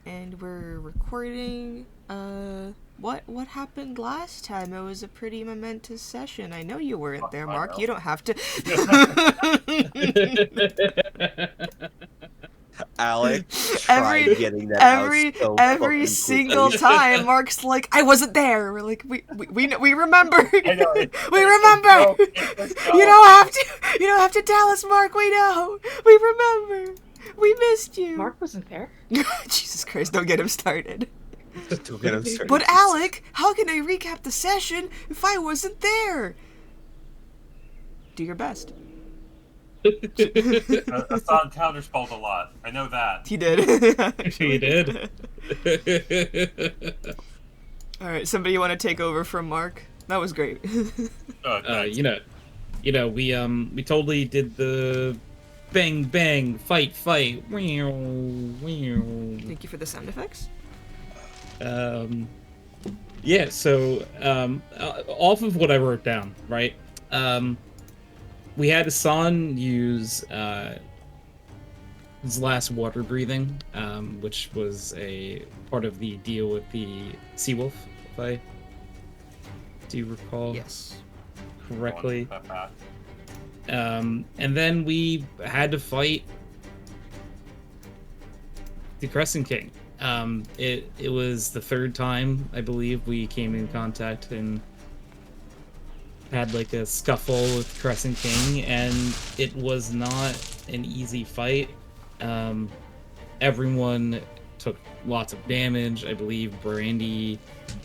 and we're recording. What happened last time? It was a pretty momentous session. I know you weren't there, Mark. You don't have to. Alec tried getting that out so every fucking single quickly. time, Mark's like, "I wasn't there." We're like, "We remember. I know. We remember. You don't have to tell us, Mark. We know. We remember. We missed you." Mark wasn't there. Jesus Christ! Don't get him started. Don't get him started. But Alec, how can I recap the session if I wasn't there? Do your best. Hassan counterspelled a lot. I know that. He did. He did. All right, somebody want to take over from Mark? That was great. You know, we totally did the bang bang fight. Thank you for the sound effects. Yeah. So off of what I wrote down, right? We had Hassan use his last water breathing, which was a part of the deal with the sea wolf, if I do recall Yes. correctly. And then we had to fight the Crescent King. It was the third time, I believe, we came in contact and had like a scuffle with Crescent King, and it was not an easy fight. Everyone took lots of damage. I believe Brandy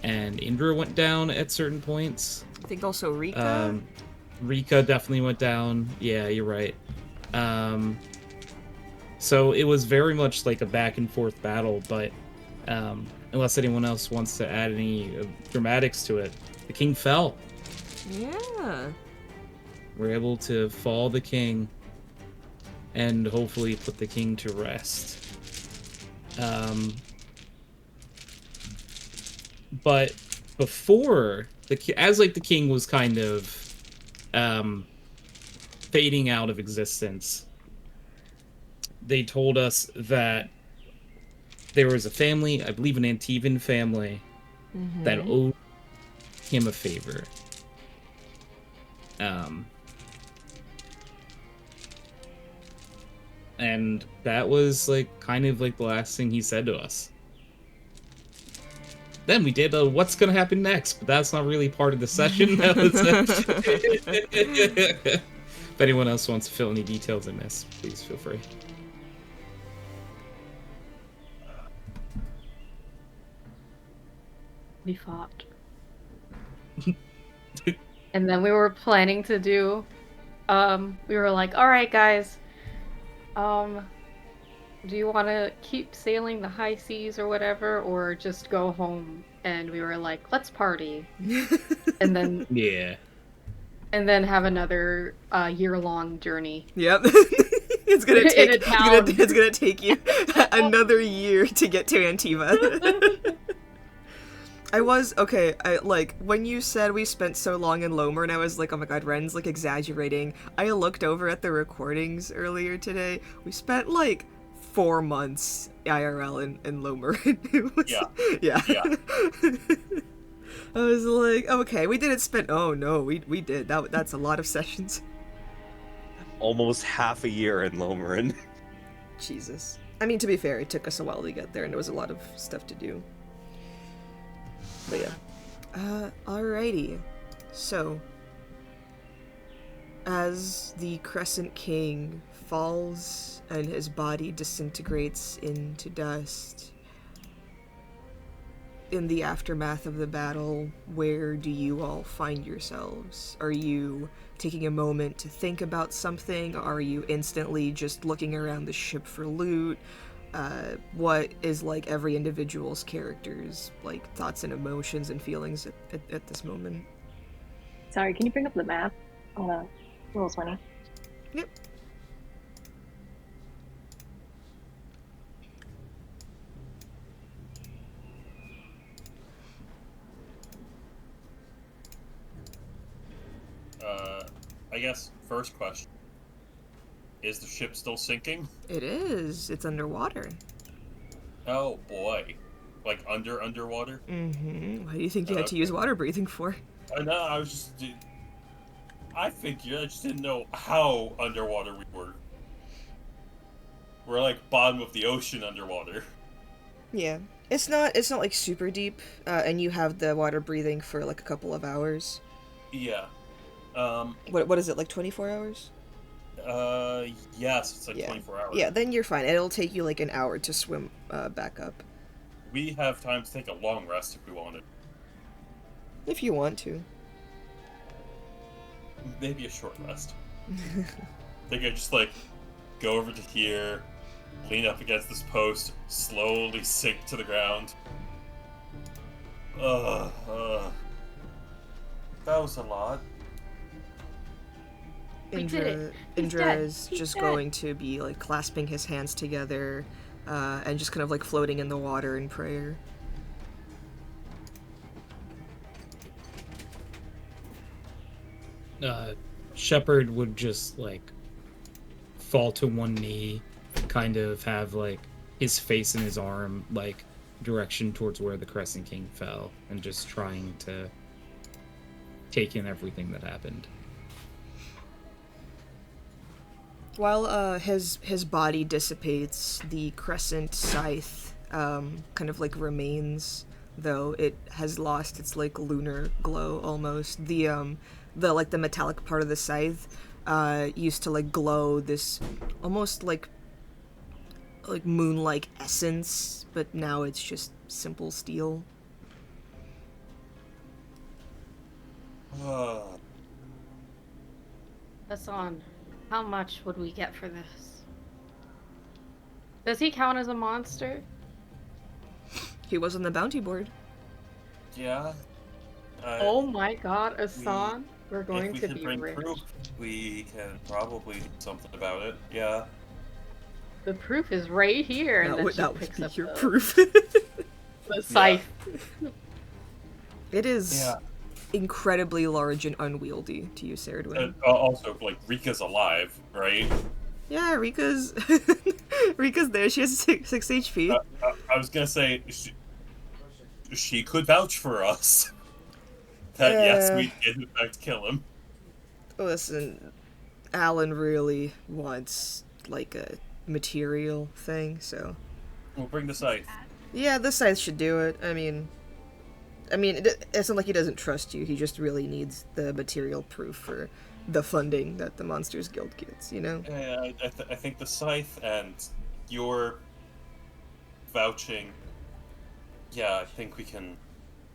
and Indra went down at certain points. I think also Rika. Rika definitely went down. Yeah, you're right. So it was very much like a back and forth battle, but unless anyone else wants to add any dramatics to it, the king fell. Yeah. We're able to fall the king and hopefully put the king to rest. But before the king was kind of fading out of existence, they told us that there was a family, I believe an Antivan family, that owed him a favor. And that was like kind of like the last thing he said to us. Then we did what's gonna happen next, but that's not really part of the session. If anyone else wants to fill any details in this, please feel free. We fought. And then we were planning to do, we were like, all right, guys, do you want to keep sailing the high seas or whatever, or just go home? And we were like, let's party. And then and then have another year-long journey. Yep. It's gonna take you another year to get to Antiva. I when you said we spent so long in Lomer, and I was like, oh my god, Ren's like exaggerating. I looked over at the recordings earlier today. We spent like 4 months IRL in Lomer. Yeah. I was like, okay, we didn't spend. Oh no, we did. That's a lot of sessions. Almost half a year in Lomerin. Jesus. I mean, to be fair, it took us a while to get there, and there was a lot of stuff to do. But yeah. Alrighty. So, as the Crescent King falls and his body disintegrates into dust, in the aftermath of the battle, where do you all find yourselves? Are you taking a moment to think about something? Are you instantly just looking around the ship for loot? What is like every individual's character's like thoughts and emotions and feelings at this moment? Sorry, can you bring up the map on Roll20? Yep. I guess first question. Is the ship still sinking? It is. It's underwater. Oh boy. Like underwater? Mm-hmm. Why do you think you had to use water breathing for? I know, I figured, I just didn't know how underwater we were. We're like bottom of the ocean underwater. Yeah. It's not like super deep, and you have the water breathing for like a couple of hours. Yeah. What is it, like 24 hours? Yes, it's like Yeah. 24 hours. Yeah, then you're fine. It'll take you like an hour to swim back up. We have time to take a long rest if we wanted. If you want to. Maybe a short rest. I think I just like go over to here, lean up against this post, slowly sink to the ground. That was a lot. Indra is just going to be like clasping his hands together and just kind of like floating in the water in prayer. Shepard would just like fall to one knee, kind of have like his face and his arm like direction towards where the Crescent King fell, and just trying to take in everything that happened. While his body dissipates, the crescent scythe kind of like remains, though it has lost its like lunar glow almost. The like the metallic part of the scythe used to like glow this almost like moon-like essence, but now it's just simple steel. Hassan, how much would we get for this? Does he count as a monster? He was on the bounty board. Yeah. Oh my god, Hassan, we're going to be bring rich. proof, we can probably do something about it. Yeah. The proof is right here. And then she That picks would up be your the, proof. the scythe. It is Yeah. incredibly large and unwieldy, to use Ceridwen. Also, like, Rika's alive, right? Yeah, Rika's there. She has 6 HP. I was gonna say, she could vouch for us. That yes, we did in fact kill him. Listen, Alan really wants like a material thing, so We'll bring the scythe. yeah, the scythe should do it. I mean, it's not like he doesn't trust you. He just really needs the material proof for the funding that the Monsters Guild gets. You know. Yeah, I think the scythe and your vouching. Yeah, I think we can.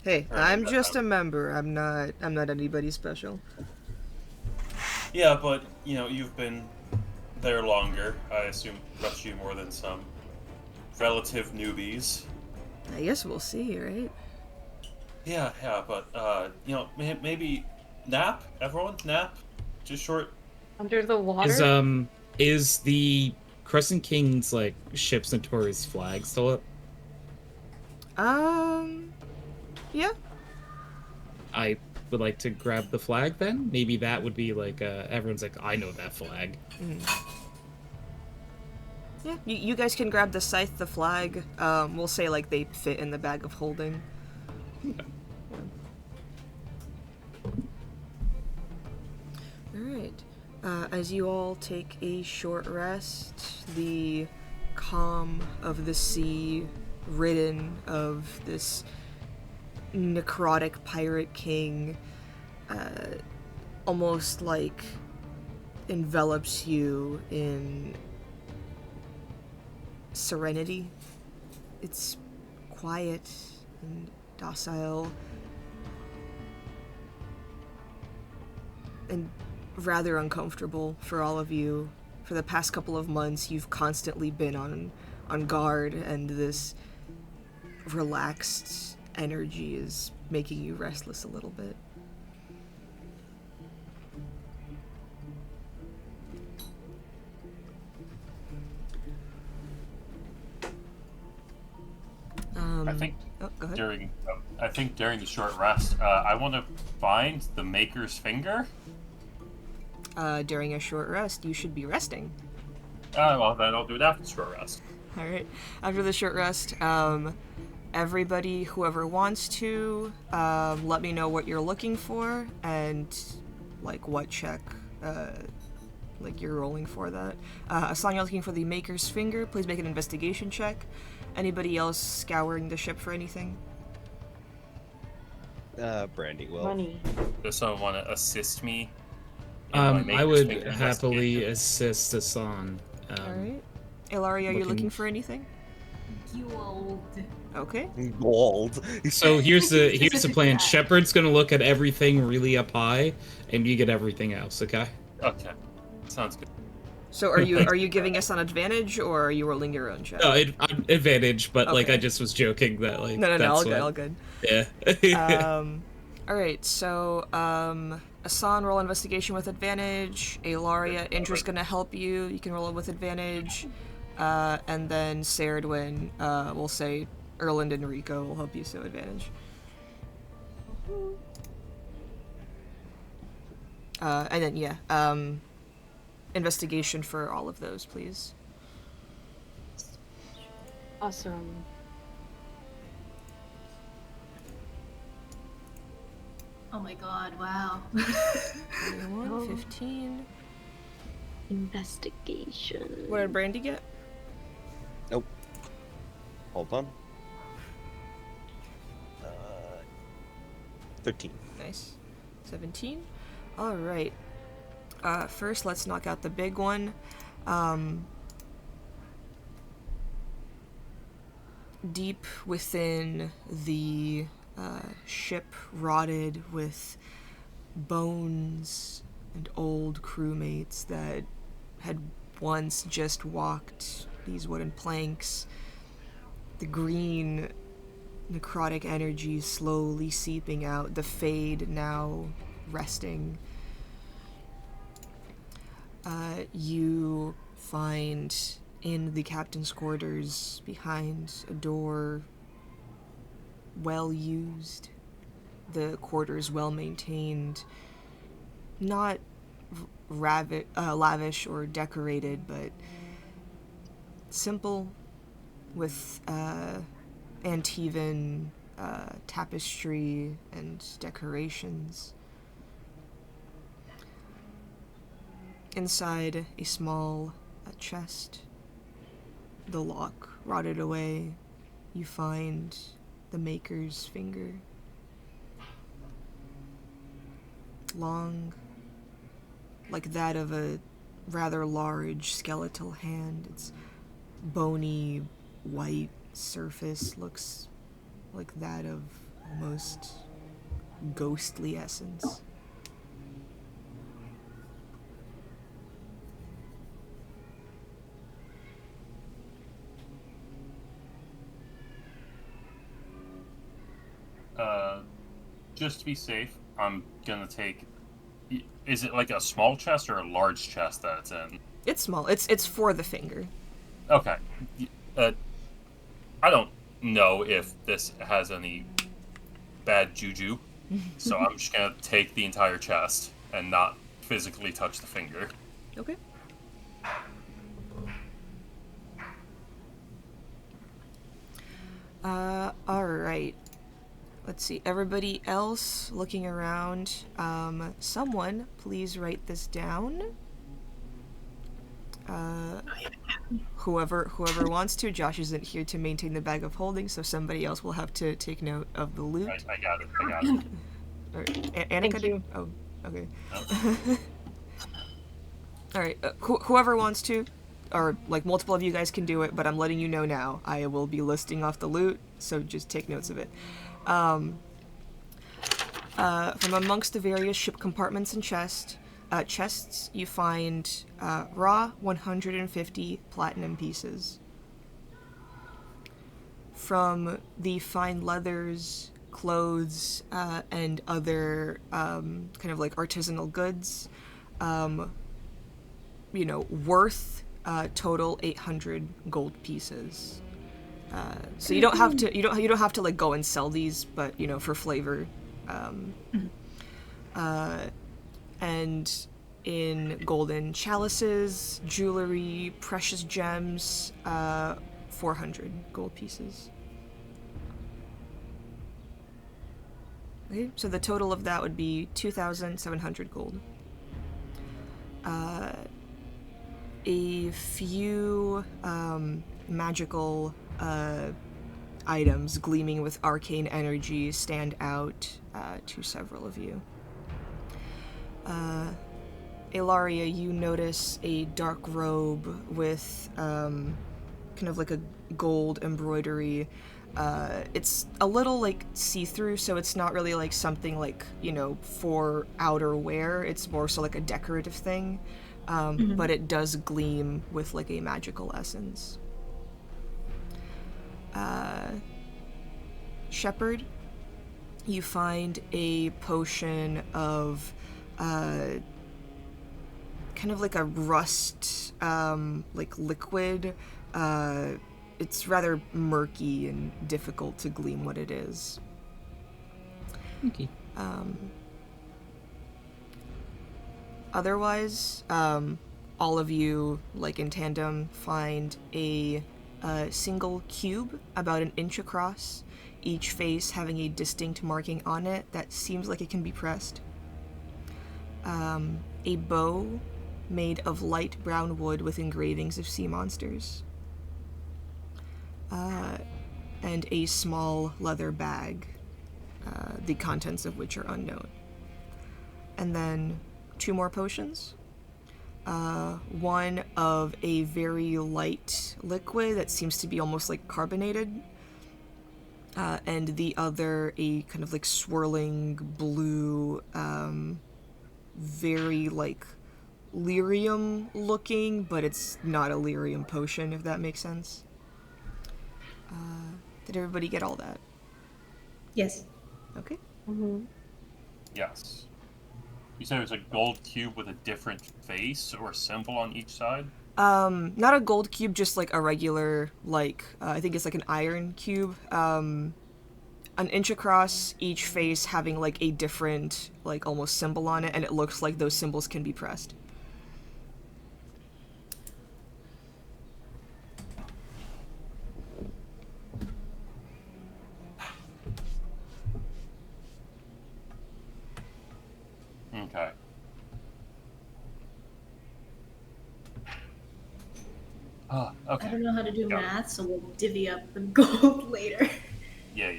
Hey, I'm just a member. I'm not anybody special. Yeah, but you know, you've been there longer. I assume trust you more than some relative newbies. I guess we'll see, right? Yeah, but you know, maybe nap. Everyone nap. Just short. Under the water? Is the Crescent King's like ship's notorious flag still up? Yeah. I would like to grab the flag then. Maybe that would be like everyone's like, I know that flag. Yeah, you guys can grab the scythe, the flag. We'll say like they fit in the bag of holding. Alright. As you all take a short rest, the calm of the sea, ridden of this necrotic pirate king, almost like envelops you in serenity. It's quiet and docile and rather uncomfortable for all of you. For the past couple of months, you've constantly been on guard, and this relaxed energy is making you restless a little bit. I think Oh, go ahead. during the short rest, I want to find the Maker's Finger. During a short rest, you should be resting. Well, then I'll do it after the short rest. All right. After the short rest, everybody, whoever wants to, let me know what you're looking for and like what check, like you're rolling for that. Aslan, you're looking for the Maker's Finger. Please make an investigation check. Anybody else scouring the ship for anything? Brandy will. Money. Does someone want to assist me? in my I Maker's would Finger happily investigation? assist Asan. All right. Ilaria, are you looking for anything? Gold. Okay. Gold. So here's the plan. Shepard's gonna look at everything really up high, and you get everything else. Okay. Okay, sounds good. So are you giving us an advantage, or are you rolling your own check? No, advantage, but like Okay. I just was joking that like No, that's all what, good, all good. Yeah. All right, so Asan, roll investigation with advantage. Ilaria, Indra's gonna help you. You can roll it with advantage. And then Saradwin, we'll say Erland and Rico will help you, so advantage. And then investigation for all of those, please. Awesome. Oh my god, wow. 21, 15. Investigation. What did Brandy get? Nope. Hold on. 13. Nice. 17. All right. First, let's knock out the big one. Deep within the ship, rotted with bones and old crewmates that had once just walked these wooden planks, the green necrotic energy slowly seeping out, the Fade now resting. You find in the captain's quarters, behind a door, well used, the quarters well maintained, not lavish or decorated, but simple, with Antivan tapestry and decorations. Inside a small chest, the lock rotted away, you find the Maker's Finger. Long, like that of a rather large skeletal hand. Its bony white surface looks like that of almost ghostly essence. Just to be safe, I'm gonna take. Is it like a small chest or a large chest that it's in? It's small. It's for the finger. Okay. I don't know if this has any bad juju, so I'm just gonna take the entire chest and not physically touch the finger. Okay. Alright. Let's see. Everybody else looking around. Someone, please write this down. Whoever wants to. Josh isn't here to maintain the bag of holding, so somebody else will have to take note of the loot. I got it. Or, Annika, Thank you. Oh, okay. No. Alright, whoever wants to, or like multiple of you guys can do it, but I'm letting you know now. I will be listing off the loot, so just take notes of it. From amongst the various ship compartments and chests, you find raw 150 platinum pieces. From the fine leathers, clothes, and other kind of like artisanal goods, worth total 800 gold pieces. So you don't have to like go and sell these, but for flavor. And in golden chalices, jewelry, precious gems, 400 gold pieces. Okay, so the total of that would be 2,700 gold. A few magical items gleaming with arcane energy stand out to several of you. Ilaria, you notice a dark robe with kind of like a gold embroidery. It's a little like see-through, so it's not really like something like, for outer wear. It's more so like a decorative thing, but it does gleam with like a magical essence. Shepherd, you find a potion of kind of like a rust like liquid. It's rather murky and difficult to glean what it is. Okay. Otherwise, all of you, like in tandem, find a single cube about an inch across, each face having a distinct marking on it that seems like it can be pressed. A bow made of light brown wood with engravings of sea monsters. And a small leather bag, the contents of which are unknown. And then 2 more potions. One of a very light liquid that seems to be almost like carbonated, and the other a kind of like swirling blue, very like lyrium looking, but it's not a lyrium potion, if that makes sense. Did everybody get all that? Yes. Okay. Yes. You said it was a gold cube with a different face or symbol on each side? Not a gold cube, just like a regular, like, I think it's like an iron cube. An inch across, each face having like a different, like almost symbol on it, and it looks like those symbols can be pressed. Okay. Oh, okay. I don't know how to do Got it. math, so we'll divvy up the gold later. Yeah.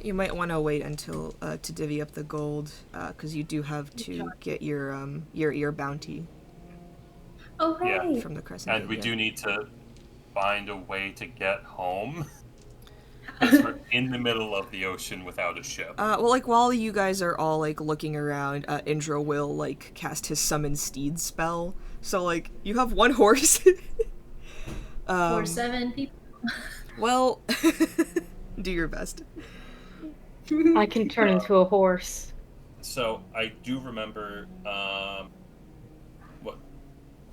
You might want to wait until to divvy up the gold, because you do have to get your ear bounty Oh, hey! Yeah. from the Crescent. And we yeah. do need to find a way to get home. Because we're in the middle of the ocean without a ship. Well, like, while you guys are all, like, looking around, Indra will, like, cast his summon steed spell. So, like, you have 1 horse. For 7 people. Well, do your best. I can turn into a horse. So I do remember, what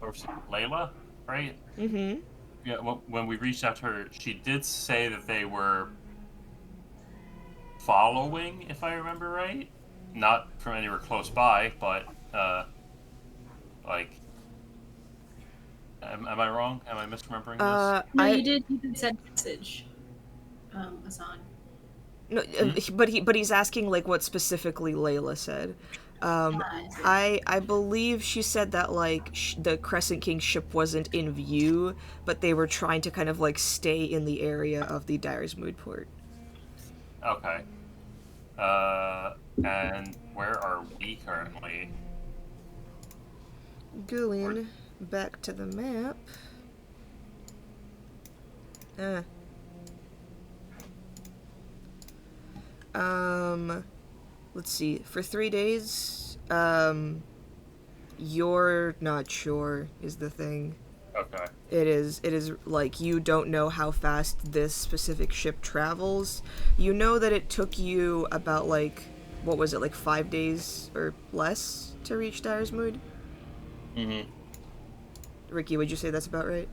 was it, Layla, right? Mm-hmm. Yeah. When we reached out to her, she did say that they were following, if I remember right, not from anywhere close by, but like, am I wrong? Am I misremembering this? No, you did send a message, Hassan. No, but he's asking like what specifically Layla said. I believe she said that like the Crescent King ship wasn't in view, but they were trying to kind of like stay in the area of the Dyer's Mood port. Okay. And where are we currently? Going back to the map. Let's see. For 3 days, you're not sure is the thing. Okay. It is like you don't know how fast this specific ship travels. You know that it took you about like, what was it, like 5 days or less to reach Dyer's Mood? Mm-hmm. Ricky, would you say that's about right?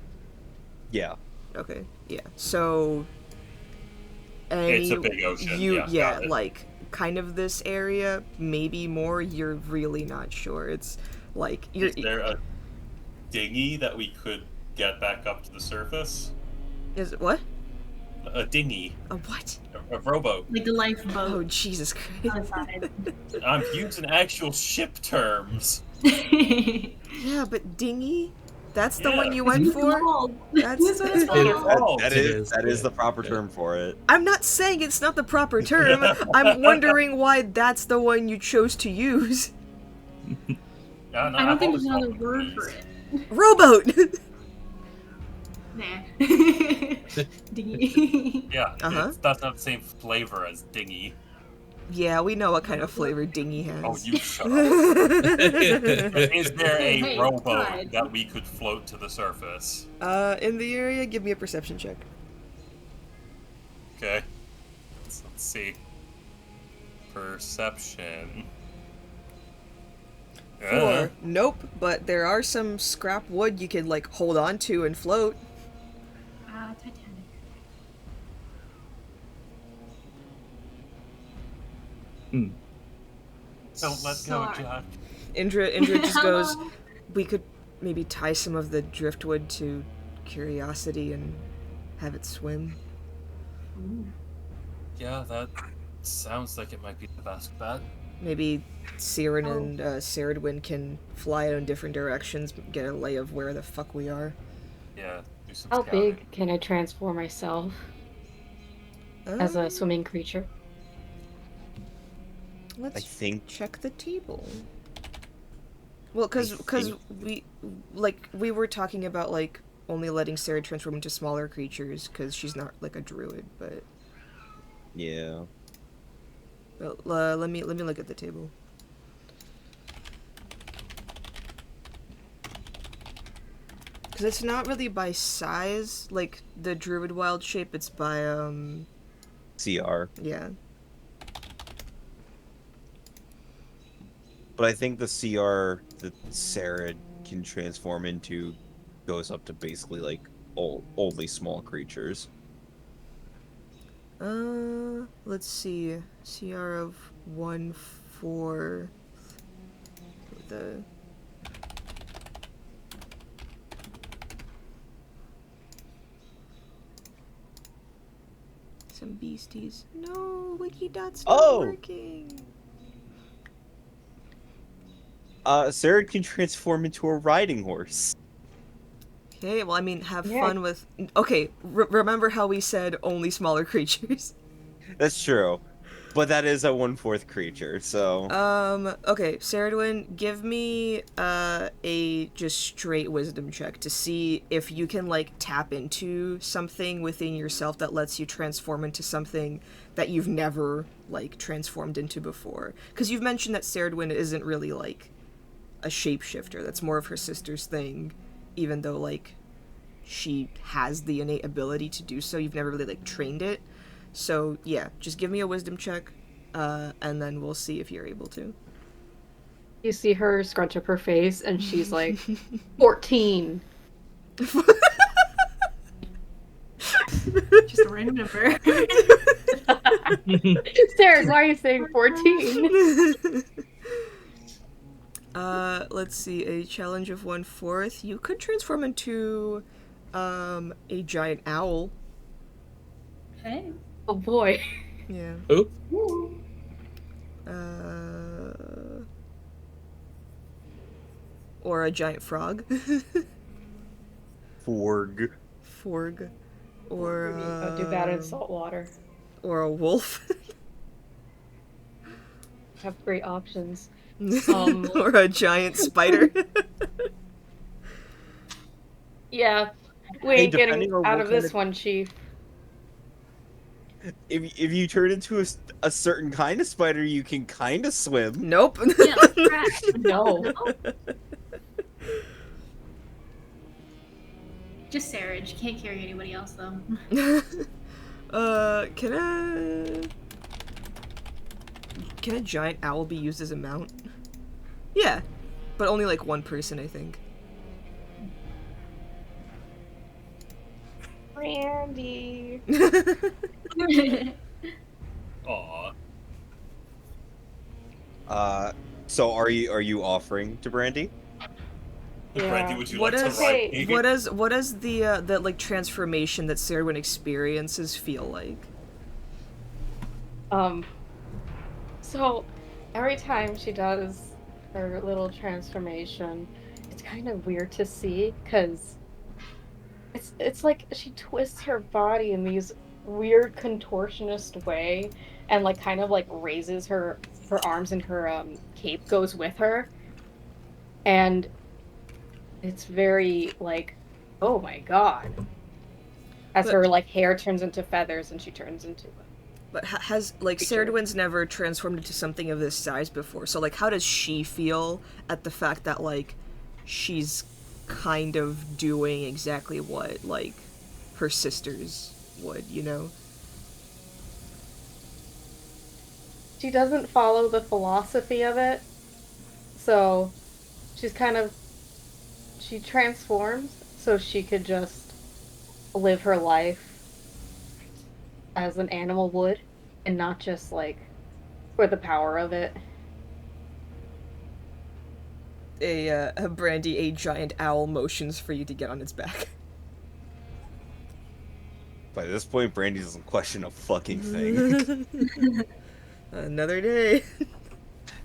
Yeah. Okay, yeah. So It's a big ocean. Yeah, like kind of this area, maybe more. You're really not sure. It's like Is there dinghy that we could get back up to the surface? Is it what? A dinghy. A what? A rowboat. Like a lifeboat. Oh, Jesus On the Christ. side. I'm using actual ship terms. Yeah, but dinghy? That's the one you went It's for? called. That's- That's what it's It- called. That It is is, the yeah. proper Yeah. term for it. I'm not saying it's not the proper term. I'm wondering why that's the one you chose to use. Yeah, no, I don't I've think there's always another thought word for dinghies. it. Rowboat! Nah. Dinghy. Yeah, Uh-huh. that's not the same flavor as dinghy. Yeah, we know what kind of flavor dinghy has. Oh, you shut up. Is there a Hey, rowboat God. that we could float to the surface? In the area, give me a perception check. Okay. Let's see. Perception. 4. Nope, but there are some scrap wood you could, like, hold on to and float. Titanic. Don't let go, Sorry. Jack. Indra just goes, we could maybe tie some of the driftwood to Curiosity and have it swim. Ooh. Yeah, that sounds like it might be the best bet. Maybe Siren and Ceridwen can fly in different directions, get a lay of where the fuck we are. Yeah, do some How scouting. big can I transform myself as a swimming creature? I Let's think check the table. Well, because think- we were talking about, like, only letting Sarah transform into smaller creatures because she's not, like, a druid, but yeah. let me look at the table. Because it's not really by size, like the druid wild shape. It's by CR. yeah. But I think the CR that Sarah can transform into goes up to basically like only small creatures. Let's see. CR of 1/4. The some beasties. No, Wikidot's not Oh! working. Sarah can transform into a riding horse. Okay, well, I mean, have Yeah. fun with. Okay, remember how we said only smaller creatures? That's true. But that is a 1/4 creature, so Okay, Ceridwen, give me a just straight wisdom check to see if you can, like, tap into something within yourself that lets you transform into something that you've never, like, transformed into before. Because you've mentioned that Ceridwen isn't really, like, a shapeshifter. That's more of her sister's thing, even though, like, she has the innate ability to do so. You've never really, like, trained it. So, yeah, just give me a wisdom check, and then we'll see if you're able to. You see her scrunch up her face, and she's like, 14. Just a random number. Sarah, why are you saying 14? Let's see, a challenge of 1/4. You could transform into, a giant owl. Hey. Oh boy. Yeah. Oop. Ooh. Or a giant frog. Forg. Forg. Or, Don't do bad in salt water. or a wolf. Have great options. Or a giant spider. Yeah. We Hey, ain't getting depending on out what of kind this of- one, Chief. If you turn into a certain kind of spider, you can kind of swim. Nope. Yeah, let's crash. No. Just Sarah. She can't carry anybody else, though. Can a giant owl be used as a mount? Yeah, but only like one person, I think. Randy. Aw. So are you offering to Brandy? Brandy, would you What like is to ride me? what does the like transformation that Sarwin experiences feel like? So every time she does her little transformation, it's kind of weird to see because it's like she twists her body in these weird contortionist way and like kind of like raises her arms and her cape goes with her and it's very like oh my god as But her like hair turns into feathers and she turns into but has like creature. Ceridwen's never transformed into something of this size before. So like how does she feel at the fact that like she's kind of doing exactly what like her sisters would, you know? She doesn't follow the philosophy of it, so she's kind of she transforms so she could just live her life as an animal would and not just like for the power of it. A Brandy, a giant owl motions for you to get on its back. By this point, Brandy doesn't question a fucking thing. Another day.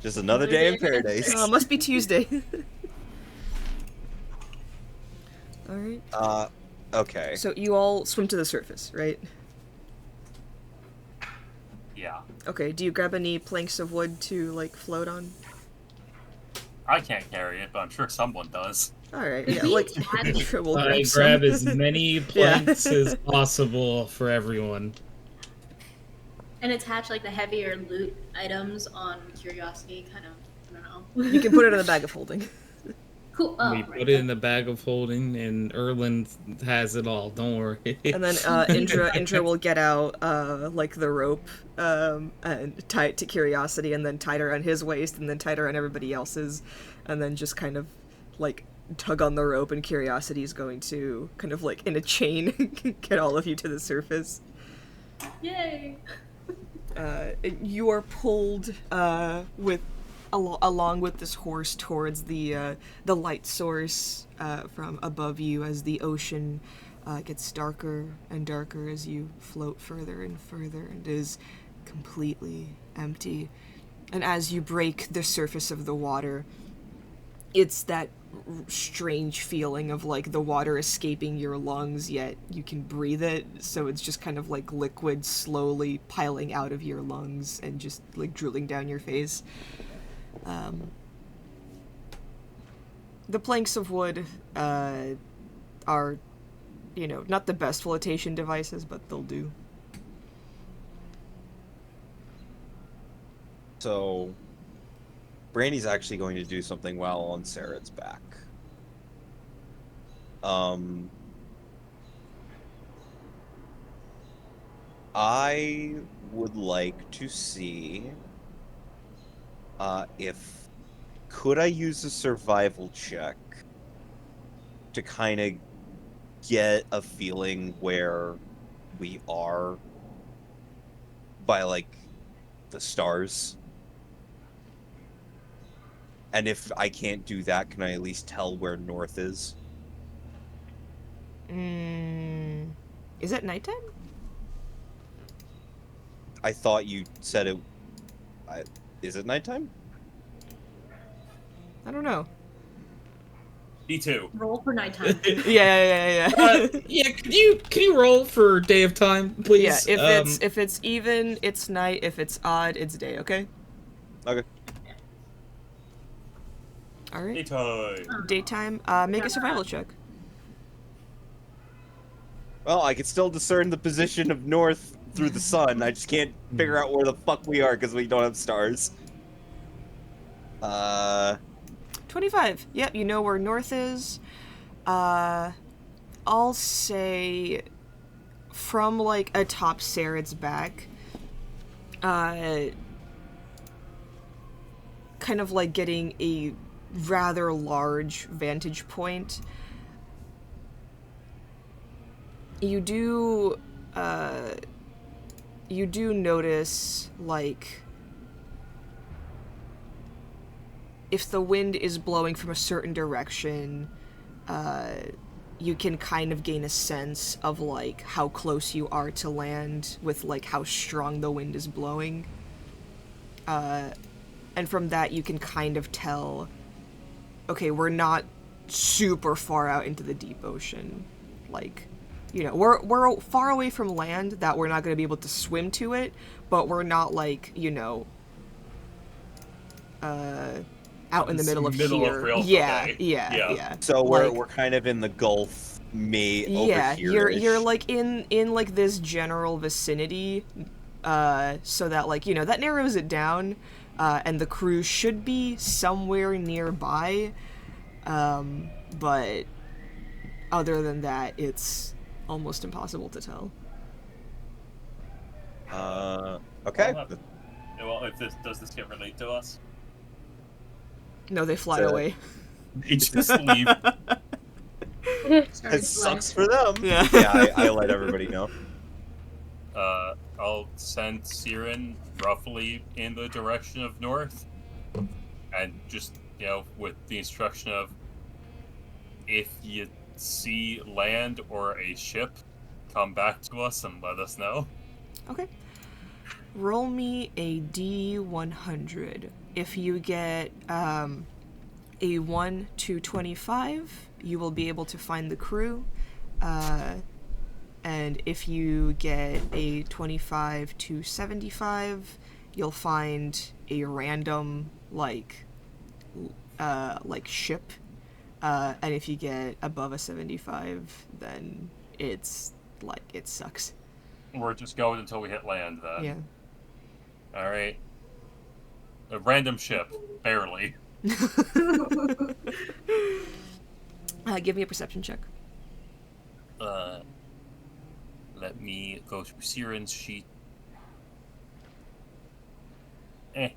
Just another day in paradise. Oh, must be Tuesday. Alright. Okay. So you all swim to the surface, right? Yeah. Okay, do you grab any planks of wood to, like, float on? I can't carry it, but I'm sure someone does. Alright, yeah, like, sure, we'll I grab some. grab as many planks as possible for everyone. And attach like the heavier loot items on Curiosity, kind of. I don't know. You can put it in the bag of holding. Cool. Oh, We right. put it in the bag of holding, and Erland has it all. Don't worry. And then Indra will get out like the rope and tie it to Curiosity, and then tie it around his waist, and then tie it around everybody else's, and then just kind of like tug on the rope, and Curiosity is going to kind of like in a chain get all of you to the surface. Yay! You are pulled with along with this horse towards the light source from above you as the ocean gets darker and darker as you float further and further and is completely empty. And as you break the surface of the water, it's that strange feeling of like the water escaping your lungs, yet you can breathe it, so it's just kind of like liquid slowly piling out of your lungs and just like drooling down your face. The planks of wood are, you know, not the best flotation devices, but they'll do. So, Brandy's actually going to do something while on Sarah's back. I would like to see if could I use a survival check to kind of get a feeling where we are by like the stars. And if I can't do that, can I at least tell where north is? Is it nighttime? I thought you said it... is it nighttime? I don't know. Me too. Roll for nighttime. Yeah. Yeah, can you roll for day of time, please? Yeah, if it's even, it's night. If it's odd, it's day. Okay. Okay. All right. Daytime. Daytime. Make a survival check. Well, I can still discern the position of north through the sun. I just can't figure out where the fuck we are because we don't have stars. 25. Yep, you know where north is. I'll say from like atop Sarad's back, kind of like getting a rather large vantage point. You do notice, like, if the wind is blowing from a certain direction, you can kind of gain a sense of, like, how close you are to land with, like, how strong the wind is blowing. And from that, you can kind of tell, okay, we're not super far out into the deep ocean. Like, you know, we're far away from land that we're not going to be able to swim to it, but we're not, like, you know, out in the middle of here. Yeah. So like, we're kind of in the Gulf, over here. You're like in like this general vicinity, so that, like, you know, that narrows it down, and the crew should be somewhere nearby, but other than that, it's almost impossible to tell. Okay. Well, does this get relate to us? No, they fly away. They just leave. It sucks for them. Yeah. Yeah, I let everybody know. I'll send Siren roughly in the direction of north, and just, you know, with the instruction of, if you see land or a ship, come back to us and let us know. Okay. Roll me a D100. If you get a 1 to 25, you will be able to find the crew. And if you get a 25 to 75, you'll find a random, like ship. And if you get above a 75, then it's, like, it sucks. We're just going until we hit land, then. Yeah. Alright. A random ship. Barely. Give me a perception check. Let me go to Siren's sheet. Okay.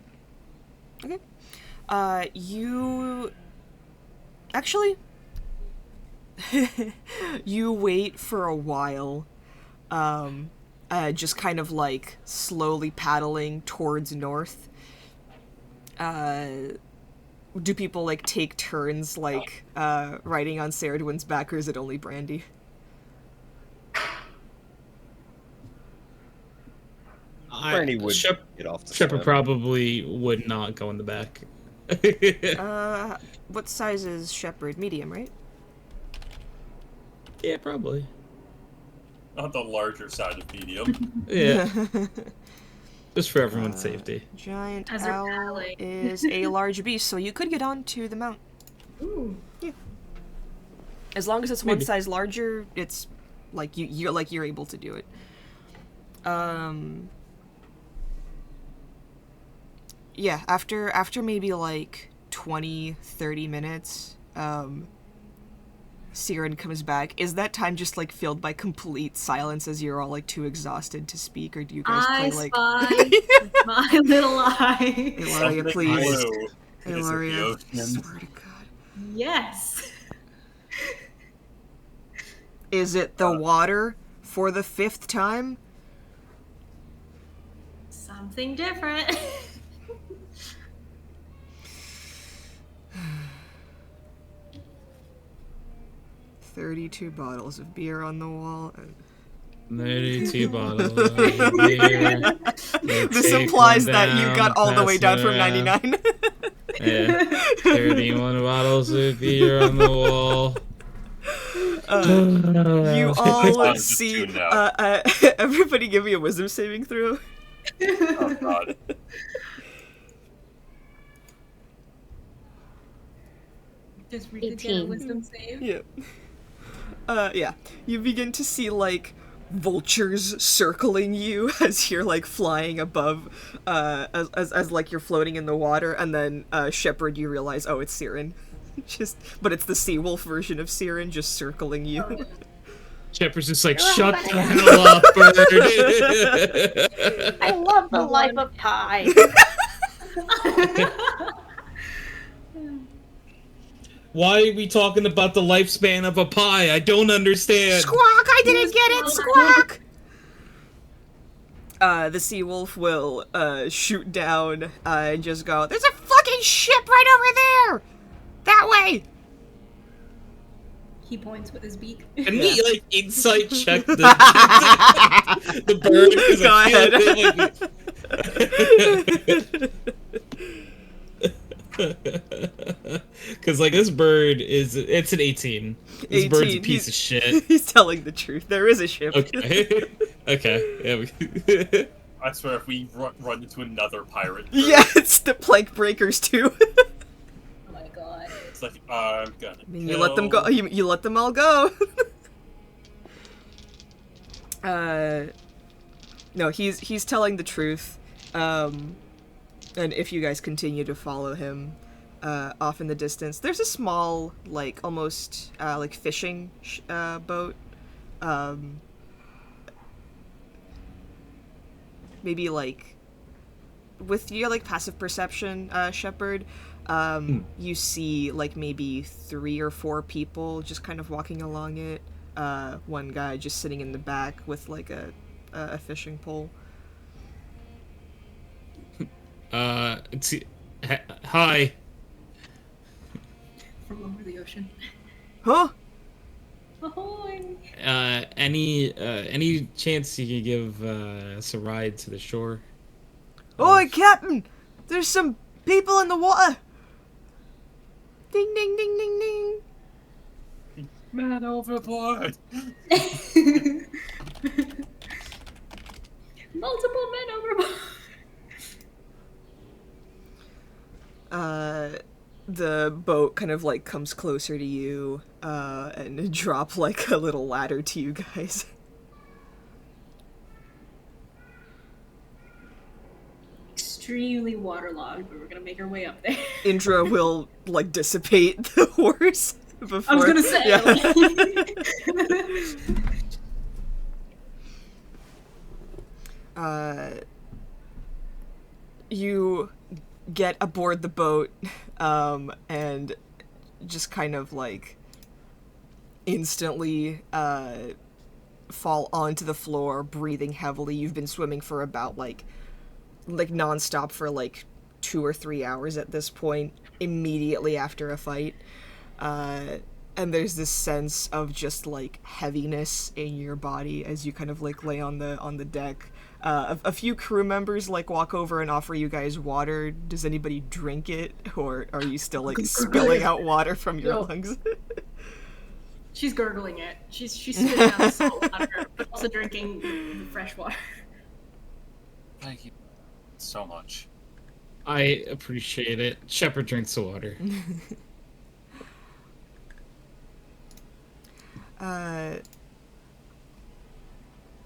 You... Actually... you wait for a while, just kind of, like, slowly paddling towards north. Do people, like, take turns, like, riding on Ceridwen's back, or is it only Brandy? Brandy would get off the Shepard swim. probably would not go in the back. What size is Shepard? Medium, right? Yeah, probably. On the larger side of medium. Yeah. Just for everyone's safety. Giant As they're owl paddling. is a large beast, so you could get onto the mount. Ooh. Yeah. As long as it's one Maybe. size larger, it's like you're able to do it. Yeah, after maybe like 20-30 minutes, Siren comes back. Is that time just, like, filled by complete silence as you're all, like, too exhausted to speak, or do you guys play, like... spy my little eye. Ilaria, Something please. blue. Is it the Ilaria, ocean? swear to God. Yes. Is it the water for the 5th time? Something different. 32 bottles of beer on the wall. 32 bottles of beer. This implies that you got all the way down from 99. Yeah. 31 bottles of beer on the wall. You all Just see... tuned out. everybody give me a wisdom saving throw. Oh, God. Just 18. wisdom save. Yeah. Yeah. You begin to see, like, vultures circling you as you're, like, flying above, as like, you're floating in the water, and then, Shepard, you realize, oh, it's Siren. But it's the Seawolf version of Siren just circling you. Shepard's just like, shut the hell up, bird. I love the life of Pi. Why are we talking about the lifespan of a pie? I don't understand. Squawk! I didn't get it! Squawk! The Seawolf will, shoot down, and just go, there's a fucking ship right over there! That way! He points with his beak. Can we like insight check the the bird? Go ahead. Because like this bird it's an 18. This 18. bird's a piece of shit. He's telling the truth. There is a ship. Okay. Okay. Yeah. I swear, if we run into another pirate, Yeah, it's the plank breakers too. Oh my god. it's like I'm gonna. I mean, you let them go. You let them all go. No, he's telling the truth. And if you guys continue to follow him, off in the distance, there's a small, like almost like fishing boat. Maybe like with your like passive perception, Shepard. You see like maybe 3 or 4 people just kind of walking along it. One guy just sitting in the back with like a fishing pole. Hi. From over the ocean. Huh? Ahoy! Any chance you could give us a ride to the shore? Oi, Captain! There's some people in the water! Ding, ding, ding, ding, ding! Man overboard! Multiple men overboard! The boat kind of like comes closer to you, and drop like a little ladder to you guys. Extremely waterlogged, but we're gonna make our way up there. Indra will like dissipate the horse before. I was gonna say. Yeah. You get aboard the boat, and just kind of like instantly fall onto the floor, breathing heavily. You've been swimming for about like nonstop for like 2 or 3 hours at this point, immediately after a fight. And there's this sense of just like heaviness in your body as you kind of like lay on the deck. A few crew members like walk over and offer you guys water. Does anybody drink it, or are you still like spilling out water from your lungs? She's gurgling it. She's spitting out the salt water, but also drinking the fresh water. Thank you so much. I appreciate it. Shepard drinks the water.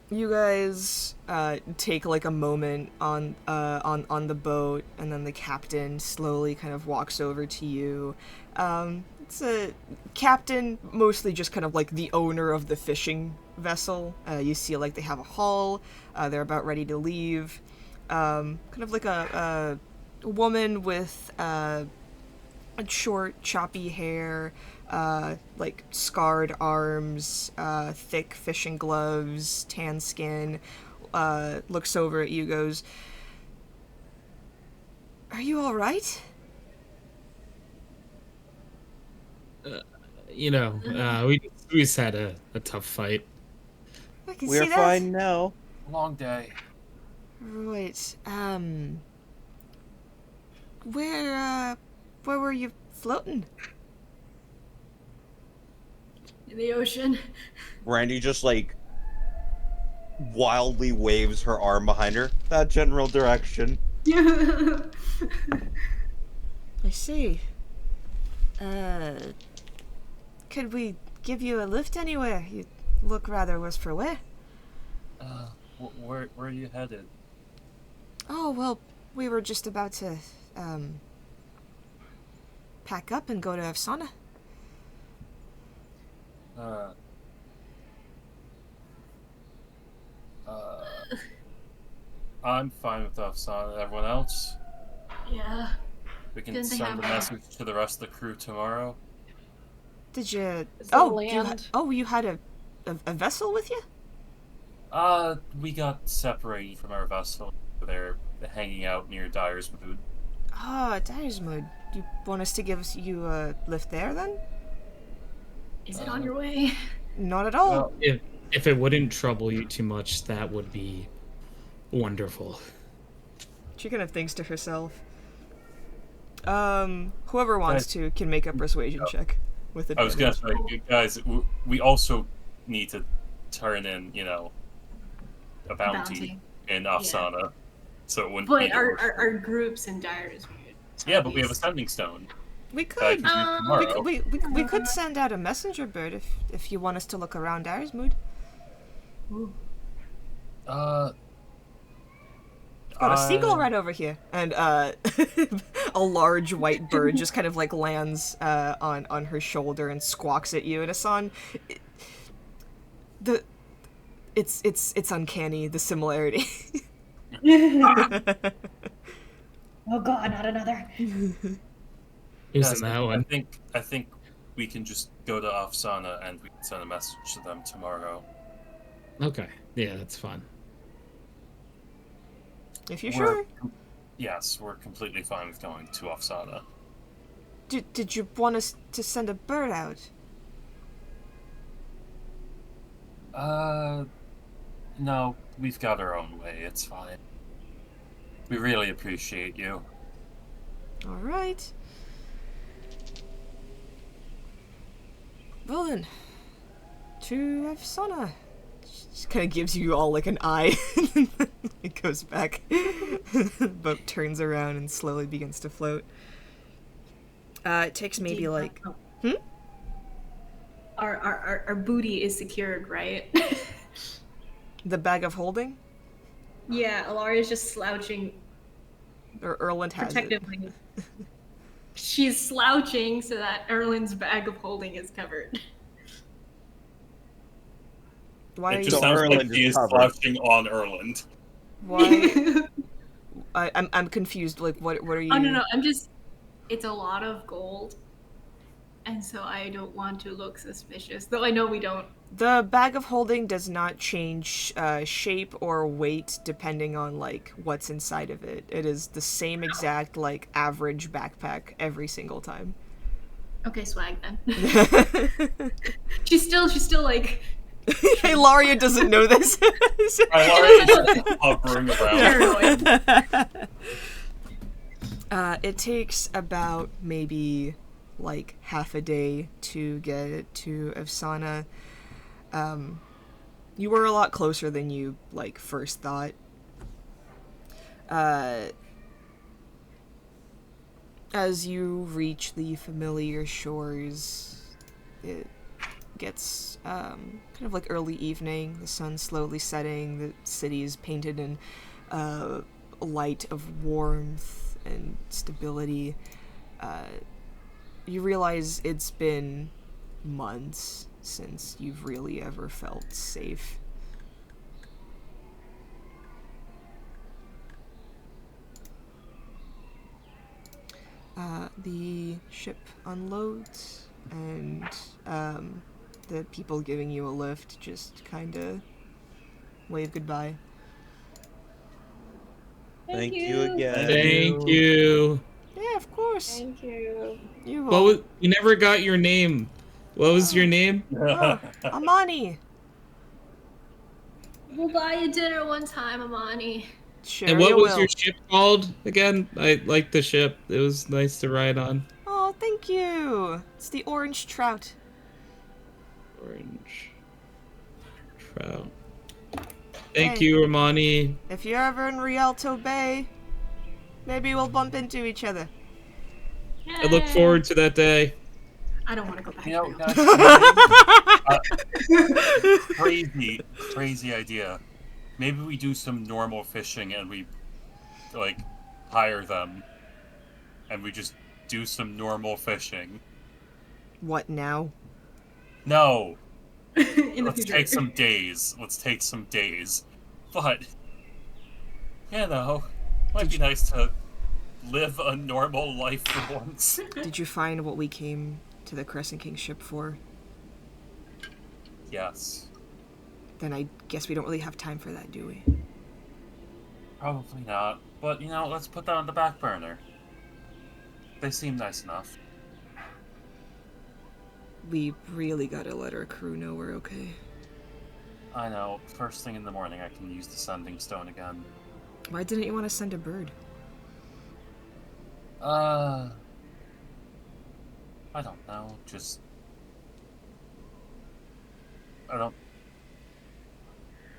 You guys take like a moment on the boat, and then the captain slowly kind of walks over to you. It's a captain, mostly just kind of like the owner of the fishing vessel. You see like they have a hull. They're about ready to leave. Kind of like a woman with short, choppy hair, like scarred arms, thick fishing gloves, tan skin, looks over at you, goes, "Are you all right?" We just had a tough fight. I can We're see that. fine now. Long day. Right. Where were you floating? In the ocean. Randy just like wildly waves her arm behind her. That general direction. I see. Could we give you a lift anywhere? You look rather worse for wear. Where are you headed? Oh, well, we were just about to, pack up and go to Afsana. I'm fine with Afsana. Everyone else? Yeah. We can Didn't they send a have a- message to the rest of the crew tomorrow. Did you... Is there Oh, land? you had a vessel with you? We got separated from our vessel. They're hanging out near Dyer's Mood. Oh, Dyer's Mood. You want us to give you a lift there, then? Is it on your way? Not at all. Well, If it wouldn't trouble you too much, that would be wonderful. She kind of thinks to herself. Whoever wants to can make a persuasion check with I was gonna advantage. say, guys, we also need to turn in, a bounty in Afsana, so it wouldn't be. But our groups in dire is weird. Yeah, but we have a sending stone. We That I could. can do tomorrow. We could send out a messenger bird if you want us to look around Arsmood. Got a seagull right over here, and a large white bird just kind of like lands on her shoulder and squawks at you. And Asan, it's uncanny, the similarity. Oh god, not another. Who's Guys, in that one? I think we can just go to Afsana and we can send a message to them tomorrow. Okay, yeah, that's fine. If you're sure. Yes, we're completely fine with going to Afsana. Did you want us to send a bird out? No, we've got our own way. It's fine. We really appreciate you. All right. Well then, to Afsana. Just kind of gives you all like an eye. It goes back. Boat turns around and slowly begins to float. It takes maybe like... Our booty is secured, right? The bag of holding? Yeah, Alaria's just slouching Or Erland has it. protectively. She's slouching so that Erlin's bag of holding is covered. Why? It just So sounds like Erland he is is covered. slouching on Erland. Why? I'm confused. Like, what are you? Oh no, it's a lot of gold. And so I don't want to look suspicious. Though I know we don't. The bag of holding does not change shape or weight depending on like what's inside of it. It is the same exact like average backpack every single time. Okay, swag then. she's still like Hey, Laria doesn't know this. Ilaria is just hovering around. paranoid. It takes about maybe like half a day to get to Afsana. You were a lot closer than you like first thought. As you reach the familiar shores, it gets kind of like early evening. The sun's slowly setting. The city is painted in light of warmth and stability. You realize it's been months since you've really ever felt safe. The ship unloads, and the people giving you a lift just kind of wave goodbye. Thank you again. Thank you. Yeah, of course. Thank you. You What was, you never got your name. What was your name? Amani. We'll buy you dinner one time, Amani. Sure, And what you was will. your ship called again? I liked the ship. It was nice to ride on. Oh, thank you. It's the Orange Trout. Orange trout. Thank Hey. you, Romani. If you're ever in Rialto Bay, maybe we'll bump into each other. I look forward to that day. I don't want to go back. You know, now. crazy idea. Maybe we do some normal fishing and we, like, hire them. And we just do some normal fishing. What now? No! In the Let's future. take some days. But, you know, might be nice to live a normal life for once. Did you find what we came to the Crescent King ship for? Yes. Then I guess we don't really have time for that, do we? Probably not. But, you know, let's put that on the back burner. They seem nice enough. We really gotta let our crew know we're okay. I know. First thing in the morning, I can use the sending stone again. Why didn't you want to send a bird? I don't know. Just... I don't...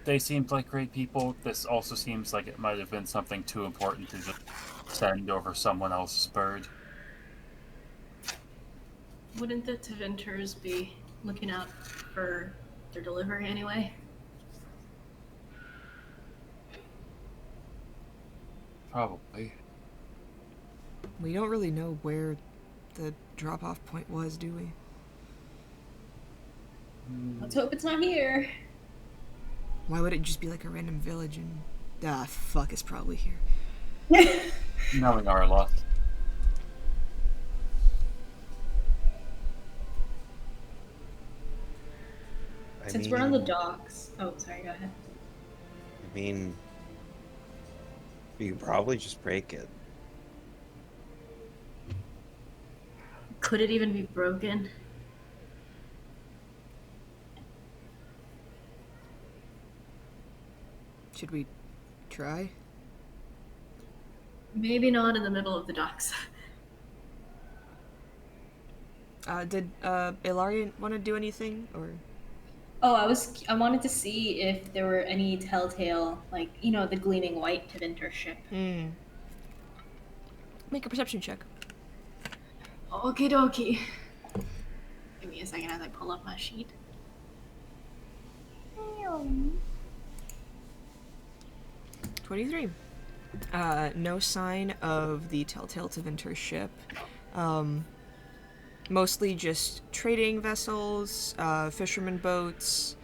They seemed like great people. This also seems like it might have been something too important to just send over someone else's bird. Wouldn't the Tevinters be looking out for their delivery anyway? Probably. We don't really know where the drop-off point was, do we? Let's hope it's not here. Why would it just be like a random village and... Ah, fuck, it's probably here. Knowing our luck. Since we're on the docks... Oh, sorry, go ahead. I mean, you could probably just break it. Could it even be broken? Should we try? Maybe not in the middle of the docks. Did Ilarian want to do anything, or...? Oh, I wanted to see if there were any telltale, like, you know, the gleaming white Tevinter ship. Make a perception check. Okie dokie. Give me a second as I pull up my sheet. 23. No sign of the telltale Tevinter ship. Mostly just trading vessels, fisherman boats,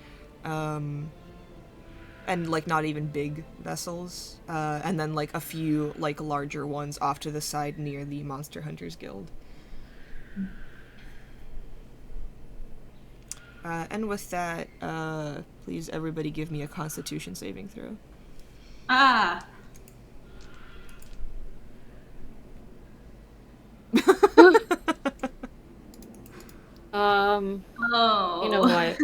and like not even big vessels, and then like a few like larger ones off to the side near the Monster Hunters Guild. And with that, please everybody give me a Constitution saving throw. Ah! Oh. You know what?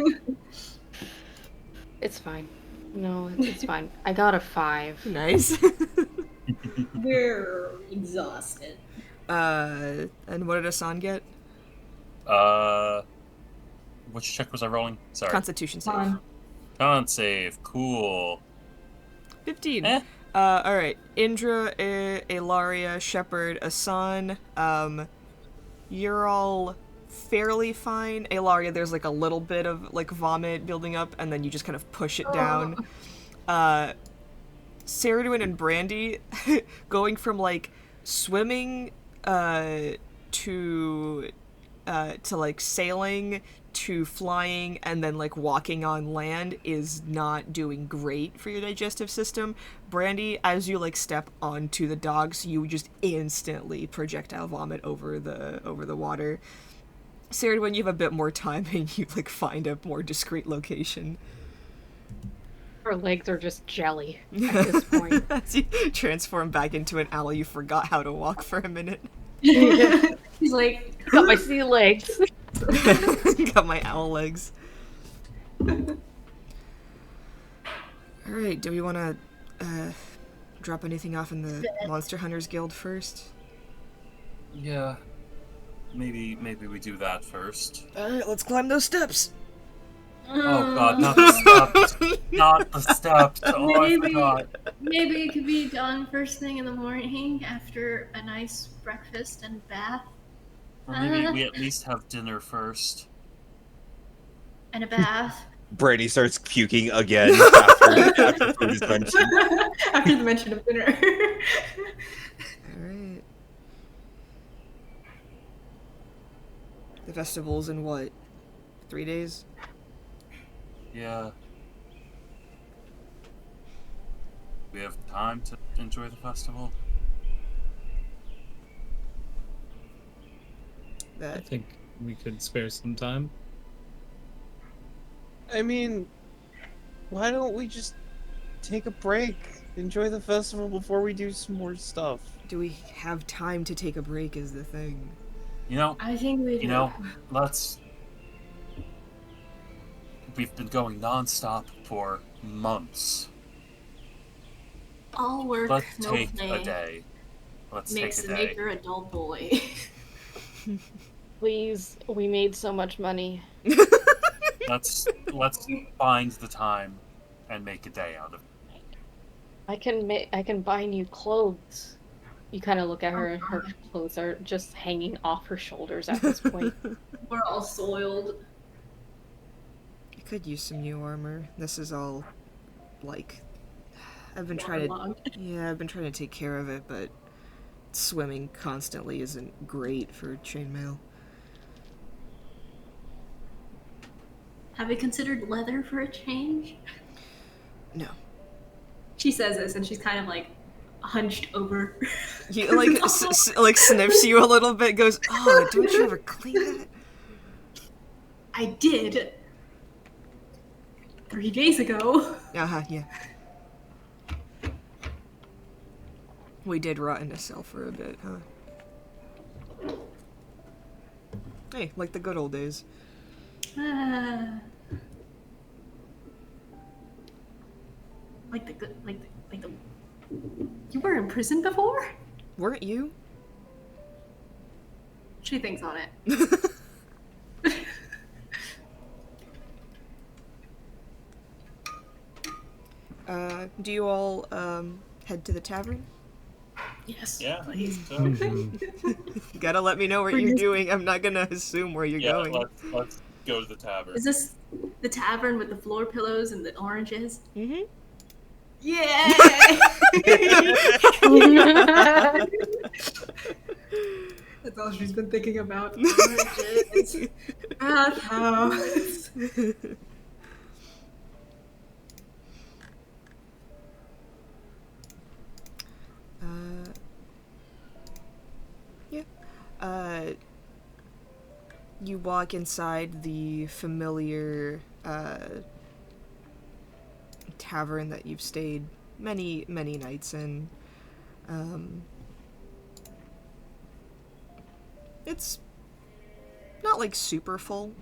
It's fine. No, it's fine. I got a 5. Nice. We're exhausted. And what did Asan get? Which check was I rolling? Sorry. Constitution save. Con save. Cool. 15. Alright. Indra, Ilaria, Shepard, Asan, you're all fairly fine. Ilaria, there's like a little bit of like vomit building up, and then you just kind of push it down. Ceriduin and Brandy going from like swimming to like sailing to flying and then like walking on land is not doing great for your digestive system. Brandy, as you like step onto the docks, you just instantly projectile vomit over the water. Sarah, when you have a bit more time and you like find a more discreet location. Her legs are just jelly at this point. As you transform back into an owl, you forgot how to walk for a minute. He's like, got my sea legs. Got my owl legs. Alright, do we want to drop anything off in the Monster Hunters Guild first? Yeah. Maybe we do that first. Alright, let's climb those steps. Oh god, not the steps. Not the steps. Oh, I forgot. Maybe it could be done first thing in the morning after a nice breakfast and bath. Or maybe we at least have dinner first. And a bath. Brady starts puking again after food is mentioned. After the mention of dinner. Alright. The festival's in what? 3 days? Yeah. We have time to enjoy the festival. I think we could spare some time. I mean, why don't we just take a break, enjoy the festival before we do some more stuff? Do we have time to take a break is the thing. You know, I think we do. you know, let's we've been going non-stop for months. All work, Let's no take play. a day. Let's Makes take a a day. maker a dull boy. Please, we made so much money. Let's find the time and make a day out of it. I can buy new clothes. You kind of look at her, and her clothes are just hanging off her shoulders at this point. We're all soiled. I could use some new armor. This is all, like, I've been trying to, Waterlogged. yeah, I've been trying to take care of it, but swimming constantly isn't great for chainmail. Have you considered leather for a change? No. She says this, and she's kind of like hunched over. He like like sniffs you a little bit. Goes, oh, don't you ever clean that? I did 3 days ago. Yeah. We did rot in a cell for a bit, huh? Hey, like the good old days. Like the. You were in prison before? Weren't you? She thinks on it. Do you all head to the tavern? Yes. Yeah. Please. So, You gotta let me know what you're doing. I'm not gonna assume where you're going. let's go to the tavern. Is this the tavern with the floor pillows and the oranges? Mm-hmm. Yeah. That's all she's been thinking about. Oranges. Bathhouse. Yeah. You walk inside the familiar tavern that you've stayed many nights in. It's not like super full.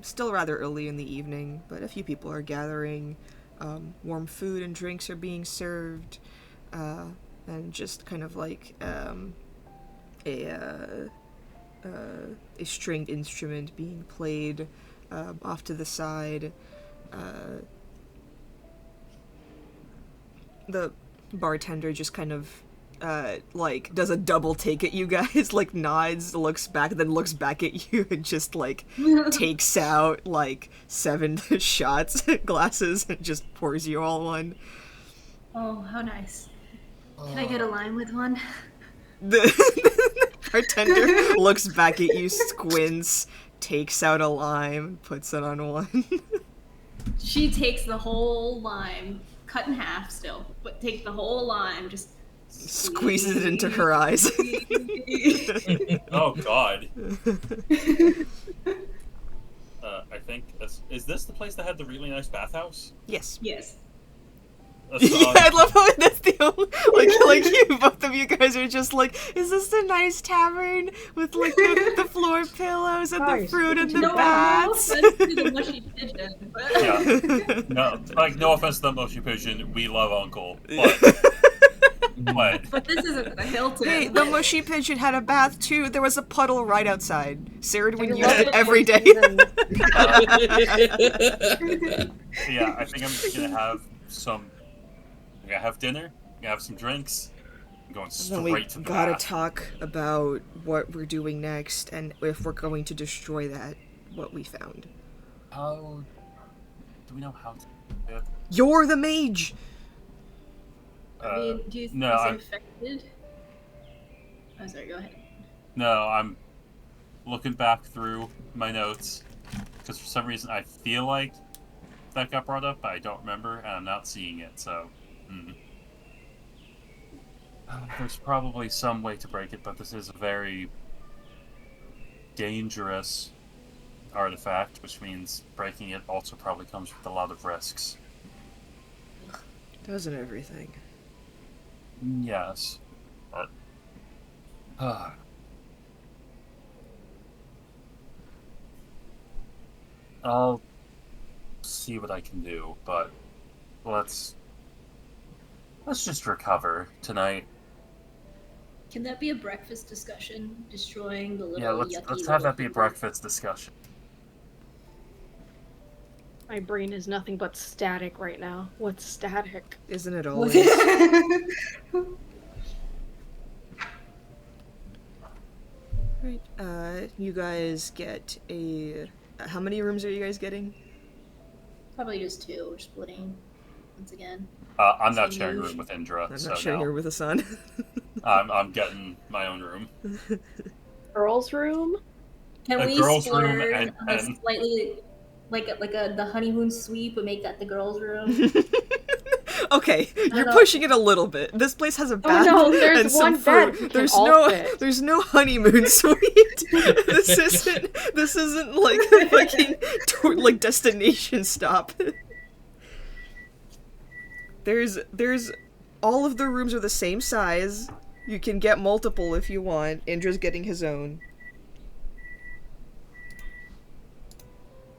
Still rather early in the evening, but a few people are gathering. Warm food and drinks are being served, and just kind of like a stringed instrument being played off to the side. The bartender just kind of like does a double take at you guys, like nods, looks back, then looks back at you and just like takes out like 7 shots glasses and just pours you all one. Oh, how nice. Can I get a lime with one? The bartender looks back at you, squints, takes out a lime, puts it on one. She takes the whole lime, cut in half still, but take the whole lime, just squeezes it into her eyes. Oh God. I think is this the place that had the really nice bathhouse? Yes. Yes. That's Yeah, I love how that's the only, like you, both of you guys are just like, is this a nice tavern with like the floor pillows and the Nice. fruit and the No bats? offense to the mushy pigeon, but Yeah. No offense to the mushy pigeon. We love Uncle, but but this isn't the Hilton. Hey, the mushy pigeon had a bath too. There was a puddle right outside. Sarah would I use love it the every day. choices yeah, I think I'm just gonna have some. I'm gonna have dinner. I'm gonna have some drinks. I'm going Then we straight to the gotta bath. talk about what we're doing next and if we're going to destroy what we found. How do we know how to do it? You're the mage! I mean, do you think no, it's I'm- infected? Oh, sorry, go ahead. No, I'm looking back through my notes because for some reason I feel like that got brought up, but I don't remember, and I'm not seeing it. So, there's probably some way to break it, but this is a very dangerous artifact, which means breaking it also probably comes with a lot of risks. Doesn't everything? Yes, but I'll see what I can do, but let's just recover tonight. Can that be a breakfast discussion? Destroying the little Yeah, let's yucky have little that be a things? breakfast discussion. My brain is nothing but static right now. What's static? Isn't it Was always? Right. You guys get a. How many rooms are you guys getting? Probably just two. We're splitting once again. I'm not Same sharing a douche. room with Indra, I'm so not sharing no. her with a son. I'm getting my own room. Girls' room? Can A we girls' room splurge on a and slightly like the honeymoon suite, but make that the girls' room? Okay, you're know. pushing it a little bit. This place has a Oh bath no, there's and some one bed. fruit. We can There's all no fit. there's no honeymoon suite. This isn't like a fucking like destination stop. There's all of the rooms are the same size. You can get multiple if you want. Indra's getting his own.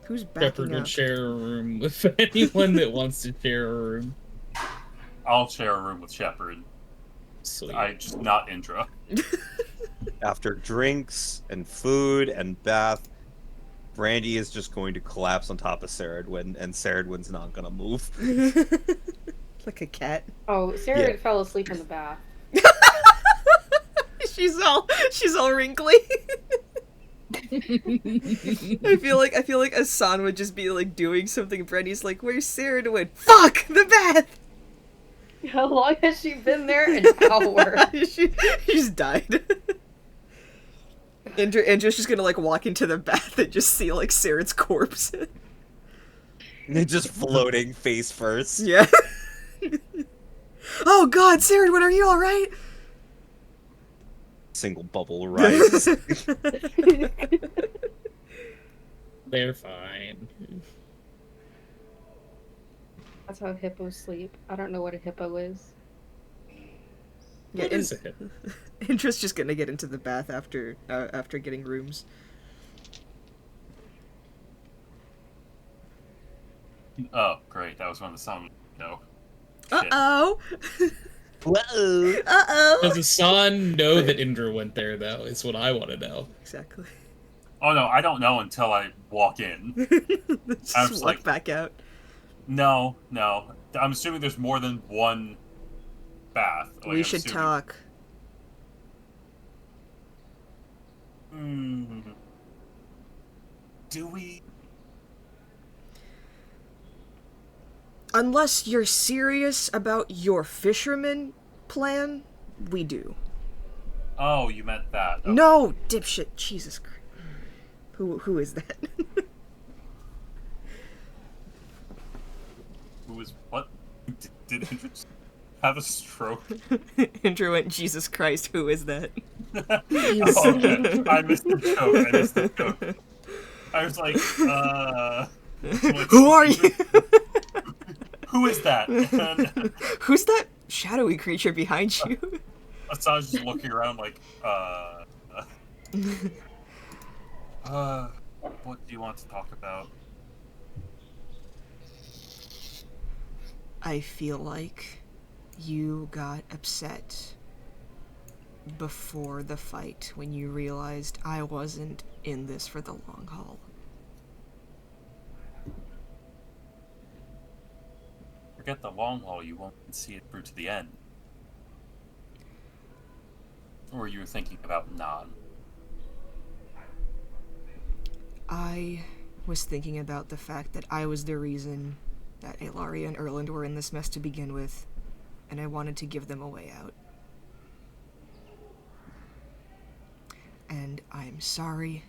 Who's backing Shepard up? would share a room with anyone that wants to share a room. I'll share a room with Shepard. Sweet. I just not Indra. After drinks and food and bath, Brandy is just going to collapse on top of Saradwin, and Saradwin's not gonna move. Like a cat. Oh, Sarah Yeah. fell asleep in the bath. She's all wrinkly. I feel like Asan would just be like doing something. Brandy's like, "Where's Sarah to win?" Fuck the bath. How long has she been there? An hour. She's died. Indra's just gonna like walk into the bath and just see like Sarad's corpse. Just floating face first. Yeah. Oh God, Sarad, when are you all right? Single bubble rises. They're fine. That's how hippos sleep. I don't know what a hippo is. Yeah, What is it? Indra's just gonna get into the bath after getting rooms. Oh, great. That was one of the sound. No. Shit. Uh-oh. Whoa. Uh-oh. Does Asan know that Indra went there, though, is what I want to know. Exactly. Oh no, I don't know until I walk in. Just I was walk like- back out. No. I'm assuming there's more than one bath. Like, We I'm should assuming- talk. Do we? Unless you're serious about your fisherman plan, we do. Oh, you meant that. Okay. No, dipshit. Jesus Christ. Who is that? Who is what? Did Indra just have a stroke? Indra went, Jesus Christ, who is that? Oh, okay. I missed the joke. I was like, Who are you? Who is that? And Who's that shadowy creature behind you? Assange just looking around like, what do you want to talk about? I feel like you got upset before the fight when you realized I wasn't in this for the long haul. Forget the long haul, you won't see it through to the end. Or you were thinking about Non. I was thinking about the fact that I was the reason that Ilaria and Erland were in this mess to begin with, and I wanted to give them a way out. And I'm sorry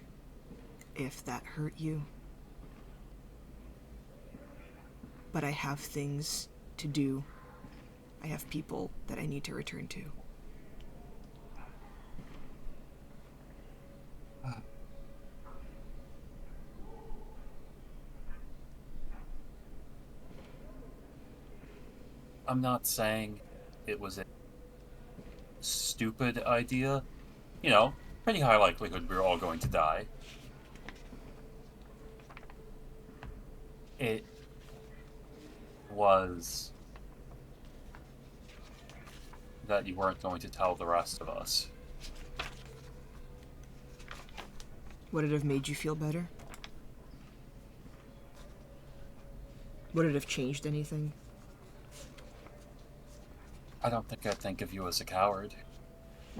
if that hurt you. But I have things to do. I have people that I need to return to. I'm not saying it was a stupid idea. You know, pretty high likelihood we're all going to die. It was that you weren't going to tell the rest of us. Would it have made you feel better? Would it have changed anything? I don't think I'd think of you as a coward.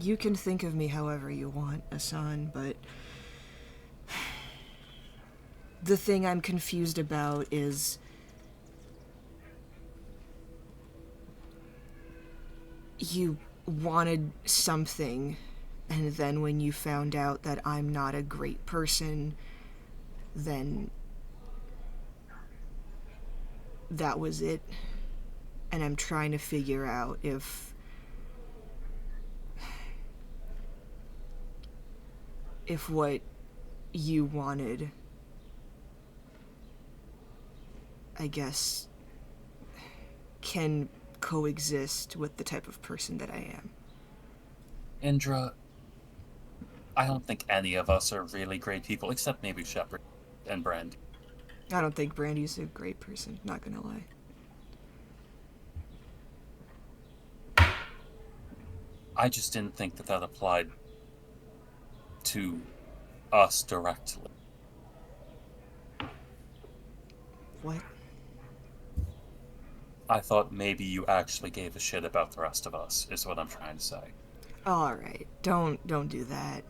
You can think of me however you want, Asan, but the thing I'm confused about is you wanted something, and then when you found out that I'm not a great person, then that was it. And I'm trying to figure out if what you wanted, I guess, can coexist with the type of person that I am. Indra, I don't think any of us are really great people, except maybe Shepard and Brandy. I don't think Brandy's a great person, not gonna lie. I just didn't think that applied to us directly. What? I thought maybe you actually gave a shit about the rest of us, is what I'm trying to say. Alright, don't do that.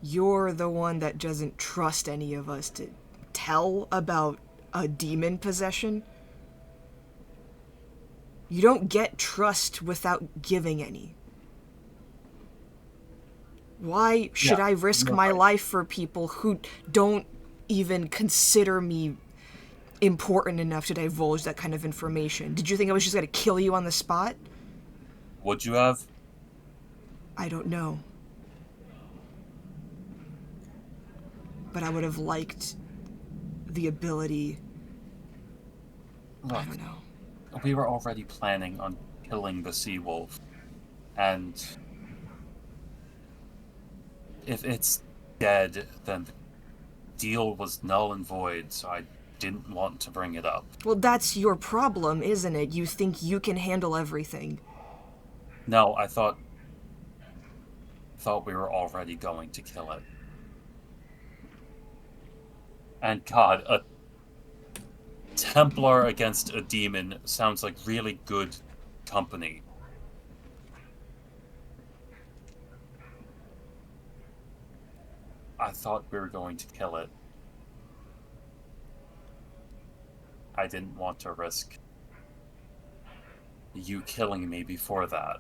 You're the one that doesn't trust any of us to tell about a demon possession. You don't get trust without giving any. Why should I risk my life for people who don't even consider me important enough to divulge that kind of information? Did you think I was just gonna kill you on the spot? Would you have? I don't know. But I would have liked the ability... Look, I don't know. We were already planning on killing the sea wolf, and if it's dead, then the deal was null and void, so I didn't want to bring it up. Well, that's your problem, isn't it? You think you can handle everything. No, I thought we were already going to kill it. And God, a Templar against a demon sounds like really good company. I thought we were going to kill it. I didn't want to risk you killing me before that.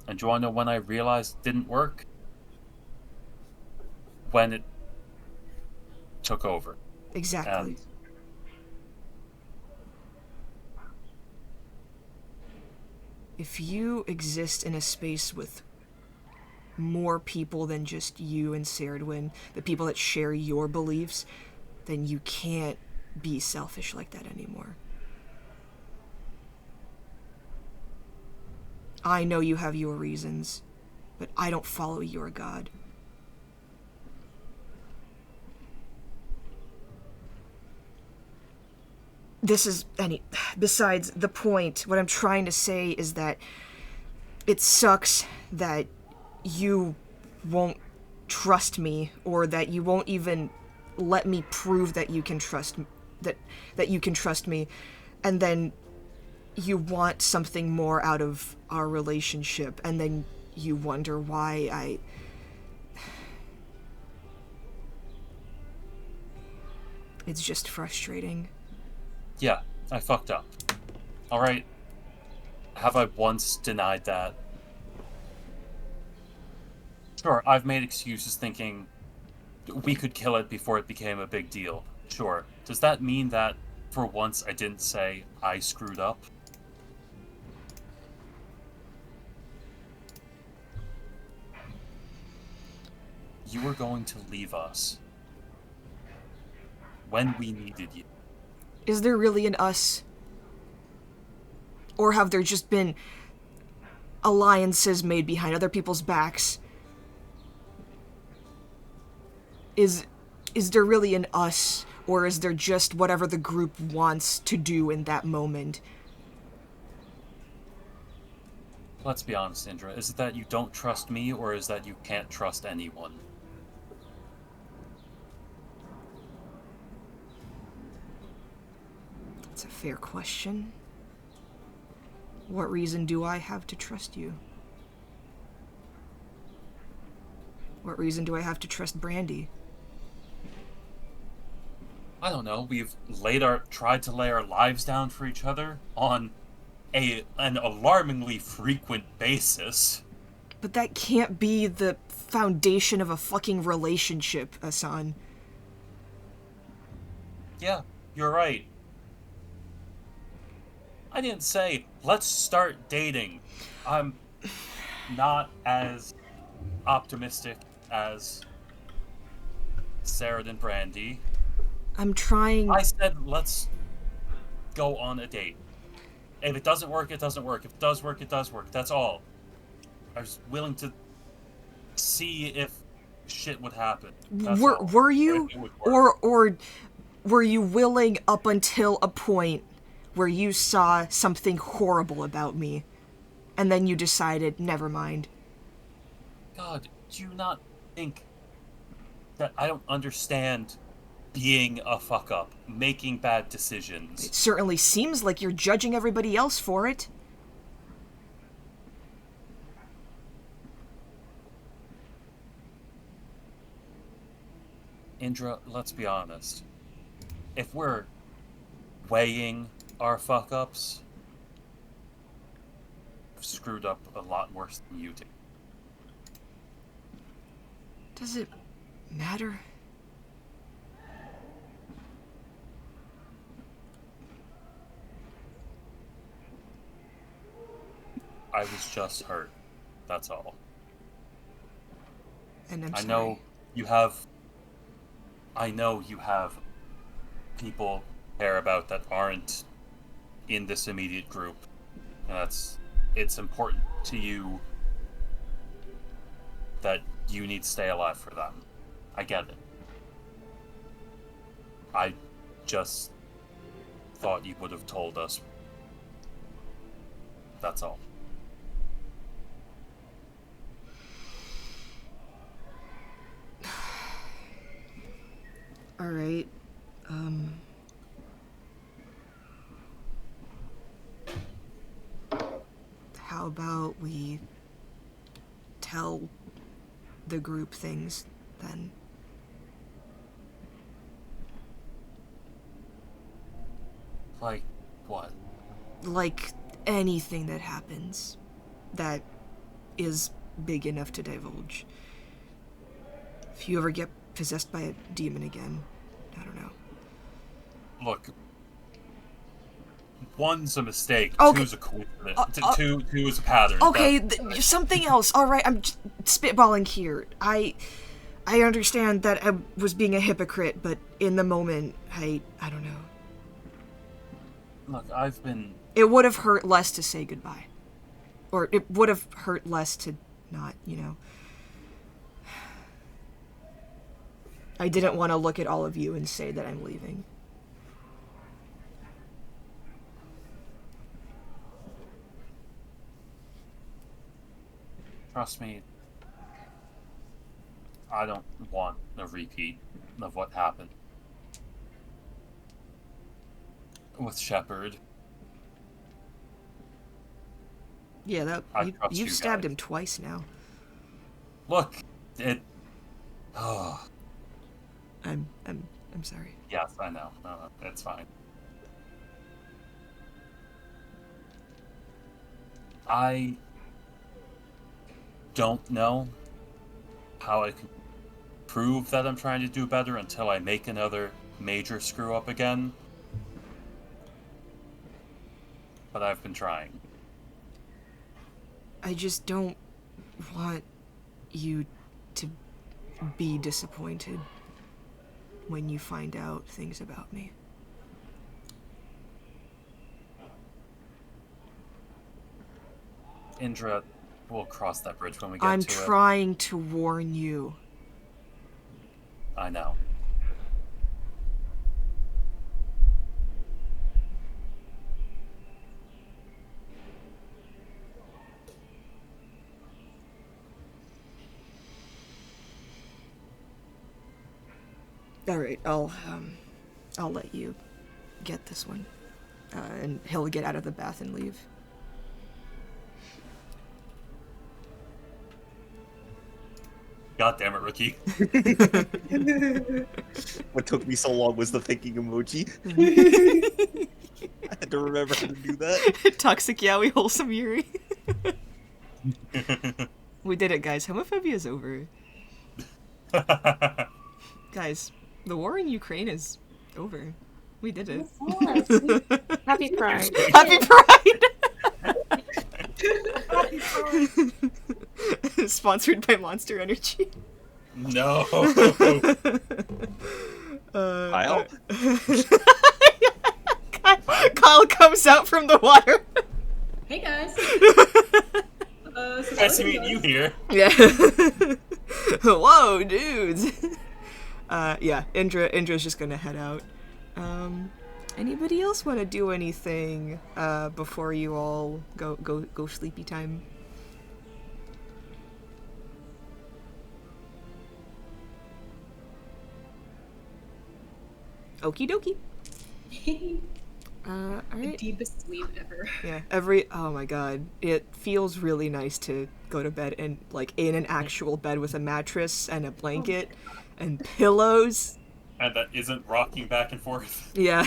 And do you want to know when I realized it didn't work? When it took over. Exactly. And if you exist in a space with more people than just you and Serdwin, the people that share your beliefs, then you can't be selfish like that anymore. I know you have your reasons, but I don't follow your god. Besides the point, what I'm trying to say is that it sucks that you won't trust me, or that you won't even let me prove that you can trust that you can trust me, and then you want something more out of our relationship, and then you wonder why It's just frustrating. Yeah, I fucked up. Alright. Have I once denied that? Sure, I've made excuses thinking we could kill it before it became a big deal. Sure. Does that mean that for once I didn't say I screwed up? You were going to leave us when we needed you. Is there really an us? Or have there just been alliances made behind other people's backs? Is there really an us, or is there just whatever the group wants to do in that moment? Let's be honest, Indra. Is it that you don't trust me, or is that you can't trust anyone? That's a fair question. What reason do I have to trust you? What reason do I have to trust Brandy? I don't know. We've tried to lay our lives down for each other on an alarmingly frequent basis. But that can't be the foundation of a fucking relationship, Asan. Yeah, you're right. I didn't say, let's start dating. I'm not as optimistic as Sarah and Brandy. I'm trying... I said, let's go on a date. If it doesn't work, it doesn't work. If it does work, it does work. That's all. I was willing to see if shit would happen. Were you? Or were you willing up until a point where you saw something horrible about me, and then you decided, never mind? God, do you not think that I don't understand being a fuck-up, making bad decisions? It certainly seems like you're judging everybody else for it. Indra, let's be honest. If we're weighing our fuck-ups, I've screwed up a lot worse than you did. Does it matter? I was just hurt. That's all. And I'm sorry. I know you have people care about that aren't in this immediate group. And it's important to you that you need to stay alive for them. I get it. I just thought you would have told us. That's all. All right. How about we tell the group things then? Like what? Like anything that happens that is big enough to divulge. If you ever get possessed by a demon again, I don't know. Look, one's a mistake, Okay. two's a coincidence, two is a pattern. Okay, something else. All right, I'm just spitballing here. I understand that I was being a hypocrite, but in the moment, I don't know. Look, It would have hurt less to say goodbye. Or it would have hurt less to not, you know. I didn't want to look at all of you and say that I'm leaving. Trust me, I don't want a repeat of what happened with Shepard. Yeah, you've stabbed him twice now. Look, Oh. I'm sorry. Yes, I know. No, it's fine. I don't know how I can prove that I'm trying to do better until I make another major screw up again. But I've been trying. I just don't want you to be disappointed when you find out things about me. Indra, we'll cross that bridge when we get to it. I'm trying to warn you. I know. All right, I'll let you get this one, and he'll get out of the bath and leave. God damn it, Rookie. What took me so long was the thinking emoji. I had to remember how to do that. Toxic yaoi, wholesome Yuri. We did it, guys. Homophobia is over. Guys, the war in Ukraine is over. We did it. Happy Pride. Happy Pride! Sponsored by Monster Energy. No. Kyle? Kyle comes out from the water. Hey guys. Nice to meet you here. Yeah. Whoa, dudes. Yeah, Indra's just gonna head out. Anybody else want to do anything before you all go sleepy time? Okie dokie. All right. Deepest sleep ever. Yeah, oh my god. It feels really nice to go to bed and in an actual bed with a mattress and a blanket and pillows. And that isn't rocking back and forth. Yeah.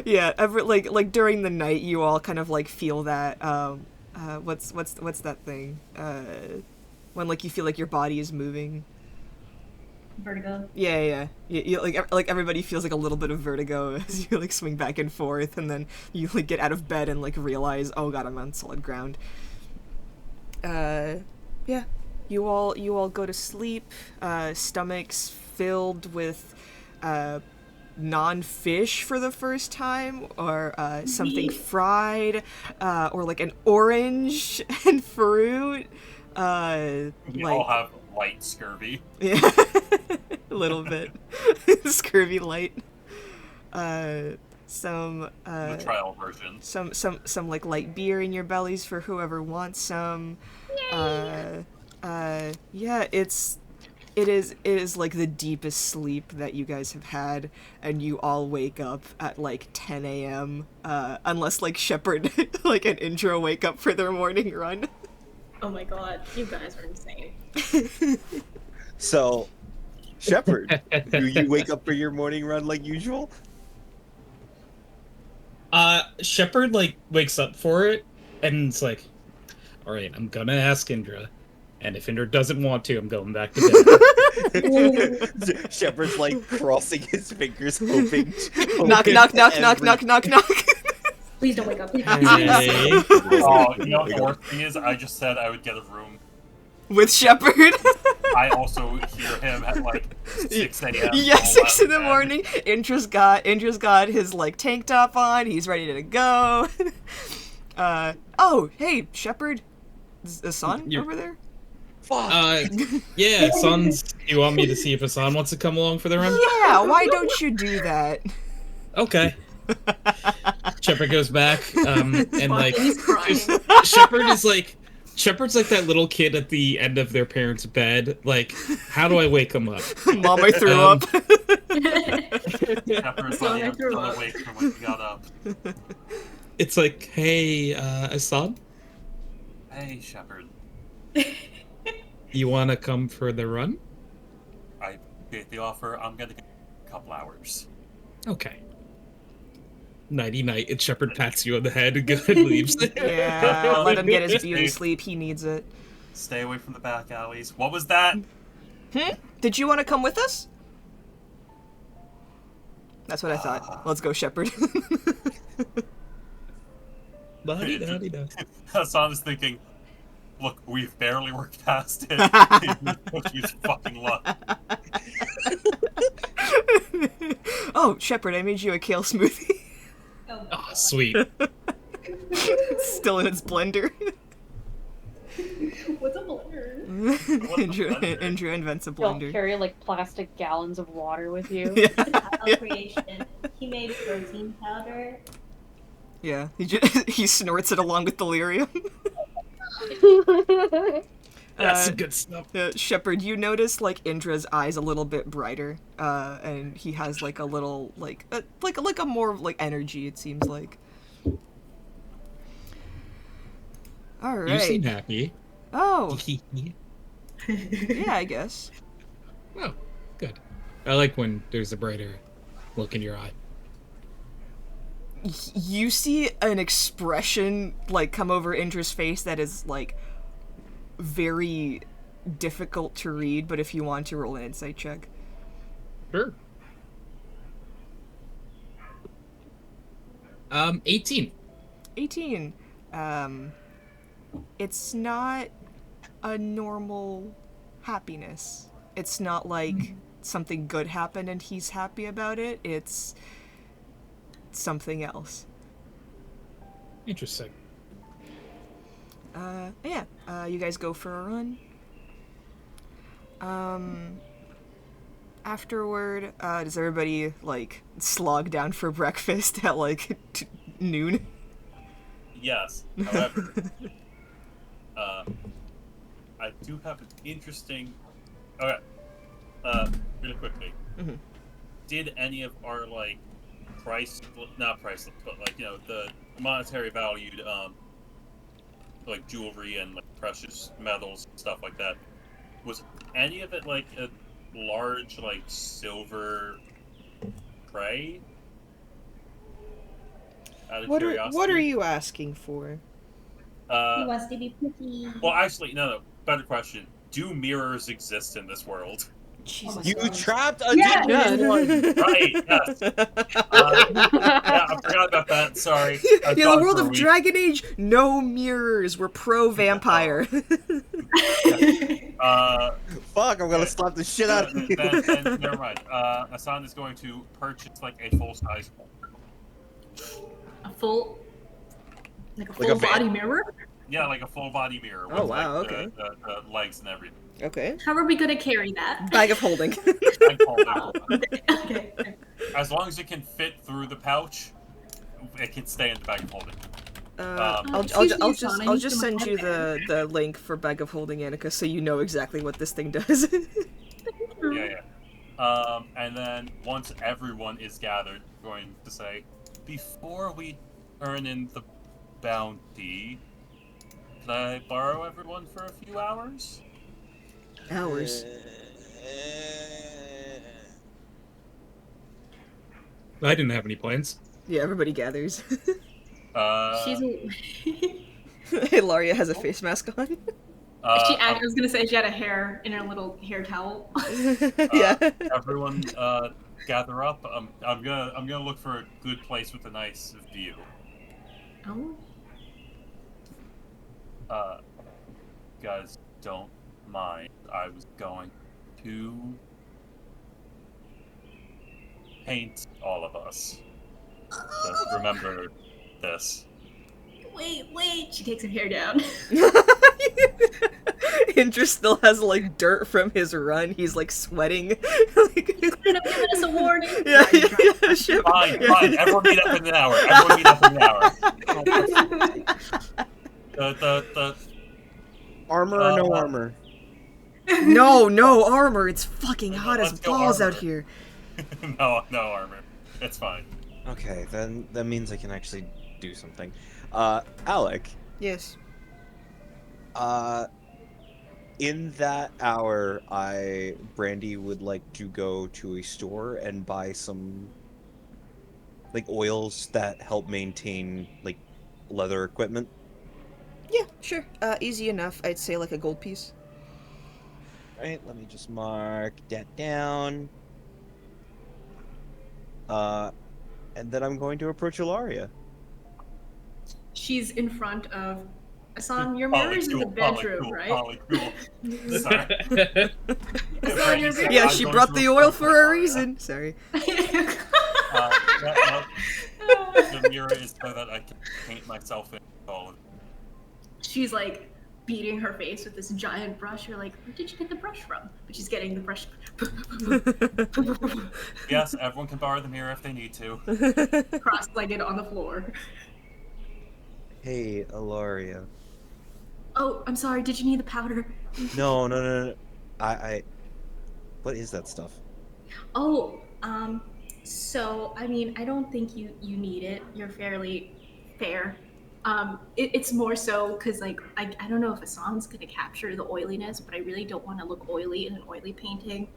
Yeah, like during the night you all kind of feel that what's that thing? When you feel like your body is moving. Vertigo. Yeah. You like everybody feels a little bit of vertigo as you swing back and forth, and then you get out of bed and realize, oh god, I'm on solid ground. Yeah. You all go to sleep, stomachs filled with non-fish for the first time, or something fried, or an orange and fruit. We all have light scurvy. Yeah, a little bit. Scurvy light. Some The trial version. some light beer in your bellies for whoever wants some. Yeah, it is the deepest sleep that you guys have had, and you all wake up at 10 a.m. Unless Shepard and Indra wake up for their morning run. Oh my god, you guys are insane. So, Shepard, do you wake up for your morning run like usual? Shepard wakes up for it, and it's all right, I'm gonna ask Indra, and if Indra doesn't want to, I'm going back to bed. Shepard's crossing his fingers, hoping. Knock. Please don't wake up. Please. Hey. Oh, you know what the worst thing is? I just said I would get a room. With Shepard. I also hear him at 6 a.m. Yeah, 6 in the morning. Indra's got his tank top on. He's ready to go. Oh, hey, Shepard. Is Asan over there? Yeah, Son's. You want me to see if Asan wants to come along for the run? Yeah, why don't you do that? Okay. Shepard goes back, and he's crying. Shepard's that little kid at the end of their parents' bed. How do I wake him up? Mom, I threw up. Shepard's still awake from when he got up. It's hey, Asan? Hey, Shepard. You want to come for the run? I get the offer. I'm gonna get a couple hours. Okay. Nighty-night, and Shepard pats you on the head and leaves. Yeah, let him get his beauty sleep. He needs it. Stay away from the back alleys. What was that? Did you want to come with us? That's what I thought. Let's go, Shepard. Hassan is thinking, look, we've barely worked past it. Use fucking luck. Oh, Shepard, I made you a kale smoothie. Oh, sweet. Still in its blender. What's a blender? Indra invents a Don't blender. carry like plastic gallons of water with you. Yeah. Child creation. He made protein powder. Yeah. He snorts it along with delirium. That's good stuff. Shepard, you notice like Indra's eyes a little bit brighter, and he has like a little like a more like energy. It seems like. All right. You seem happy. Oh. Yeah, I guess. Oh, good. I like when there's a brighter look in your eye. You see an expression like come over Indra's face that is like very difficult to read, but if you want to roll an insight check. Sure. 18. 18. It's not a normal happiness. It's not like something good happened and he's happy about it. It's something else. Interesting. Yeah. You guys go for a run. Afterward, does everybody like slog down for breakfast at like noon? Yes. However, I do have an interesting. Okay. Really quickly. Mm-hmm. Did any of our like not priceless, but like the monetary valued like jewelry and like precious metals and stuff like that, was any of it like a large like silver tray? Out of curiosity. What are you asking for? He wants to be picky. Well, actually, no. Better question: do mirrors exist in this world? Jesus. You trapped a Yeah. demon one. Right. Yes. Yeah, I forgot about that. Sorry. I was Yeah, gone the world for a of week. Dragon Age, no mirrors. We're pro vampire. Fuck, I'm gonna slap the shit out of you. Then never mind. Asan is going to purchase like a full size. A full, like a Like a full body mirror. Yeah, like a full body mirror with Oh, wow, like, okay. the legs and everything. Okay. How are we gonna carry that? Bag of holding. I'm holding. Okay. As long as it can fit through the pouch, it can stay in the bag of holding. Excuse me, I'll just send you the link for bag of holding, Annika, so you know exactly what this thing does. Yeah. And then once everyone is gathered, I'm going to say, before we turn in the bounty, can I borrow everyone for a few hours? Hours. I didn't have any plans. Yeah, everybody gathers. She's. Hey, Laria has a face mask on. I was gonna say she had a hair in a little hair towel. Yeah. Everyone, gather up. I'm gonna look for a good place with a nice view. Oh. Guys, don't mind. I was going to paint all of us. Just remember this. Wait. She takes her hair down. Indra still has like dirt from his run. He's like sweating. Could have given us a warning. Yeah. Shit. Fine. Everyone meet up in an hour. The Armor or no armor? No armor. It's fucking hot as Let's go balls out armor. here. no armor. It's fine. Okay, then that means I can actually do something. Alec, Yes. in that hour, Brandy would like to go to a store and buy some, like, oils that help maintain, like, leather equipment. Yeah, sure. Easy enough. I'd say like a gold piece. Right, let me just mark that down. And then I'm going to approach Ilaria. She's in front of Asan. Your mirror is in the bedroom, right? Cool. Sorry. Asan, your mirror. Yeah, she brought the oil for a reason. Sorry. The mirror is so that I can paint myself in all of it. She's like beating her face with this giant brush. You're like, where did you get the brush from? But she's getting the brush. Yes, everyone can borrow the mirror if they need to. Cross-legged on the floor. Hey, Alaria. Oh, I'm sorry. Did you need the powder? No. I. What is that stuff? Oh, so I mean, I don't think you need it. You're fairly fair. It's more so because like I don't know if a song's gonna capture the oiliness, but I really don't want to look oily in an oily painting.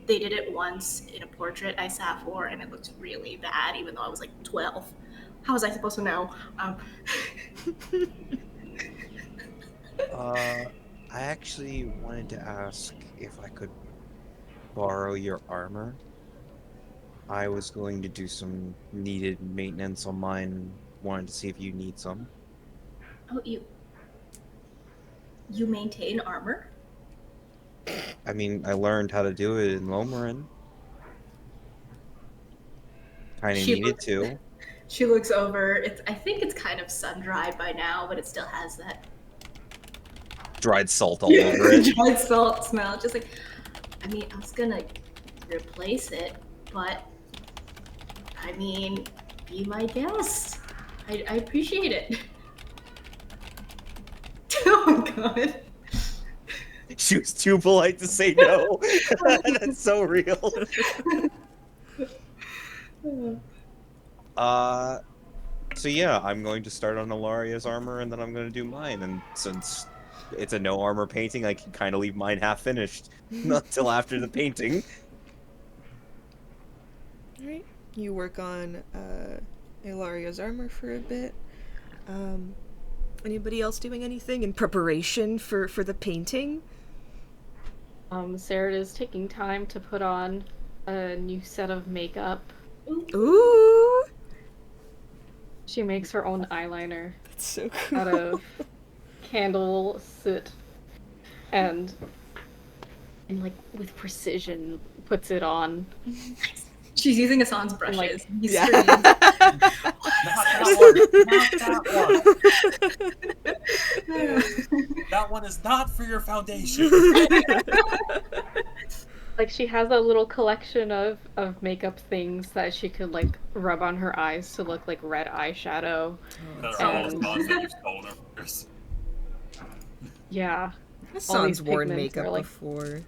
They did it once in a portrait I sat for, and it looked really bad, even though I was like 12. How was I supposed to know? I actually wanted to ask if I could borrow your armor. I was going to do some needed maintenance on mine. Wanted to see if you need some. Oh, you maintain armor? I mean, I learned how to do it in Lomarin. Kind of needed to. She looks over. I think it's kind of sun-dried by now, but it still has that Dried salt all over it. dried salt smell. Just like, I mean, I was gonna replace it, but I mean, be my guest. I appreciate it. Oh my god. She was too polite to say no. That's so real. So yeah, I'm going to start on Alaria's armor, and then I'm going to do mine. And since it's a no armor painting, I can kind of leave mine half finished until after the painting. Alright, you work on Ilaria's armor for a bit. Anybody else doing anything in preparation for the painting? Sarah is taking time to put on a new set of makeup. Ooh! She makes her own eyeliner That's so cool. out of candle soot and like with precision puts it on. She's using Hassan's brushes. Like, He's yeah. screaming. Not that one. That one is not for your foundation. Like she has a little collection of makeup things that she could like rub on her eyes to look like red eyeshadow. That are all those ones that you've stolen of hers. Yeah. Hassan's worn pigments makeup are, like, before.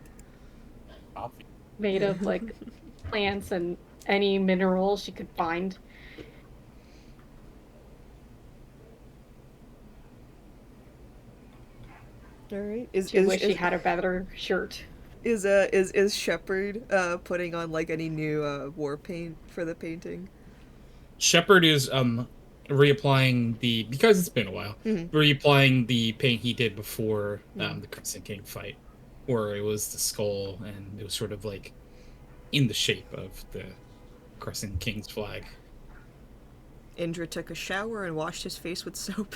made of like plants and any mineral she could find. Alright. She wished she had a better shirt. Is Shepard putting on like any new war paint for the painting? Shepard is reapplying because it's been a while, reapplying the paint he did before the Crimson King fight, where it was the skull and it was sort of like in the shape of the Crescent King's flag. Indra took a shower and washed his face with soap.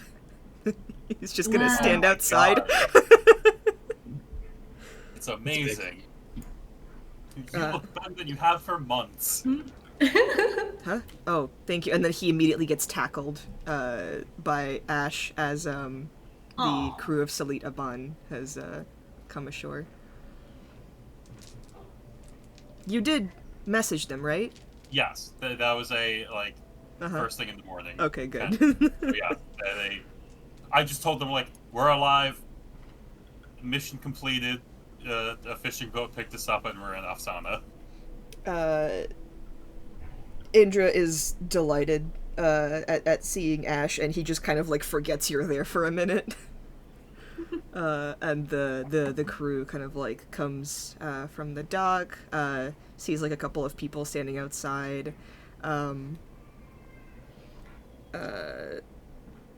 He's just gonna stand outside. It's amazing. You look better than you have for months. Huh? Oh, thank you. And then he immediately gets tackled by Ash as the crew of Salit Aban has come ashore. You did message them, right? Yes, that was a first thing in the morning. Okay, good. And, yeah, I just told them like we're alive. Mission completed. A fishing boat picked us up and we're in Afsana. Indra is delighted at seeing Ash, and he just kind of like forgets you're there for a minute. And the crew kind of like comes from the dock, sees like a couple of people standing outside.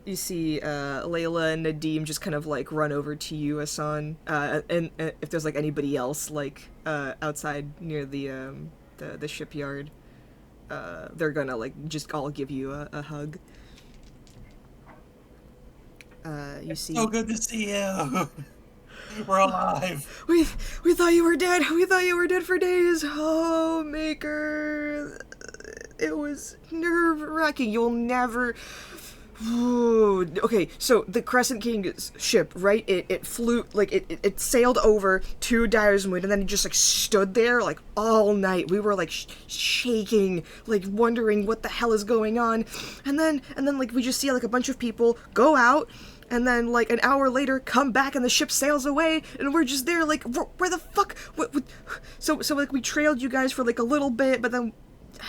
You see Layla and Nadim just kind of like run over to you, Hassan, and if there's like anybody else like outside near the shipyard, they're gonna like just all give you a hug. You see. So good to see you. We're alive. We thought you were dead. We thought you were dead for days. Oh, Maker, it was nerve-wracking. You'll never Okay, so the Crescent King's ship, right? It flew, like, it sailed over to Dyer's Moon, and then it just, like, stood there, like, all night. We were, like, shaking, like, wondering what the hell is going on. And then, like, we just see, like, a bunch of people go out, and then, like, an hour later, come back, and the ship sails away, and we're just there, like, where the fuck? So, like, we trailed you guys for, like, a little bit, but then,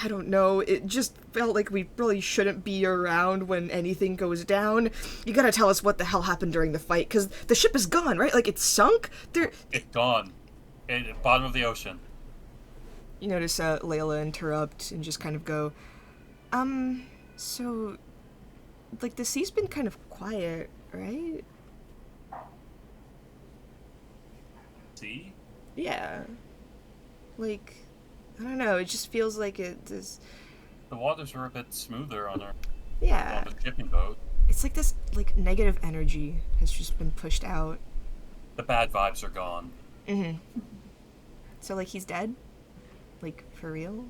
I don't know, it just felt like we really shouldn't be around when anything goes down. You gotta tell us what the hell happened during the fight, because the ship is gone, right? Like, it's sunk? It's gone. At the bottom of the ocean. You notice Layla interrupt and just kind of go, so, like, the sea's been kind of quiet, right? See? Yeah. Like, I don't know, it just feels like it is... The waters are a bit smoother on our Yeah. on the shipping boat. It's like this, like, negative energy has just been pushed out. The bad vibes are gone. Mm-hmm. So, like, he's dead? Like, for real?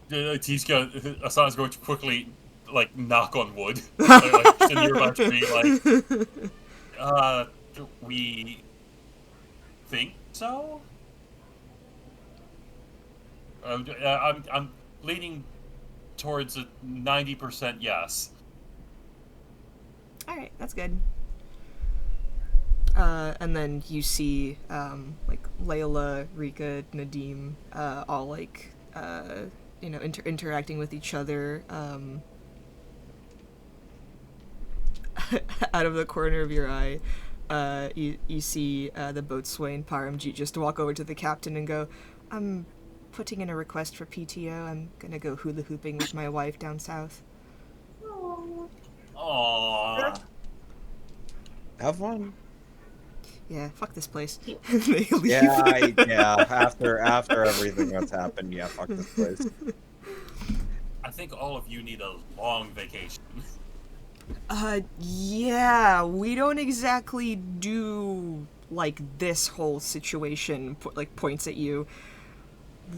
Asana's going to quickly, like, knock on wood. like just a nearby tree, like, we think so? I'm leaning towards a 90% yes. Alright, that's good. And then you see, like, Layla, Rika, Nadim, all, like, you know, interacting with each other, out of the corner of your eye. You see, the boatswain, Paramjeet, just walk over to the captain and go, I'm putting in a request for PTO. I'm gonna go hula hooping with my wife down south. Aww. Have fun. Yeah, fuck this place. Yeah. They leave. Yeah. After everything that's happened, yeah, fuck this place. I think all of you need a long vacation. Yeah, we don't exactly do, like, this whole situation, like, points at you.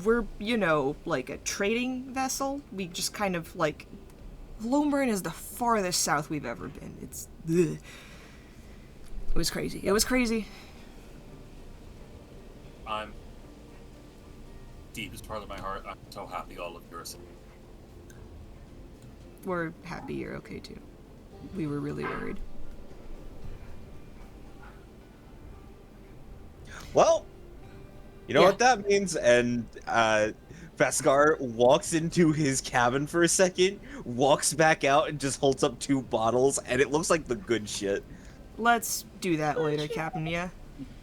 We're, you know, like, a trading vessel. We just kind of, like, Lombern is the farthest south we've ever been. It's, ugh. It was crazy. It was crazy. I'm deepest part of my heart. I'm so happy all of yours. We're happy you're okay, too. We were really worried. Well, you know what that means? And Beskar walks into his cabin for a second, walks back out, and just holds up 2 bottles, and it looks like the good shit. Let's do that later, Captain, yeah?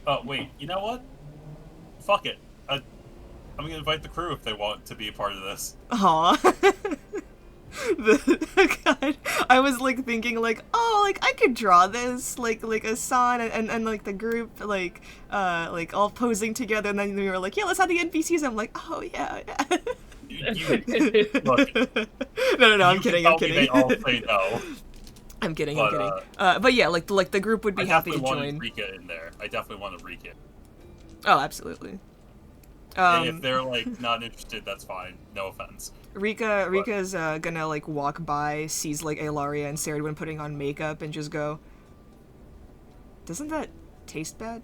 Oh, wait, you know what? Fuck it. I'm gonna invite the crew if they want to be a part of this. Aw. God, I was, like, thinking, like, oh, like, I could draw this, like Asan and like, the group, like, all posing together, and then we were like, yeah, let's have the NPCs. I'm like, oh, yeah. Look, No, I'm kidding. They all say no. I'm kidding. But yeah, like the group would be happy to join. I definitely wanted Rika in there. I definitely want Rika. Oh, absolutely. And if they're, like, not interested, that's fine. No offense. Rika's gonna, like, walk by, sees, like, Elaria and Saradwin putting on makeup, and just go, doesn't that taste bad?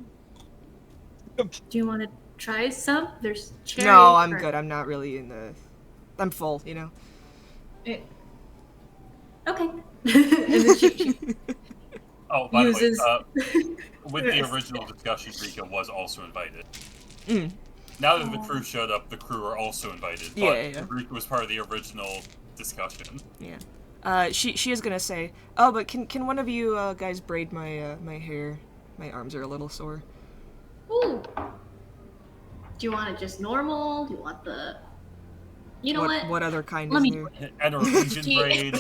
Do you want to try some? There's cherry. No, I'm good. I'm not really in the... I'm full, you know? Okay. And then she Oh, by uses... the way, with the original discussion, Rika was also invited. Mm. Now that the crew showed up, the crew are also invited. But Yeah. Rika was part of the original discussion. Yeah. She is gonna say, oh, but can one of you guys braid my my hair? My arms are a little sore. Ooh. Do you want it just normal? Do you want the... You know what? What other kind Let is me... there? And a Norwegian braid.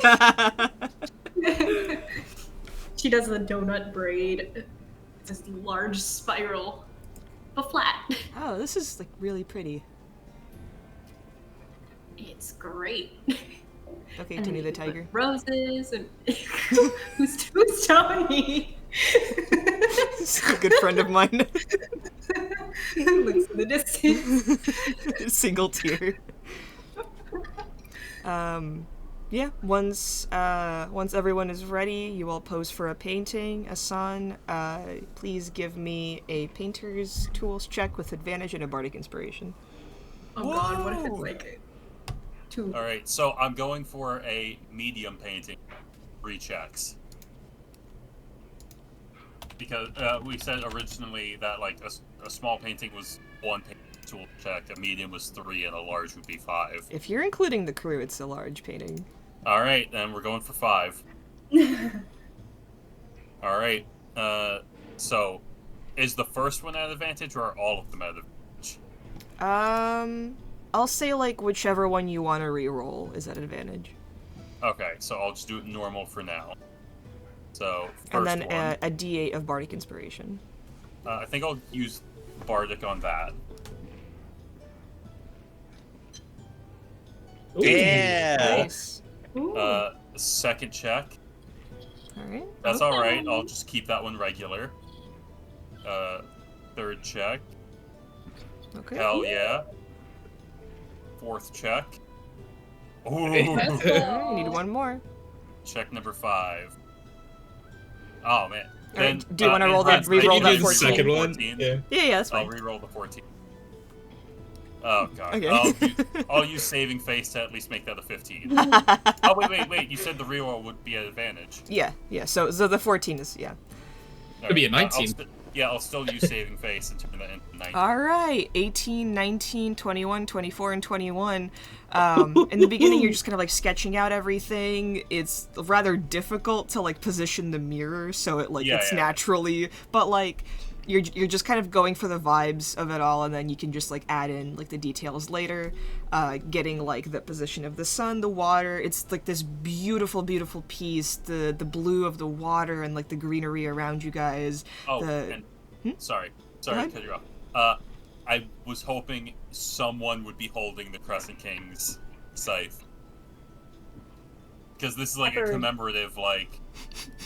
She does the donut braid. It's this large spiral, but flat. Oh, this is, like, really pretty. It's great. Okay, And Tony then the you put Tiger. Roses and who's Tony? This is a good friend of mine. Looks in the distance. Single tear. yeah, once everyone is ready, you all pose for a painting. Asan, please give me a painter's tools check with advantage and a bardic inspiration. Oh god, what if it's like 2? All right, so I'm going for a medium painting. 3 checks. Because we said originally that like a small painting was 1 tool check, a medium was 3, and a large would be 5. If you're including the crew, it's a large painting. All right, then we're going for 5. All right. So, is the first one at advantage, or are all of them at advantage? I'll say like whichever one you want to re-roll is at advantage. Okay, so I'll just do it normal for now. So, first and then one. a D8 of bardic inspiration. I think I'll use bardic on that. Ooh. Yeah. Nice. Second check. All right. That's all right. I'll just keep that one regular. Third check. Okay. Hell yeah. Fourth check. Ooh. Let's All right, go. you need one more. Check number 5. Oh man. All right, do you wanna roll that- Can re-roll you that do the 14? second one? Yeah. Yeah, that's I'll fine. re-roll the 14. Oh god. Okay. I'll use saving face to at least make that a 15. Oh wait. You said the reroll would be at advantage. Yeah. So the 14 is Could be a 19. I'll still use saving face and turn that into 19. All right, 18, 19, 21, 24, and 21. In the beginning, you're just kind of like sketching out everything. It's rather difficult to like position the mirror so it like it's naturally, but like you're just kind of going for the vibes of it all, and then you can just like add in like the details later, getting like the position of the sun, the water. It's like this beautiful, beautiful piece. The blue of the water and like the greenery around you guys. Sorry to cut you off. I was hoping someone would be holding the Crescent King's scythe. Because this is like a commemorative, like,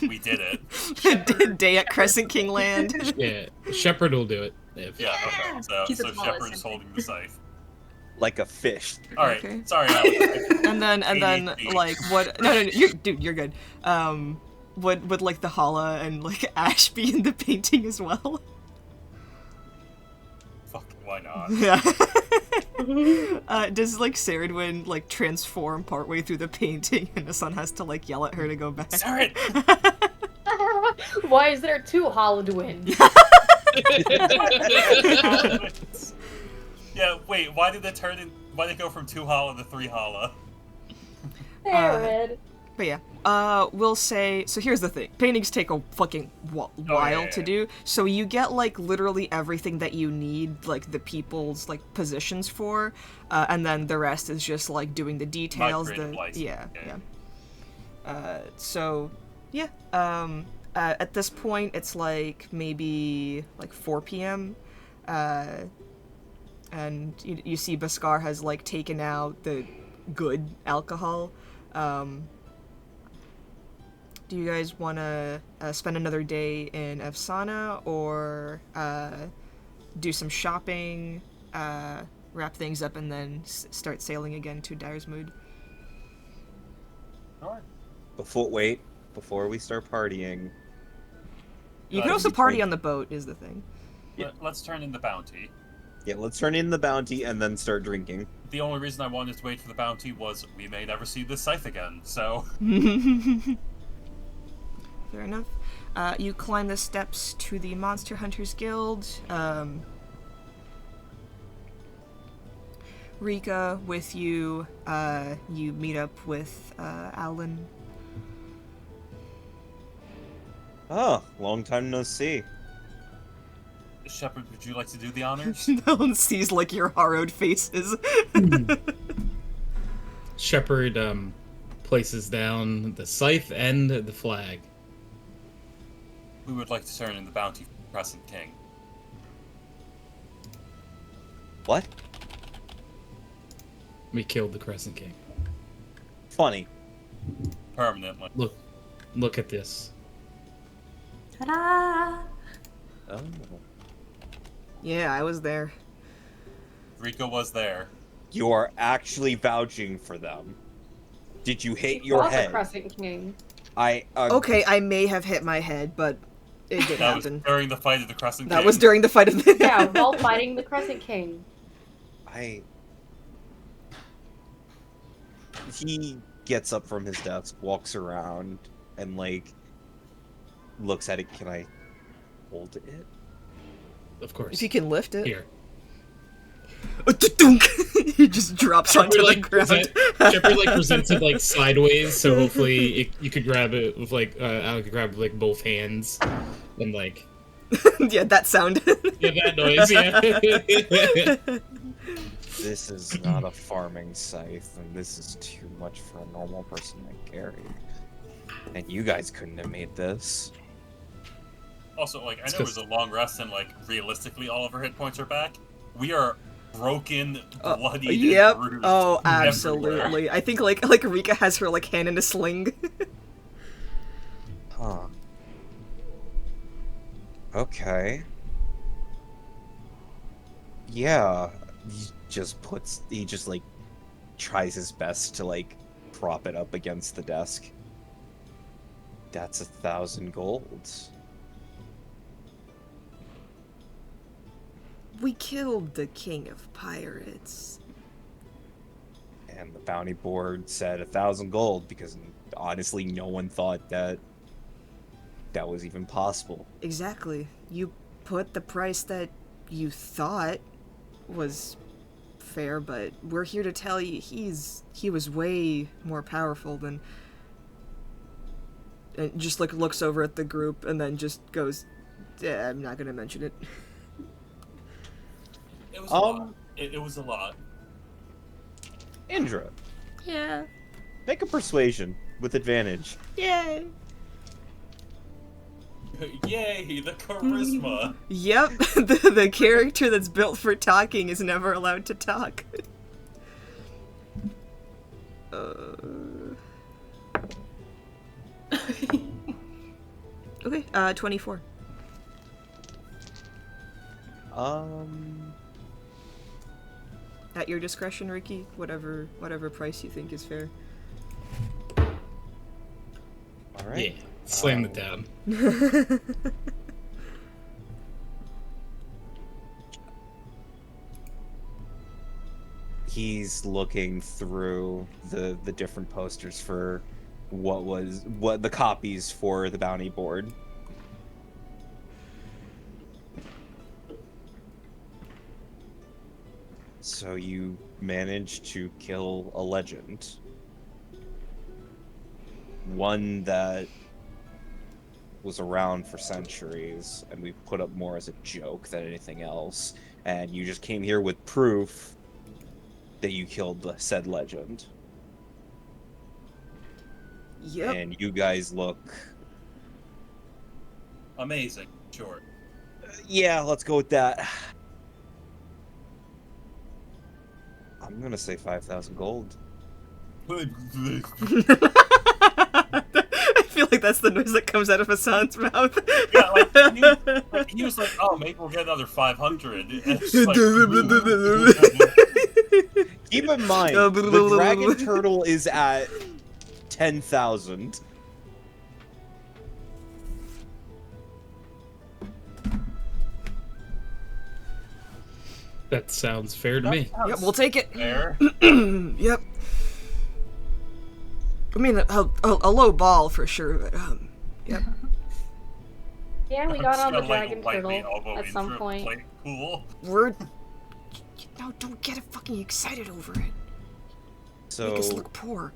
we did it. Day at Crescent King Land. Yeah, Shepherd will do it. If... Yeah, okay. So smallest Shepard is holding the scythe. Like a fish. Alright, Okay. sorry, Alex. and then like what? No, you're good. Would like the Hala and like Ash be in the painting as well? Fuck, why not? Yeah. Does like Saradwin like transform partway through the painting, and the sun has to like yell at her to go back? Sarid! Why is there 2 Holodwins? Yeah, wait, why did they go from 2 Hala to 3 Hala? Sarid. But yeah, we'll say, so here's the thing. Paintings take a fucking while to do, so you get, like, literally everything that you need, like, the people's, like, positions for, and then the rest is just, like, doing the details, so, yeah, at this point, it's, like, maybe, like, 4 p.m., and you see Bhaskar has, like, taken out the good alcohol. Do you guys want to spend another day in Evsana, or do some shopping, wrap things up, and then start sailing again to Dyer's Mood? Alright. Before we start partying. You can also party on the boat, is the thing. Yeah. Let's turn in the bounty. Yeah, let's turn in the bounty and then start drinking. The only reason I wanted to wait for the bounty was we may never see this scythe again, so... Fair enough. You climb the steps to the Monster Hunters Guild. Rika with you. You meet up with Alan. Oh, long time no see. Shepard, would you like to do the honors? No one sees like your harrowed faces. Shepherd places down the scythe and the flag. We would like to turn in the bounty for Crescent King. What? We killed the Crescent King. Funny. Permanently. Look at this. Ta-da! Oh. Yeah, I was there. Rico was there. You are actually vouching for them. Did you hit He your fought the head? Crescent King. Okay, I may have hit my head, but it did That happen. was during the fight of the Crescent That King. was during the fight of the... Yeah, while fighting the Crescent King. He gets up from his desk, walks around, and, like, looks at it. Can I hold it? Of course. If you can lift it. Here. He just drops onto the ground. Shepard like presents it like sideways, so hopefully you could grab it with like I could grab like both hands and like yeah, that sound. yeah, that noise. Yeah. This is not a farming scythe, and this is too much for a normal person to carry. And you guys couldn't have made this. Also, like, I know it was a long rest, and like realistically, all of our hit points are back. We are broken, bloody. Yep. And bruised Oh, absolutely. everywhere. I think like Rika has her like hand in a sling. Huh. Okay. Yeah. He just like tries his best to like prop it up against the desk. That's 1,000 golds. We killed the king of pirates. And the bounty board said 1,000 gold because honestly no one thought that was even possible. Exactly. You put the price that you thought was fair, but we're here to tell you he was way more powerful than... And just like looks over at the group and then just goes, yeah, I'm not gonna mention it. It was a lot. It was a lot. Indra, Yeah. make a persuasion with advantage. Yay. Yay, the charisma. Yep, the character that's built for talking is never allowed to talk. Okay, 24. At your discretion, Ricky. Whatever price you think is fair. Alright. Yeah. Slam it down. He's looking through the different posters for what the copies for the bounty board. So you managed to kill a legend. One that was around for centuries, and we put up more as a joke than anything else. And you just came here with proof that you killed the said legend. Yep. And you guys look... Amazing. Sure. Yeah, let's go with that. I'm gonna say 5,000 gold. I feel like that's the noise that comes out of Hassan's mouth. Yeah, like he was like, "Oh, maybe we'll get another 500." And it's just like, Keep in mind, the dragon turtle is at 10,000. That sounds fair to me. Yep, we'll take it. Fair. Yep. I mean, a low ball for sure, but yep. Yeah, we I'm got just on the gonna, like, dragon lightly turtle elbow at some into a point. plate pool. We're... No, don't get fucking excited over it. So... Make us look poor.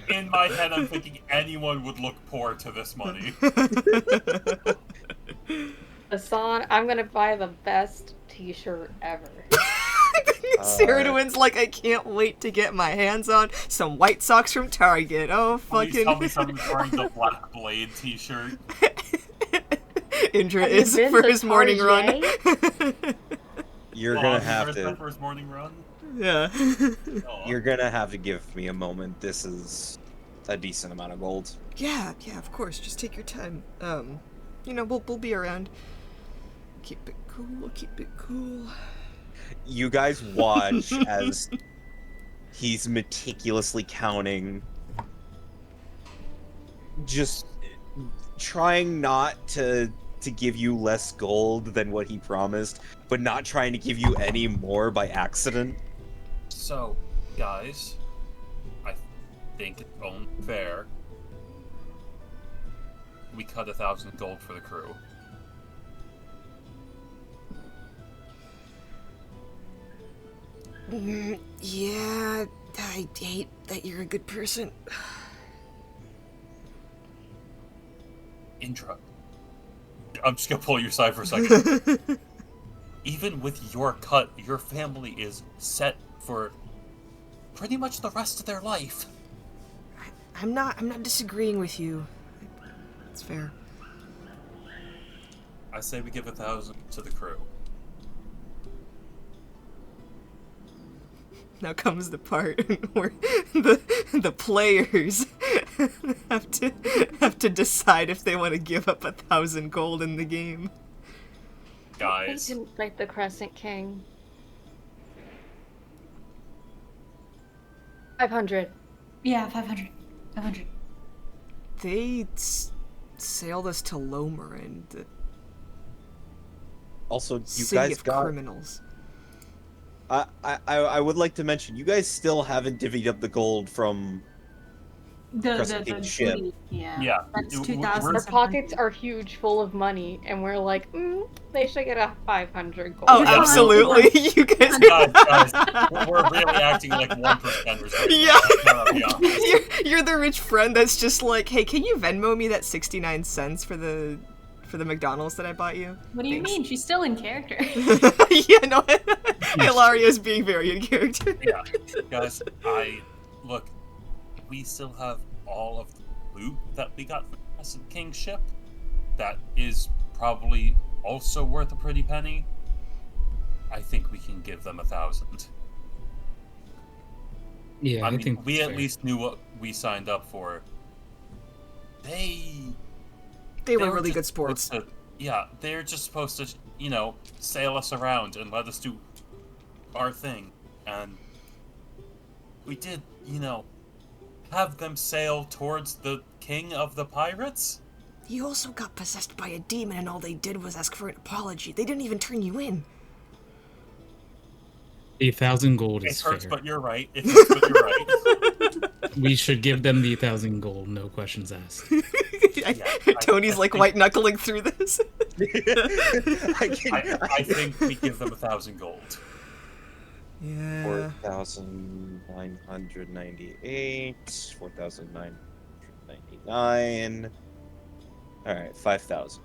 In my head, I'm thinking anyone would look poor to this money. Hassan, I'm gonna buy the best t-shirt ever. Sarah like, I can't wait to get my hands on some White Socks from Target. Oh, Please fucking... tell me someone's wearing the Black Blade t-shirt. Indra Have you is been for to his morning run. You're Well, gonna have where's to... my first morning run? Yeah. Aw. You're gonna have to give me a moment. This is a decent amount of gold. Yeah, of course. Just take your time. You know, we'll be around. Keep it cool, keep it cool. You guys watch as he's meticulously counting, just trying not to give you less gold than what he promised, but not trying to give you any more by accident. So, guys, I think it's only fair we cut 1,000 gold for the crew. Yeah, I hate that you're a good person. Indra, I'm just gonna pull you aside for a second. Even with your cut, your family is set for pretty much the rest of their life. I'm not disagreeing with you. It's fair. I say we give 1,000 to the crew. Now comes the part where the players have to decide if they want to give up 1,000 gold in the game. Guys, They didn't fight the Crescent King. 500. Yeah, 500. 500. They sailed us to Lomer, the Also, you city guys of got. criminals. I would like to mention, you guys still haven't divvied up the gold from Crescent King's ship. Yeah. That's We're- 2,000. Our pockets are huge, full of money, and we're like, they should get a 500 gold. Oh, Yeah. absolutely! You guys. guys, we're really acting like 1%ers right Yeah. now. I gotta be honest. You're the rich friend that's just like, hey, can you Venmo me that 69 cents for the McDonald's that I bought you? What do you Thanks. mean? She's still in character. Yeah, no, Hilaria's being very in character. Yeah, guys, look, we still have all of the loot that we got from the Crescent King ship. That is probably also worth a pretty penny. I think we can give them 1,000. Yeah, I mean, think we that's at fair. least knew what we signed up for. They were really just good sports. supposed to- yeah, they're just supposed to, sail us around and let us do our thing. And we did, have them sail towards the king of the pirates? You also got possessed by a demon and all they did was ask for an apology. They didn't even turn you in. The 1,000 gold It is hurts, fair. but you're right. It hurts, but you're right. We should give them the 1,000 gold, no questions asked. Tony's like white knuckling through this. I think we give them 1,000 gold. Yeah. 4,998, 4,999. All right, 5,000.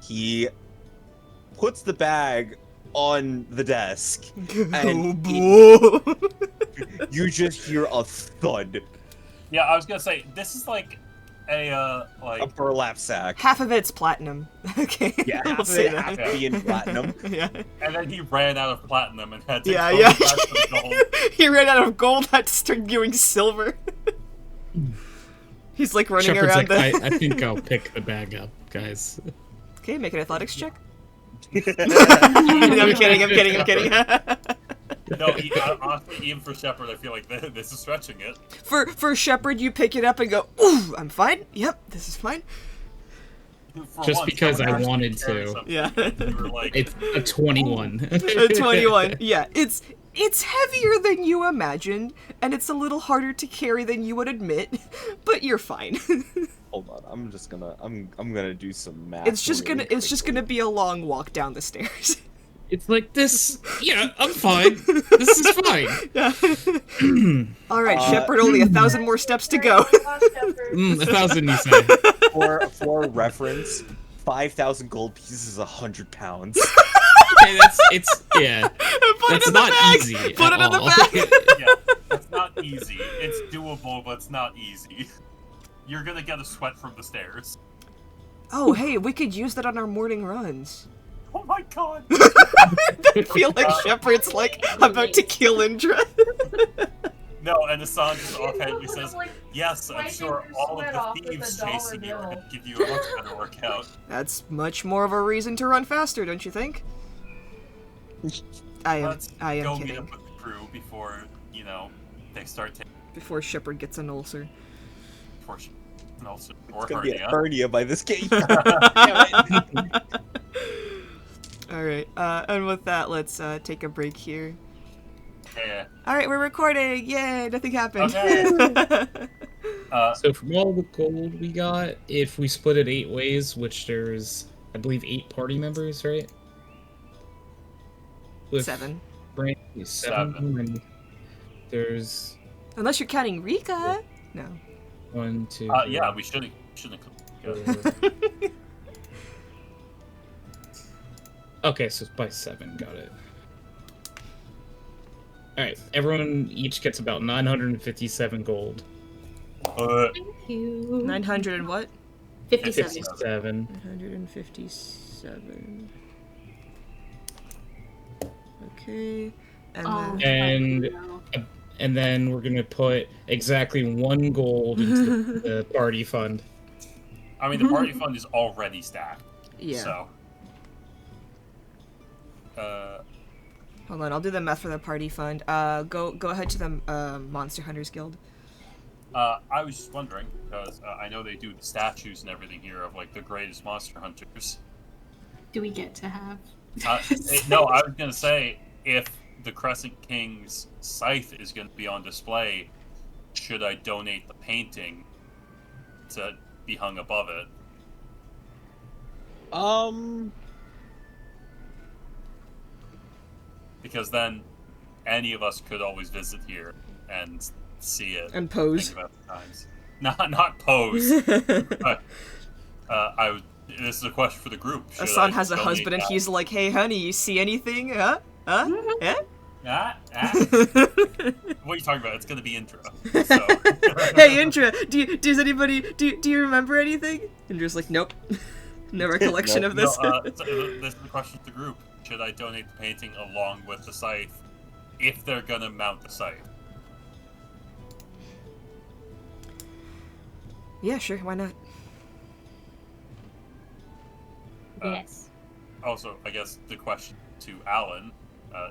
He puts the bag on the desk, and you just hear a thud. Yeah, I was gonna say, this is like a burlap sack. Half of it's platinum. Okay. Yeah, We'll half of say it that. has to be in platinum. Yeah. And then he ran out of platinum and had to Yeah, go yeah. back to the gold. He ran out of gold, had to start doing silver. He's like running Shepard's around like, the... I think I'll pick the bag up, guys. Okay, make an athletics check. I'm kidding. No, honestly, even for Shepard, I feel like this is stretching it. For Shepard, you pick it up and go, ooh, I'm fine. Yep, this is fine. For Just once, because someone I actually wanted carried to. something. Yeah. You were like, It's a 21. A 21. Yeah, it's heavier than you imagined, and it's a little harder to carry than you would admit, but you're fine. Hold on, I'm gonna do some math. It's just really gonna quickly. be a long walk down the stairs. It's like this. Yeah, I'm fine. This is fine. All right, Shepard, only 1,000 more steps to go. 1,000, you say. For reference, 5,000 gold pieces is 100 pounds. Okay, yeah. Put That's it in the not bag. easy. Put at it in the all. bag. yeah, it's not easy. It's doable, but it's not easy. You're gonna get a sweat from the stairs. Oh, hey, we could use that on our morning runs. Oh my god! I feel like Shepard's like about to kill Indra. No, and Hassan just offhandedly says, Like, yes, I'm wiping sure your all sweat of off the with a thieves dollar chasing you are bill. going to give you a much better workout. That's much more of a reason to run faster, don't you think? I am Let's go meet kidding. up with the crew before, they start taking... Before Shepard gets an ulcer. Or It's hernia. gonna be a hernia by this game. Alright, and with that, let's take a break here. Yeah. Alright, we're recording! Yay, nothing happened. Okay. So from all the gold we got, if we split it 8 ways, which there's, I believe, 8 party members, right? With 7. Brandy, 7. And there's Unless you're counting Rika. No. 1, 2. Yeah, we shouldn't. Okay, so it's by 7. Got it. Alright, everyone each gets about 957 gold. Thank you. 900 and what? 57. 57. 957. Okay. And Oh, then... And then we're gonna put exactly 1 gold into the party fund. I mean, the party fund is already stacked. Yeah. So. Hold on, I'll do the math for the party fund. Go ahead to the Monster Hunters Guild. I was just wondering, because I know they do the statues and everything here of, like, the greatest monster hunters. Do we get to have... No, I was going to say, if the Crescent King's scythe is going to be on display, should I donate the painting to be hung above it? Because then any of us could always visit here and see it And pose. think about the times. Not pose. But this is a question for the group. Should Hassan I has a donate husband and that? he's like, hey honey, you see anything? Huh? Eh? What are you talking about? It's gonna be Indra. So. Hey Indra, does anybody do you remember anything? Indra's like, nope. No recollection of this. So, this is the question to the group. Should I donate the painting along with the scythe if they're gonna mount the scythe? Yeah, sure, why not? Yes. Also, I guess the question to Alan,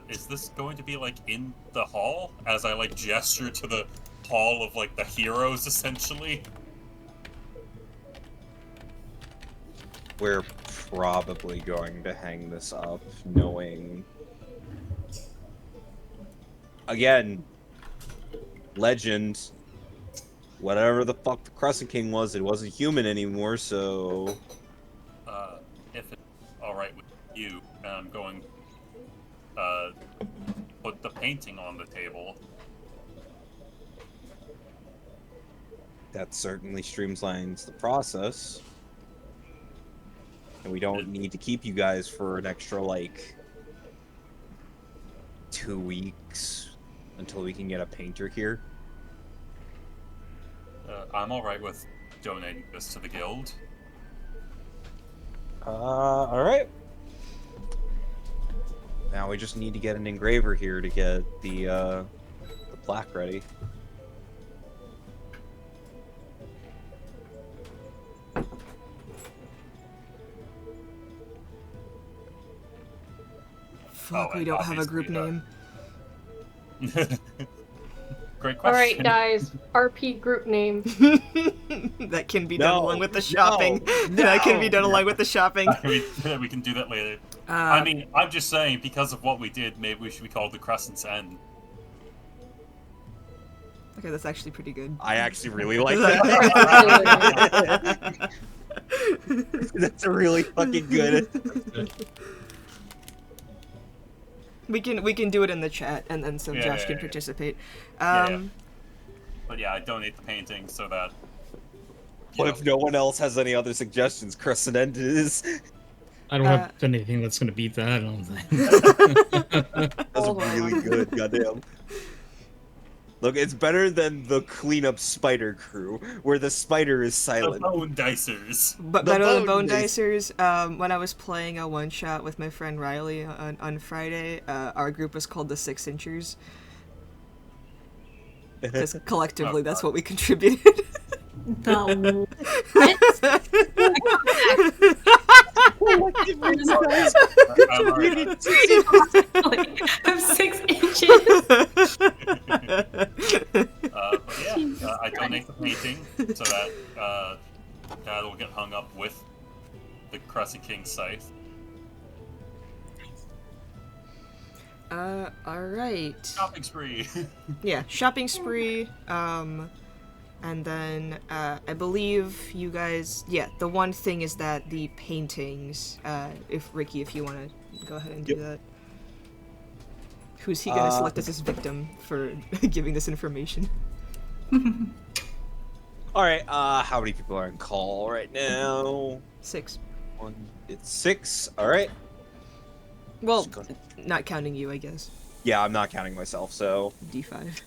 is this going to be, like, in the hall? As I, like, gesture to the hall of, like, the heroes, essentially? We're probably going to hang this up, knowing... Again, legend, whatever the fuck the Crescent King was, it wasn't human anymore, so... If it's alright with you, I'm going put the painting on the table. That certainly streamlines the process. And we don't need to keep you guys for an extra, like, 2 weeks until we can get a painter here. I'm alright with donating this to the guild. Alright. Now we just need to get an engraver here to get the plaque ready. Fuck, we don't have a group name. Great question. Alright, guys. RP group name. That can be done along with the shopping. That can be done along with the shopping. We can do that later. I mean, I'm just saying, because of what we did, maybe we should be called the Crescent's End. Okay, that's actually pretty good. I actually really like that. That's really fucking good. We can do it in the chat, and then so Josh can participate. Yeah. But yeah, I donate the painting so that. What if no one else has any other suggestions? Crescent End is. I don't have anything that's gonna beat that, I don't think. That's really good, goddamn. Look, it's better than the cleanup spider crew, where the spider is silent. The Bone Dicers. But better than Bone Dicers, when I was playing a one-shot with my friend Riley on Friday, our group was called the 6 Inchers. Because collectively, that's what we contributed. The of 6 inches. But yeah, I donate the painting so that that'll get hung up with the Crescent King scythe. Alright. Shopping spree. Yeah, shopping spree, and then, I believe you guys, yeah, the one thing is that the paintings, Ricky, if you want to go ahead and do that. Who's he gonna select as his victim for giving this information? Alright, how many people are on call right now? 6. It's 6, alright. Well, not counting you, I guess. Yeah, I'm not counting myself, so... D5.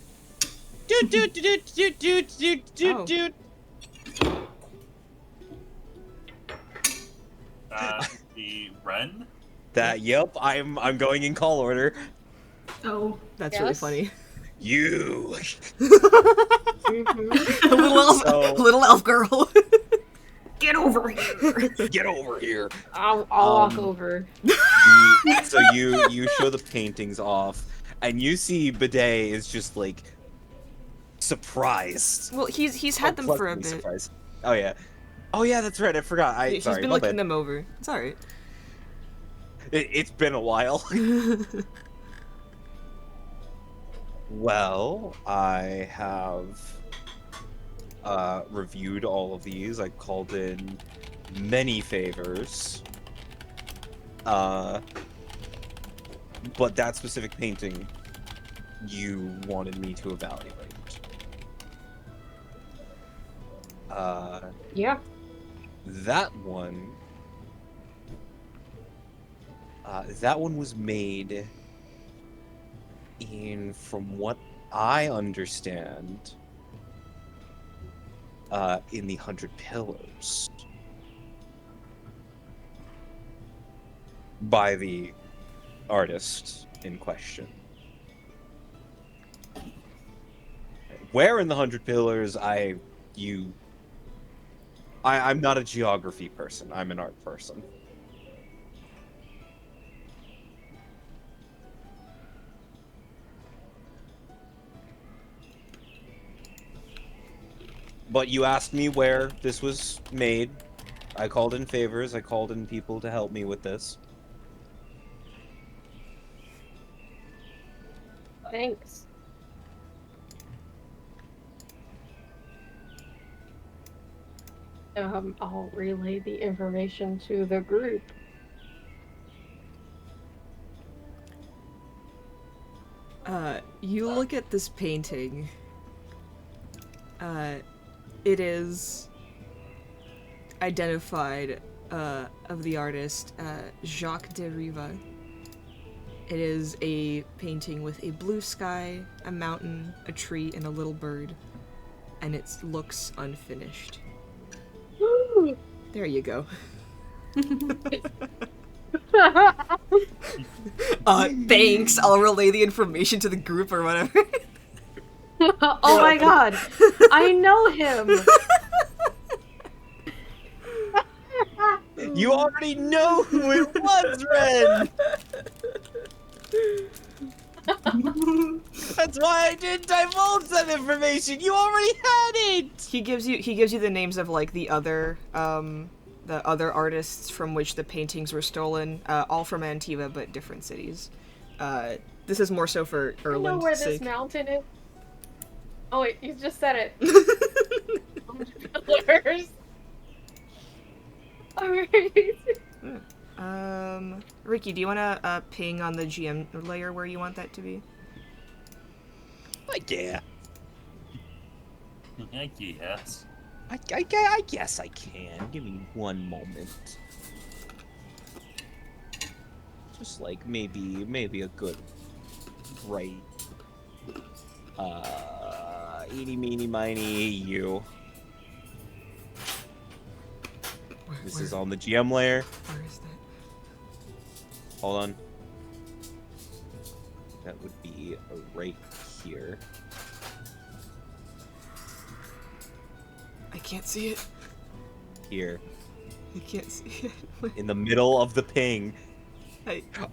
The Ren? Yep, I'm going in call order. Oh. That's really funny. You! little elf girl. Get over here. Get over here. I'll walk over. So you show the paintings off, and you see Bidet is just like surprised. Well, he's had them for a bit. Surprised. Oh yeah, that's right. I forgot. He's been looking them over. It's all right. It's been a while. Well, I have reviewed all of these. I called in many favors. But that specific painting you wanted me to evaluate. Yeah. That one was made in, from what I understand, in the 100 Pillars by the artist in question. Where in the 100 Pillars, I'm not a geography person. I'm an art person. But you asked me where this was made. I called in favors. I called in people to help me with this. Thanks. I'll relay the information to the group. You look at this painting. It is identified, of the artist, Jacques de Riva. It is a painting with a blue sky, a mountain, a tree, and a little bird. And it looks unfinished. There you go. Thanks. I'll relay the information to the group or whatever. Oh my god. I know him. You already know who it was, Ren! That's why I didn't divulge that information. You already had it. He gives you the names of like the other artists from which the paintings were stolen, all from Antiva but different cities. This is more so for Erland's I know where sake. this mountain is. Oh wait, you just said it. Pillars. Alright. Ricky, do you wanna ping on the GM layer where you want that to be? Yeah. I guess. I guess I can. Give me one moment. Just like maybe a good right. Eeny meeny miny you. This is on the GM layer. Where is that? Hold on. That would be right here. can't see it. Here. I can't see it. In the middle of the ping.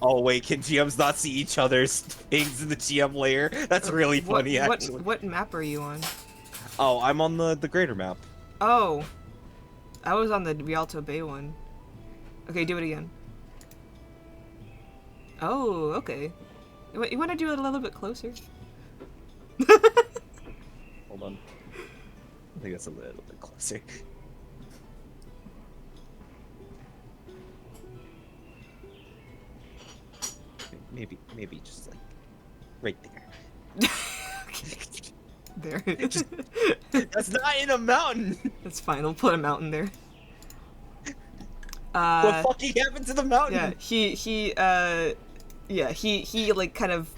Oh wait, can GMs not see each other's pings in the GM layer? That's really funny, actually. What map are you on? Oh, I'm on the greater map. Oh. I was on the Rialto Bay one. Okay, do it again. Oh, okay. You want to do it a little bit closer? Hold on. I think that's a little bit closer. Maybe just like right there. There. That's not in a mountain. That's fine. We'll put a mountain there. What fucking happened to the mountain? Yeah, he like kind of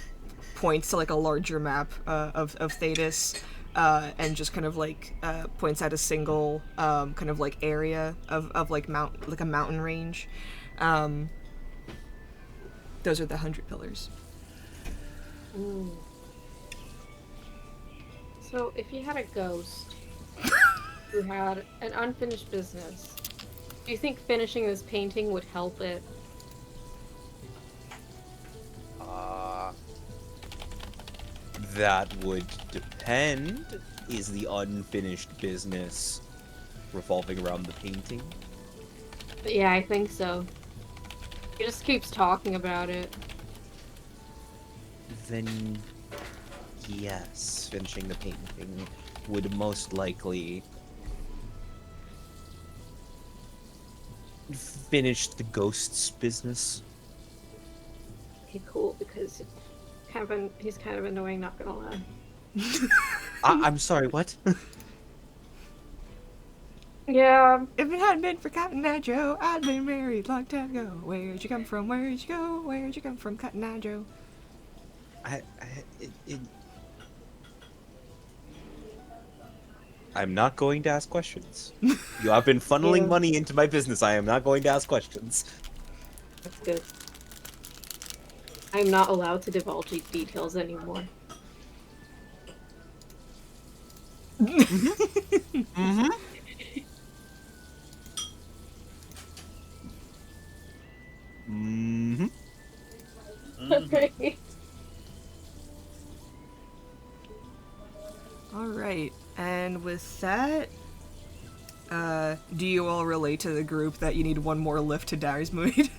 points to like a larger map of Thetis, and just kind of like points out a single kind of like area of like a mountain range. Those are the 100 pillars. Ooh. So if you had a ghost who had an unfinished business, do you think finishing this painting would help it? That would depend. Is the unfinished business revolving around the painting? Yeah, I think so. He just keeps talking about it. Then yes, finishing the painting would most likely finish the ghost's business. Okay, cool, because he's kind of annoying, not gonna lie. I'm sorry, what? Yeah. If it hadn't been for Cotton Eye Joe, I'd been married long time ago. Where'd you come from? Where'd you go? Where'd you come from, Cotton Eye Joe? I'm not going to ask questions. You have been funneling money into my business. I am not going to ask questions. That's good. I'm not allowed to divulge these details anymore. Mm-hmm. Mm-hmm. Okay. Alright, and with that, do you all relate to the group that you need one more lift to Dyersmead?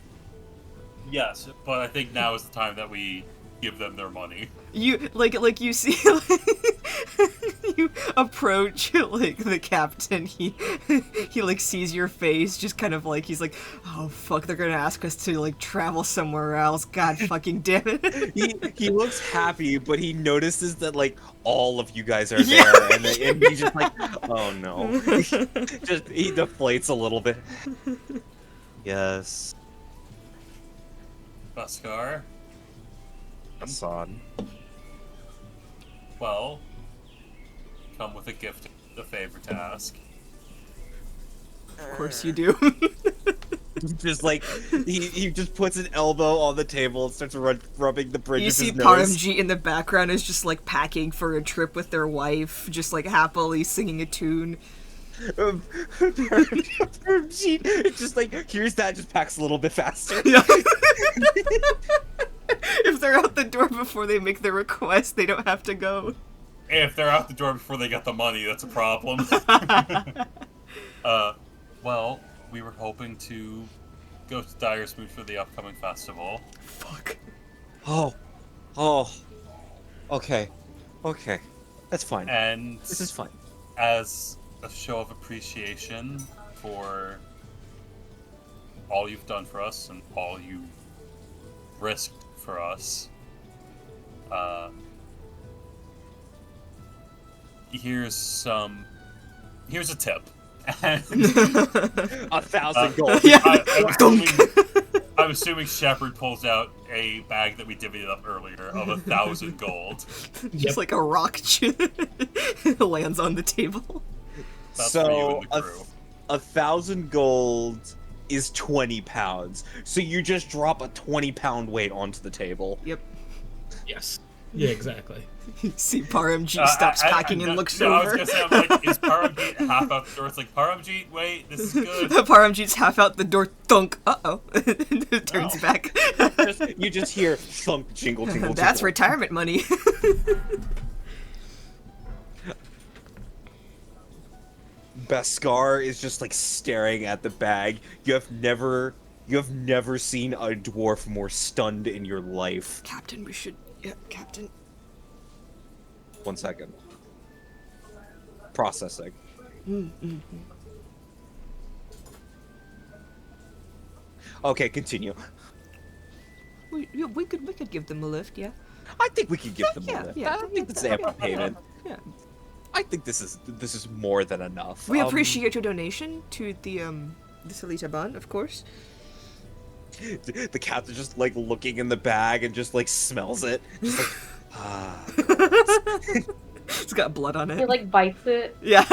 Yes, but I think now is the time that we give them their money. You, you see, you approach, like, the captain, he like, sees your face, just kind of, like, he's like, oh, fuck, they're gonna ask us to, like, travel somewhere else, god fucking damn it. He looks happy, but he notices that, like, all of you guys are there, and he's just like, oh no. He deflates a little bit. Yes. Baskar? Hassan. Well, come with a gift, a favor to ask. Of course you do. Just like, he just puts an elbow on the table and starts rubbing the bridge You of his see nose. Paramji in the background is just, like, packing for a trip with their wife, just, like, happily singing a tune. Paramji, it's just like, here's that, just packs a little bit faster. Yeah. If they're out the door before they make their request, they don't have to go. If they're out the door before they get the money, that's a problem. Well, we were hoping to go to Dyersmead for the upcoming festival. Fuck. Oh. Okay. That's fine. And This is fine. as a show of appreciation for all you've done for us and all you risked for us, here's a tip. 1,000 gold. Yeah. I'm assuming Shepard pulls out a bag that we divvied up earlier of 1,000 gold. Just like a rock lands on the table. That's for you So, and the crew. 1,000 gold is 20 pounds. So you just drop a 20-pound weight onto the table. Yep. Yes. Yeah, exactly. See, Paramjeet stops packing and looks I was over. gonna say, I'm like, is Paramjeet half out the door? It's like, Paramjeet, wait, this is good. Paramjeet's half out the door, thunk. Uh-oh. Turns Oh. back. You just hear thunk, jingle, jingle, That's jingle. retirement money. Beskar is just like staring at the bag. You have never seen a dwarf more stunned in your life. Captain, we should... Yeah, Captain. 1 second. Processing. Okay, continue. We could give them a lift, yeah. I think we can give them Yeah, a lift. yeah, I don't think that's ample payment. Yeah. I think this is more than enough. We appreciate your donation to the Salita Bond, of course. The captain just like looking in the bag and just like smells it. Just like, ah. It's got blood on it. He like bites it. Yeah.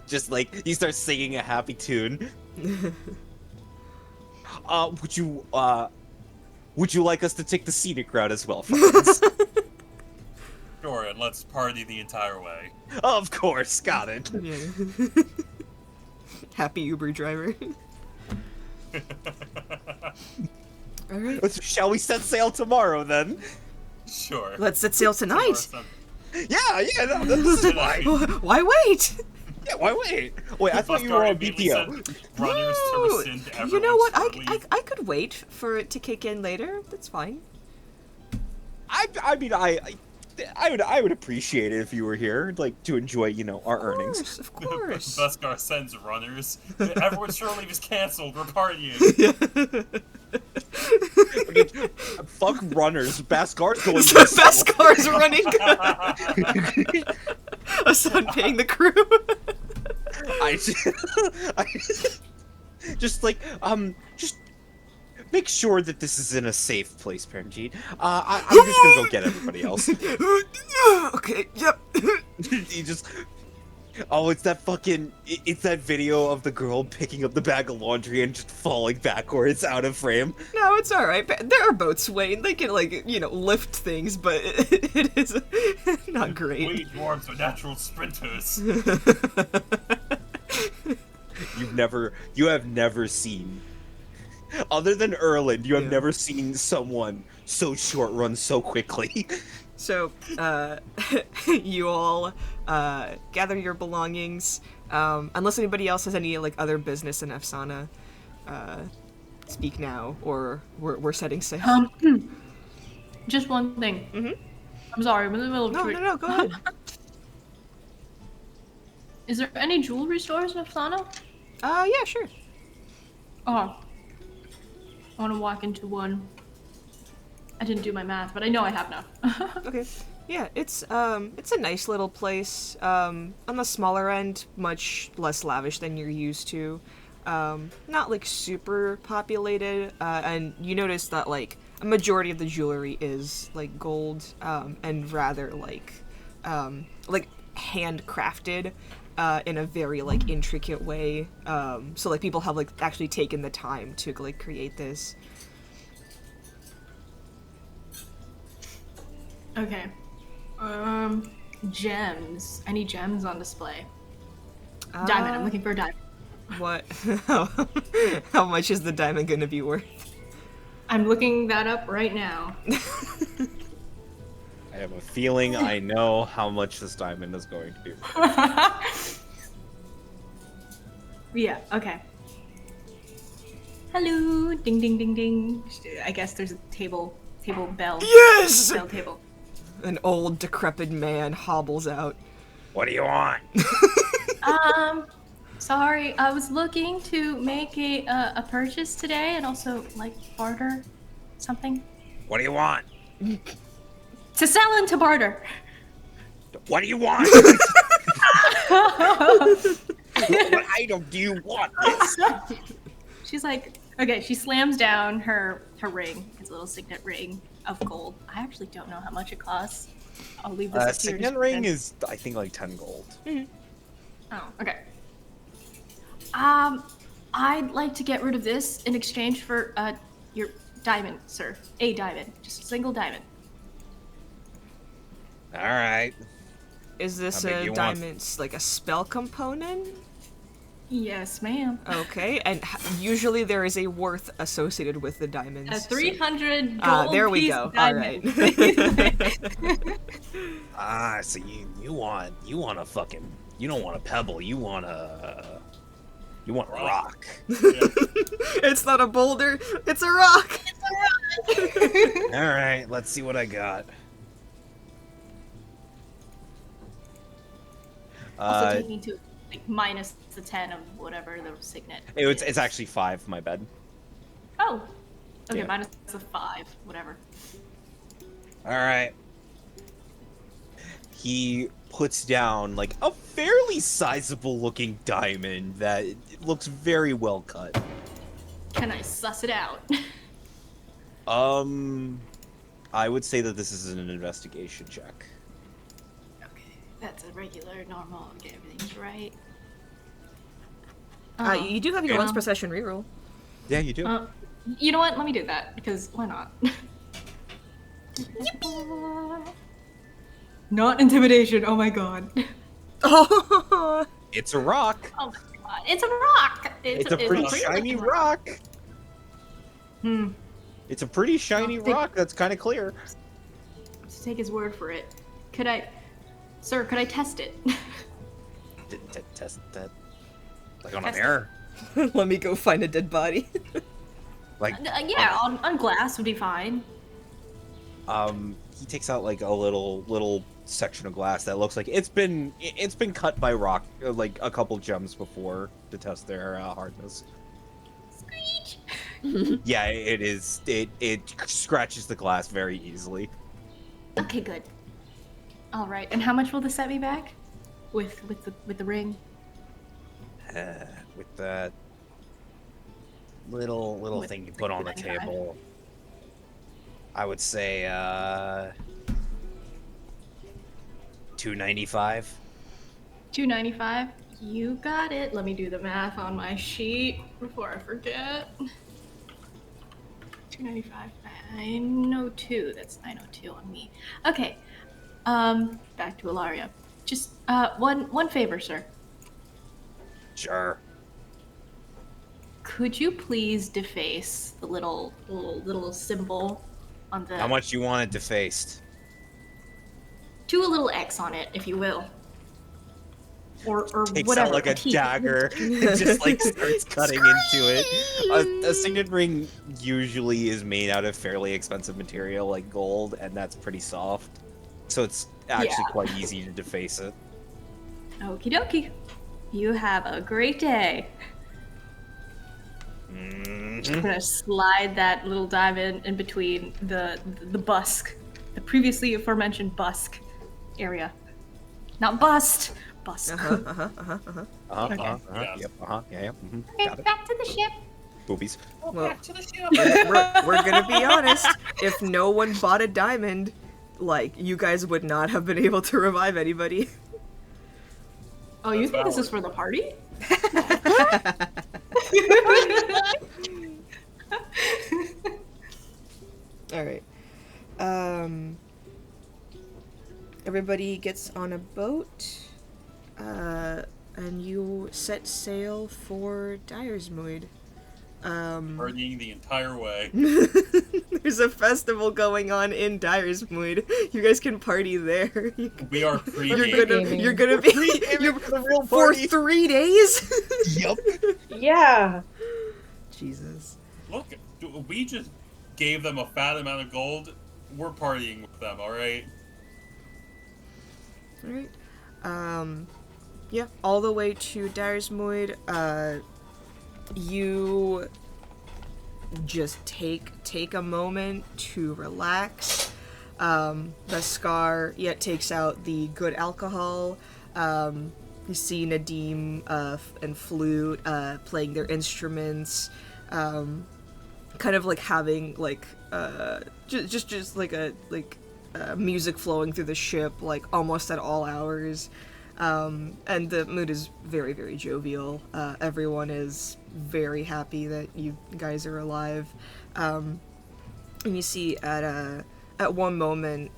Just like he starts singing a happy tune. Would you like us to take the scenic route as well, friends? Sure, and let's party the entire way. Of course, got it. Yeah. Happy Uber driver. All right. Shall we set sail tomorrow then? Sure. Let's set sail tonight. Yeah, no, this is why. Why wait? Yeah, why wait? Wait, I thought you were on BPO. Runners to No. rescind You know what? everyone's leave. I could wait for it to kick in later. That's fine. I mean, I would appreciate it if you were here, like to enjoy, our earnings. Of course. Beskar sends runners. Everyone's shore leave is canceled. We're partying. Okay, fuck runners. Baskar's going. So Baskar's running. Aside paying the crew. I just like just make sure that this is in a safe place, Paramjeet. I'm just gonna go get everybody else. Okay. Yep. You just. Oh, it's that video of the girl picking up the bag of laundry and just falling backwards out of frame. No, it's all right. There are boats, Wayne. They can lift things, but it is not great. We dwarves are natural sprinters. You have never seen, other than Erland, you have Yeah. never seen someone so short run so quickly. So, you all gather your belongings. Unless anybody else has any other business in Efsana, speak now, or we're setting sail. Just one thing. Mhm. I'm sorry, I'm in the middle of No, go ahead. Is there any jewelry stores in Afsana? Yeah, sure. Oh. I want to walk into one. I didn't do my math, but I know I have now. Okay. Yeah, it's a nice little place. On the smaller end, much less lavish than you're used to. Not super populated. And you notice that a majority of the jewelry is gold, and rather handcrafted, in a very intricate way. So people have actually taken the time to create this. Okay. Gems. Any gems on display? Diamond. I'm looking for a diamond. What? How much is the diamond gonna be worth? I'm looking that up right now. I have a feeling I know how much this diamond is going to be. Yeah, okay. Hello! Ding ding ding ding. I guess there's a table bell. Yes! Bell table. An old, decrepit man hobbles out. What do you want? Sorry, I was looking to make a purchase today and also barter something. What do you want? To sell and to barter. What do you want? What item do you want? She's okay, she slams down her ring. It's a little signet ring of gold. I actually don't know how much it costs. I'll leave this up to your Signet ring description. is, I think, 10 gold. Oh, okay. I'd like to get rid of this in exchange for your Diamond, sir. A diamond. Just a single diamond. All right. Is this How big a you want? diamond, like a spell component? Yes, ma'am. Okay, and usually there is a worth associated with the diamonds. A 300 gold there we piece go. diamond. All right. So you want a fucking, you don't want a pebble, you want a rock. It's not a boulder, it's a rock. All right, let's see what I got. Also taking to like minus the 10 of whatever the signet. It's actually 5, my bad. Oh. Okay, Yeah. minus the 5, whatever. All right. He puts down like a fairly sizable looking diamond that looks very well cut. Can I suss it out? I would say that this is an investigation check. Okay, that's a regular, normal, okay, everything's right. You do have your once per session reroll. Yeah, you do. You know what? Let me do that, because why not? Not intimidation, oh my god. Oh, It's a rock. Oh my god, it's a rock! It's a pretty shiny rock. It's a pretty shiny rock that's kind of clear. To take his word for it. Sir, could I test it? Test that. Like on a Test mirror? let me go find a dead body. Like, Yeah, on glass would be fine. he takes out like a little section of glass that looks like it's been cut by rock, like a couple gems before to test their hardness. Screech! Yeah, it is. It scratches the glass very easily. Okay, good. All right, and how much will this set me back? With the ring? With that little With thing you the put on the 295. table, I would say $295. 295. You got it. Let me do the math on my sheet before I forget. 295. 902. That's 902 on me. Okay. Back to Ilaria. Just one favor, sir. Sure. Could you please deface the little symbol on the How much you want it defaced? do a little X on it, if you will. Or Takes whatever. out like a teeth. dagger and just like starts cutting into it. A signet ring usually is made out of fairly expensive material like gold, and that's pretty soft. So it's actually Yeah. quite easy to deface it. Okie dokie. You have a great day. I'm gonna slide that little diamond in between the busk, the previously aforementioned busk area. Not bust, busk. Okay. Yeah. Yep. Yeah. Okay, Got it. back to the ship. Boobies. Well, Back to the ship. we're gonna be honest. If no one bought a diamond, like, you guys would not have been able to revive anybody. Oh, you That's think this is valid. for the party? Alright. Everybody gets on a boat, and you set sail for Dyersmoid. Partying the entire way. There's a festival going on in Dyersmoid. You guys can party there. We are You're pre-gaming. gonna be you're, for 3 days. Yep. Yeah. Jesus. Look, we just gave them a fat amount of gold. We're partying with them, alright? Alright. Yeah, all the way to Dyersmoid. You just take a moment to relax. Beskar yet takes out the good alcohol. You see Nadim and Flute playing their instruments, kind of like having like just like a music flowing through the ship, like almost at all hours. And the mood is very, very jovial. Everyone is very happy that you guys are alive. And you see at one moment,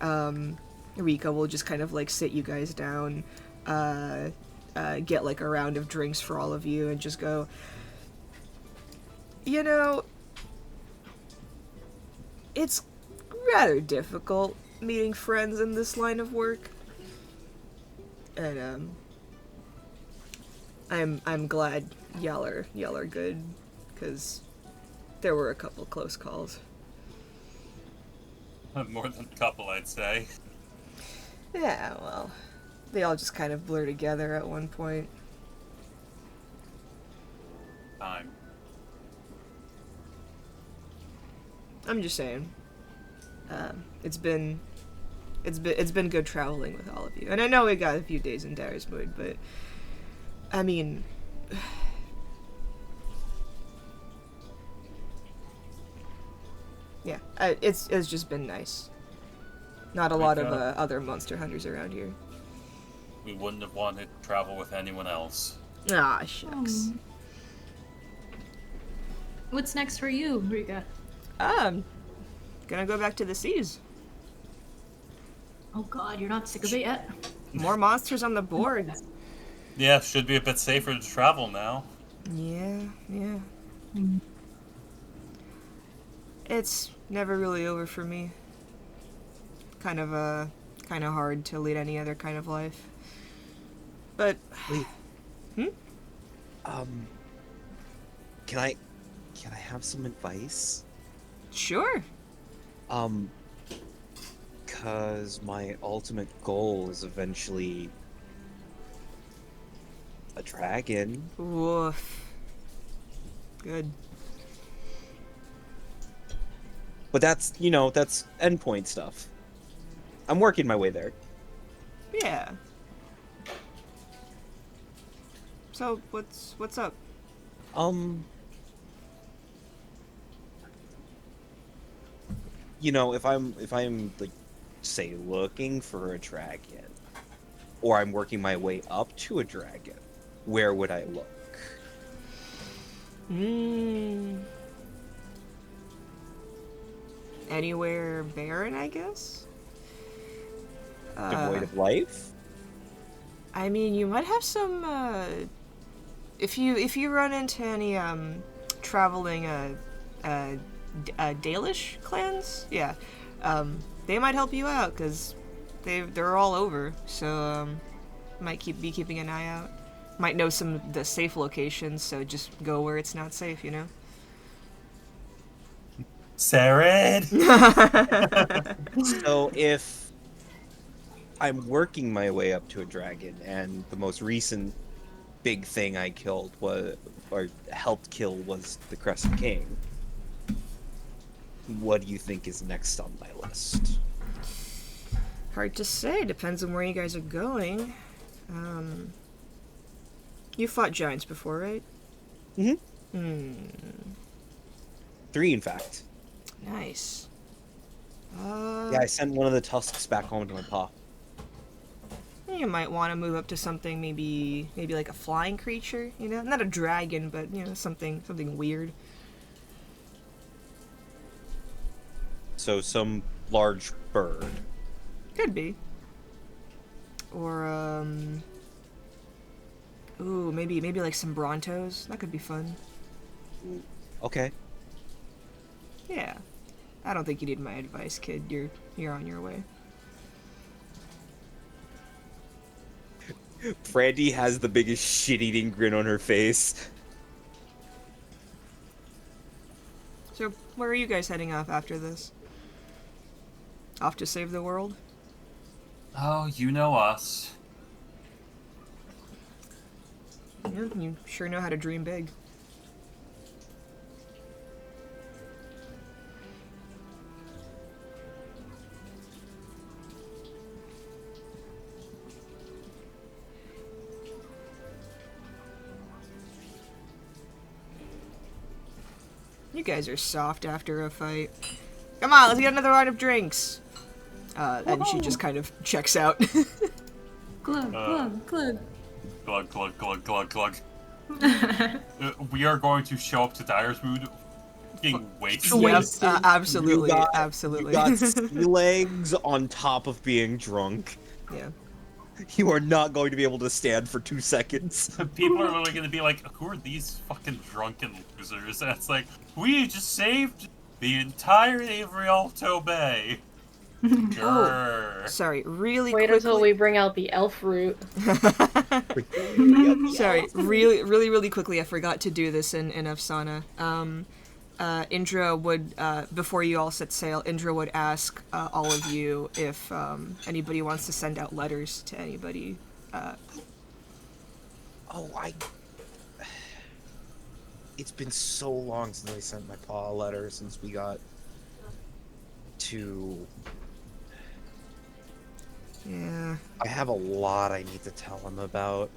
Rika will just kind of like sit you guys down, get like a round of drinks for all of you, and just go, you know, it's rather difficult meeting friends in this line of work. And I'm glad y'all are good, because there were a couple close calls. More than a couple, I'd say. Yeah, well, they all just kind of blur together at one point. Time. I'm just saying. It's been good traveling with all of you, and I know we got a few days in Dyer's Mood, but I mean, yeah, it's just been nice. Not a lot of other monster hunters around here. We wouldn't have wanted to travel with anyone else. Ah, shucks. What's next for you, Rika? Gonna go back to the seas. Oh god, you're not sick of it yet? More monsters on the board. Yeah, should be a bit safer to travel now. Yeah. It's never really over for me. Kind of hard to lead any other kind of life. But wait. Can I have some advice? Sure. Cause my ultimate goal is eventually a dragon. Woof. Good. But that's endpoint stuff. I'm working my way there. Yeah. So what's up? If I'm like, say, looking for a dragon, or I'm working my way up to a dragon, where would I look? Anywhere barren, I guess? Devoid of life? I mean, you might have some, if you run into any, traveling, Dalish clans? Yeah. They might help you out, because they're all over, so, might be keeping an eye out. Might know some of the safe locations, so just go where it's not safe, you know? Sarid! So if I'm working my way up to a dragon, and the most recent big thing I killed or helped kill was the Crescent King, what do you think is next on my list? Hard to say. Depends on where you guys are going. You fought giants before, right? Mm-hmm. 3, in fact. Nice. Yeah, I sent one of the tusks back home to my paw. You might want to move up to something, maybe like a flying creature, you know? Not a dragon, but, you know, something weird. So some large bird. Could be. Or, ooh, maybe like some Brontos. That could be fun. Okay. Yeah. I don't think you need my advice, kid. You're on your way. Brandy has the biggest shit-eating grin on her face. So, where are you guys heading off after this? Off to save the world? Oh, you know us. Yeah, you sure know how to dream big. You guys are soft after a fight. Come on, let's get another round of drinks. And she just kind of checks out. Glug, glug, glug. Glug, glug, glug, glug, glug. We are going to show up to Dyer's Mood fucking Yes, wasted. absolutely, You absolutely. got sea legs on top of being drunk. Yeah. You are not going to be able to stand for 2 seconds. People are literally going to be like, who are these fucking drunken losers? And it's like, we just saved the entirety of Rialto Bay. Sure. Sorry, really Wait quickly. until we bring out the elf root. Sorry, really quickly, I forgot to do this in Afsana. Indra would, before you all set sail, Indra would ask all of you if anybody wants to send out letters to anybody. It's been so long since I sent my pa a letter since we got to... Yeah. I have a lot I need to tell him about.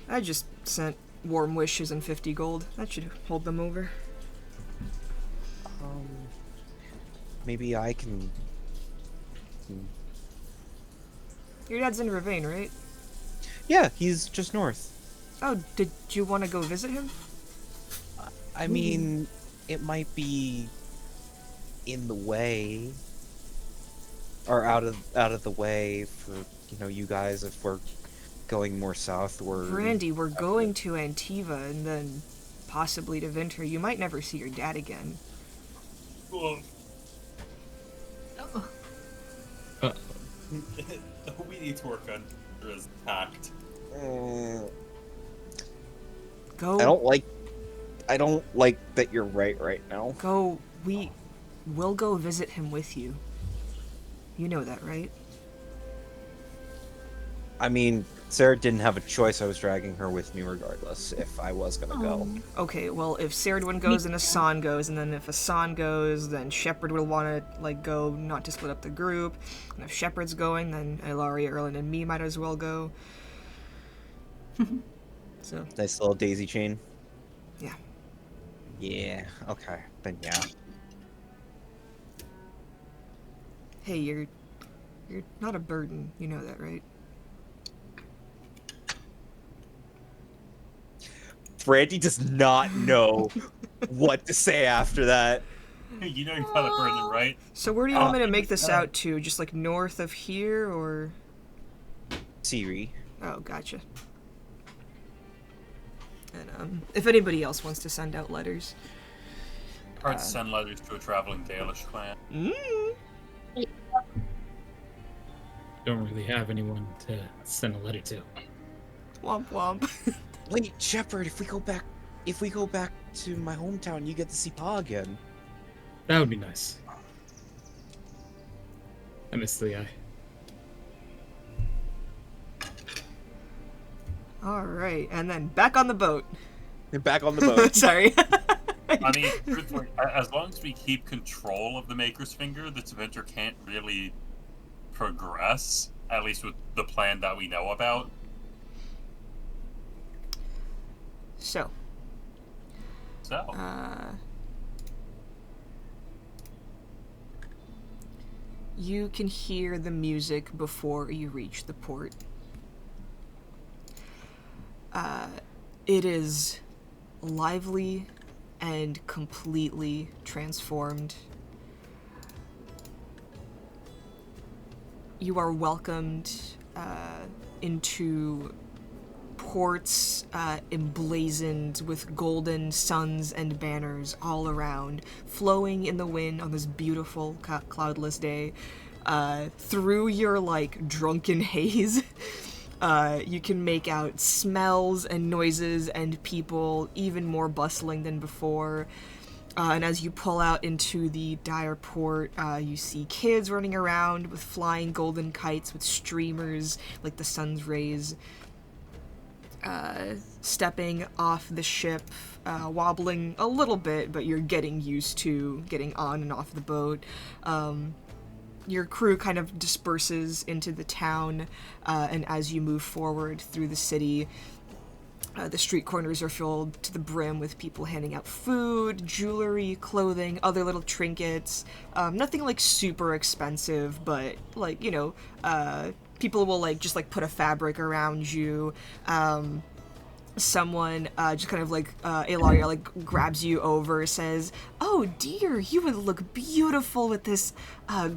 I just sent warm wishes and 50 gold. That should hold them over. Maybe I can... Your dad's in Ravine, right? Yeah, he's just north. Oh, did you want to go visit him? I mean, it might be in the way, or out of the way for, you guys if we're going more southward. Brandy, we're going to Antiva and then possibly to Vinter. You might never see your dad again. Well, Oh. we need to work on his tact. Go. I don't like that you're right now. Go. We'll go visit him with you. You know that, right? I mean, Sarah didn't have a choice. I was dragging her with me regardless if I was gonna go. Okay, well, if Saradwin goes, then Asan goes, and then if Asan goes, then Shepard will want to, go, not to split up the group. And if Shepard's going, then Ilaria, Erlen, and me might as well go. So. Nice little daisy chain. Yeah. Yeah, okay. Then yeah. Hey, you're not a burden. You know that, right? Brandy does not know what to say after that. You know you're not a burden, right? So where do you want me to make this out to? Just north of here, or? Siri. Oh, gotcha. And if anybody else wants to send out letters. Hard to send letters to a traveling Dalish clan. Don't really have anyone to send a letter to. Womp womp. Wait, Shepard, if we go back to my hometown, you get to see Pa again. That would be nice. I miss the eye. Alright, and then back on the boat. You're back on the boat. Sorry. I mean, truthfully, as long as we keep control of the Maker's Finger, this adventure can't really progress, at least with the plan that we know about. So. You can hear the music before you reach the port. It is lively and completely transformed. You are welcomed into ports emblazoned with golden suns and banners all around, flowing in the wind on this beautiful cloudless day. Through your drunken haze, you can make out smells and noises and people even more bustling than before. And as you pull out into the dire port, you see kids running around with flying golden kites with streamers like the sun's rays. Stepping off the ship, wobbling a little bit, but you're getting used to getting on and off the boat. Your crew kind of disperses into the town, and as you move forward through the city, the street corners are filled to the brim with people handing out food, jewelry, clothing, other little trinkets. Nothing super expensive, but people will just put a fabric around you. someone just kind of like Ilaria like grabs you over, says, "Oh dear, you would look beautiful with this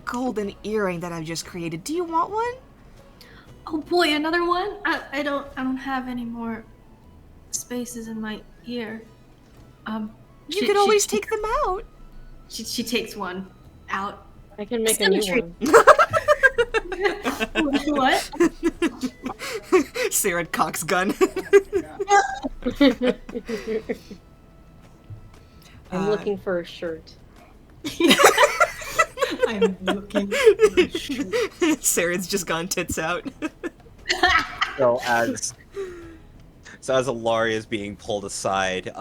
golden earring that I've just created. Do you want one?" Oh boy, another one? I don't have any more spaces in my ear. You could always take them out. She takes one out. I can make a new one. What? Sarah cocks gun. I'm looking for a shirt. I'm looking for a shirt. Sarah's just gone tits out. So as Ilaria is being pulled aside,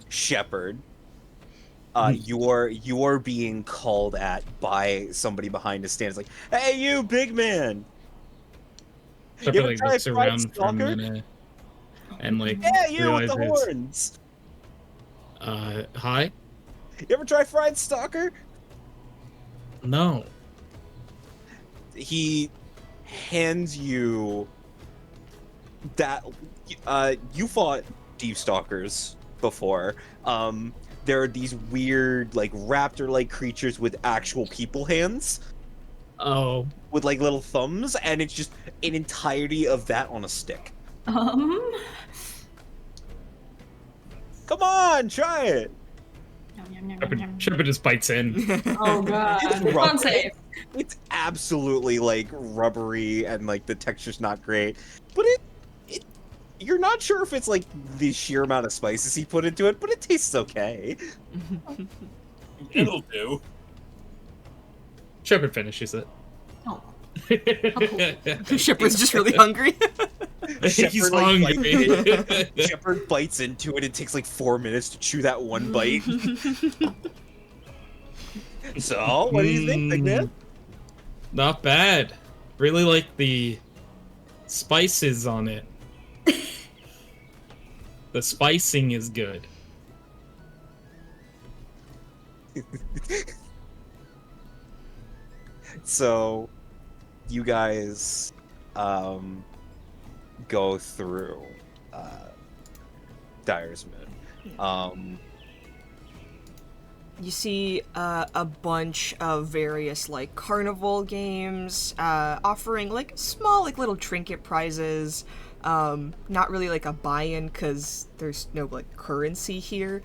Shepard, you are being called at by somebody behind the stand. It's like, "Hey, you big man!" Shepard like looks around for a minute and like "Yeah, you with the realizes, horns!" Hi? You ever try fried stalker? No. He hands you that. You fought deep stalkers before. There are these weird, like, raptor-like creatures with actual people hands. Oh. With, like, little thumbs, and it's just an entirety of that on a stick. Come on, try it! Shepard just bites in. Oh god. Unsafe. It's absolutely, like, rubbery, and, like, the texture's not great. But you're not sure if it's, like, the sheer amount of spices he put into it, but it tastes okay. It'll do. Shepard finishes it. Oh. Shepard's just really hungry. He's hungry. Shepard bites into it. It takes like 4 minutes to chew that one bite. So, what do you think, big man? Not bad. Really like the spices on it. The spicing is good. So, you guys go through Dyer's Moon. You see a bunch of various like carnival games offering like small like little trinket prizes. Not really like a buy-in because there's no like currency here.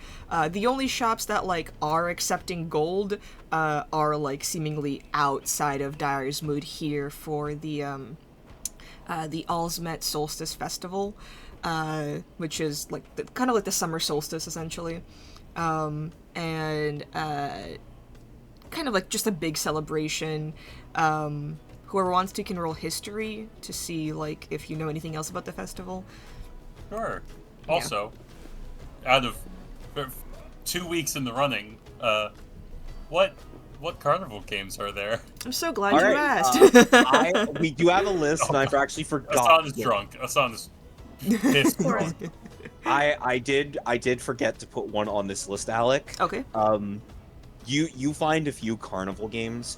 The only shops that like are accepting gold are like seemingly outside of Dyer's Mood here for the Alsmet Solstice Festival, which is like kind of like the summer solstice essentially. And kind of like just a big celebration. Whoever wants to can roll history to see like if you know anything else about the festival. Sure. Also, out of 2 weeks in the running, what carnival games are there? I'm so glad All you right, asked. we do have a list, and I've actually forgot. Hassan is drunk. Hassan is pissed drunk. I did forget to put one on this list, Alec. Okay. You find a few carnival games.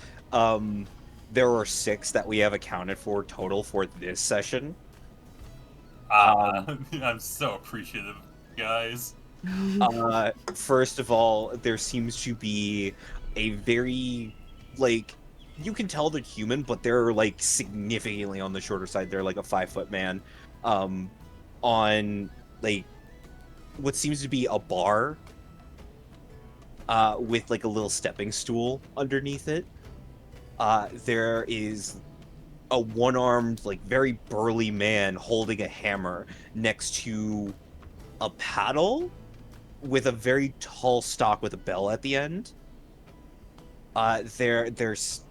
There are 6 that we have accounted for total for this session. I'm so appreciative, guys. First of all, there seems to be a very, like, you can tell they're human, but they're, like, significantly on the shorter side. They're, like, a 5-foot man, on, like, what seems to be a bar, with, like, a little stepping stool underneath it. There is a one-armed, like, very burly man holding a hammer next to a paddle with a very tall stock with a bell at the end. There's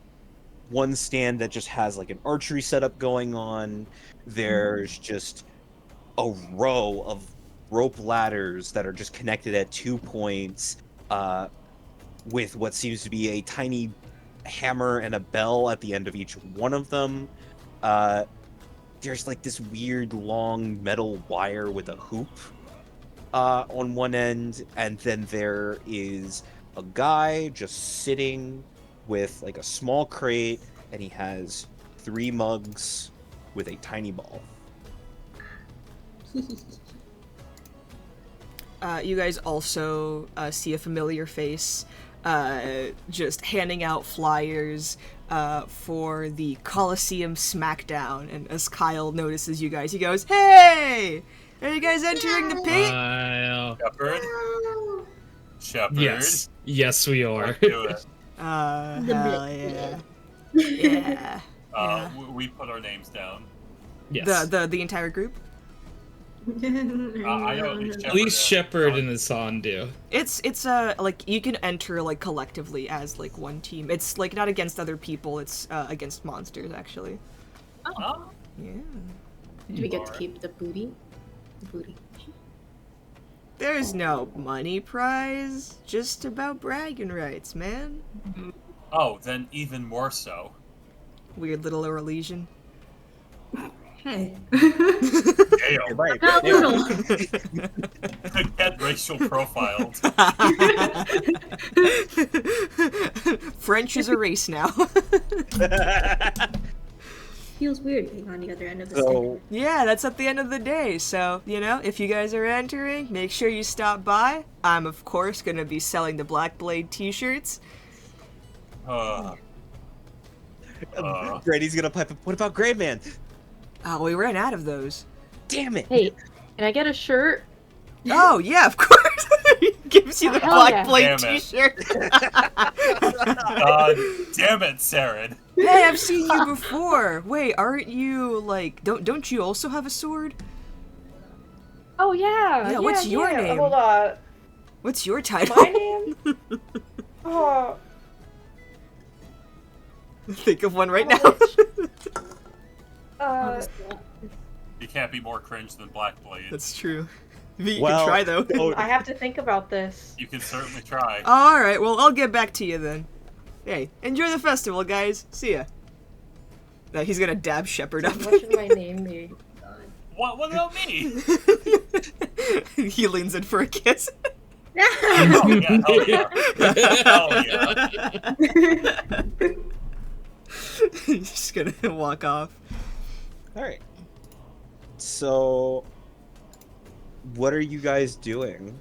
one stand that just has, like, an archery setup going on. There's just a row of rope ladders that are just connected at 2 points, with what seems to be a tiny hammer and a bell at the end of each one of them. There's like this weird long metal wire with a hoop on one end, and then there is a guy just sitting with like a small crate, and he has 3 mugs with a tiny ball. You guys also see a familiar face just handing out flyers for the Coliseum Smackdown. And as Kyle notices you guys, he goes, "Hey! Are you guys entering the pit?" Shepherd? Shepherd? Yes. Yes, we are. Let's do it. Hell yeah. Yeah. Yeah. We put our names down. Yes. The entire group? I know At least Shepherd and Hassan do. It's like you can enter like collectively as like one team. It's like not against other people, it's against monsters actually. Oh. Yeah. Do we get to keep the booty? The booty. There's no money prize, just about bragging rights, man. Oh, then even more so. Weird little Orlesian. Hey. Damn. Right. Not little. Get racial profiled. French is a race now. Feels weird being on the other end of the So, Yeah, that's at the end of the day, so, you know, if you guys are entering, make sure you stop by. I'm, of course, gonna be selling the Black Blade t-shirts. Brady's gonna pipe up. What about Gray Man? Oh, we ran out of those. Damn it! Hey, can I get a shirt? Oh, yeah, of course. He gives you the Hell Black yeah. Blade Damn it. t-shirt. Damn it, Saren. Hey, I've seen you before. Wait, aren't you, like, don't you also have a sword? Oh yeah. Yeah, what's your name? Hold on. What's your title? My name? Oh. Think of one right now. You can't be more cringe than Black Blade. That's true. You Well, can try, though. I have to think about this. You can certainly try. Alright, well, I'll get back to you then. Hey, enjoy the festival, guys. See ya. No, he's gonna dab Shepherd up. What should my name be? What about me? He leans in for a kiss. Oh, yeah, hell yeah. He's just gonna walk off. Alright. So, what are you guys doing?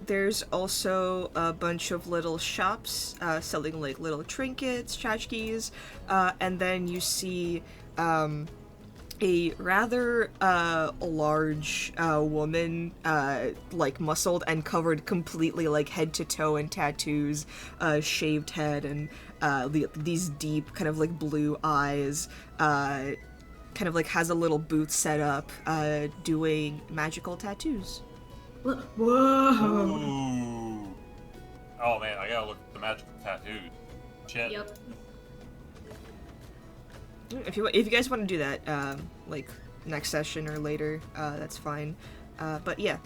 There's also a bunch of little shops, selling, like, little trinkets, tchotchkes, and then you see, a rather, large, woman, like, muscled and covered completely, like, head to toe in tattoos, shaved head, and, these deep, kind of, like, blue eyes, kind of, like, has a little booth set up, doing magical tattoos. Whoa. Ooh. Oh man, I gotta look at the magical tattoo. Shit. Yep. If you guys want to do that, like next session or later, that's fine. But yeah,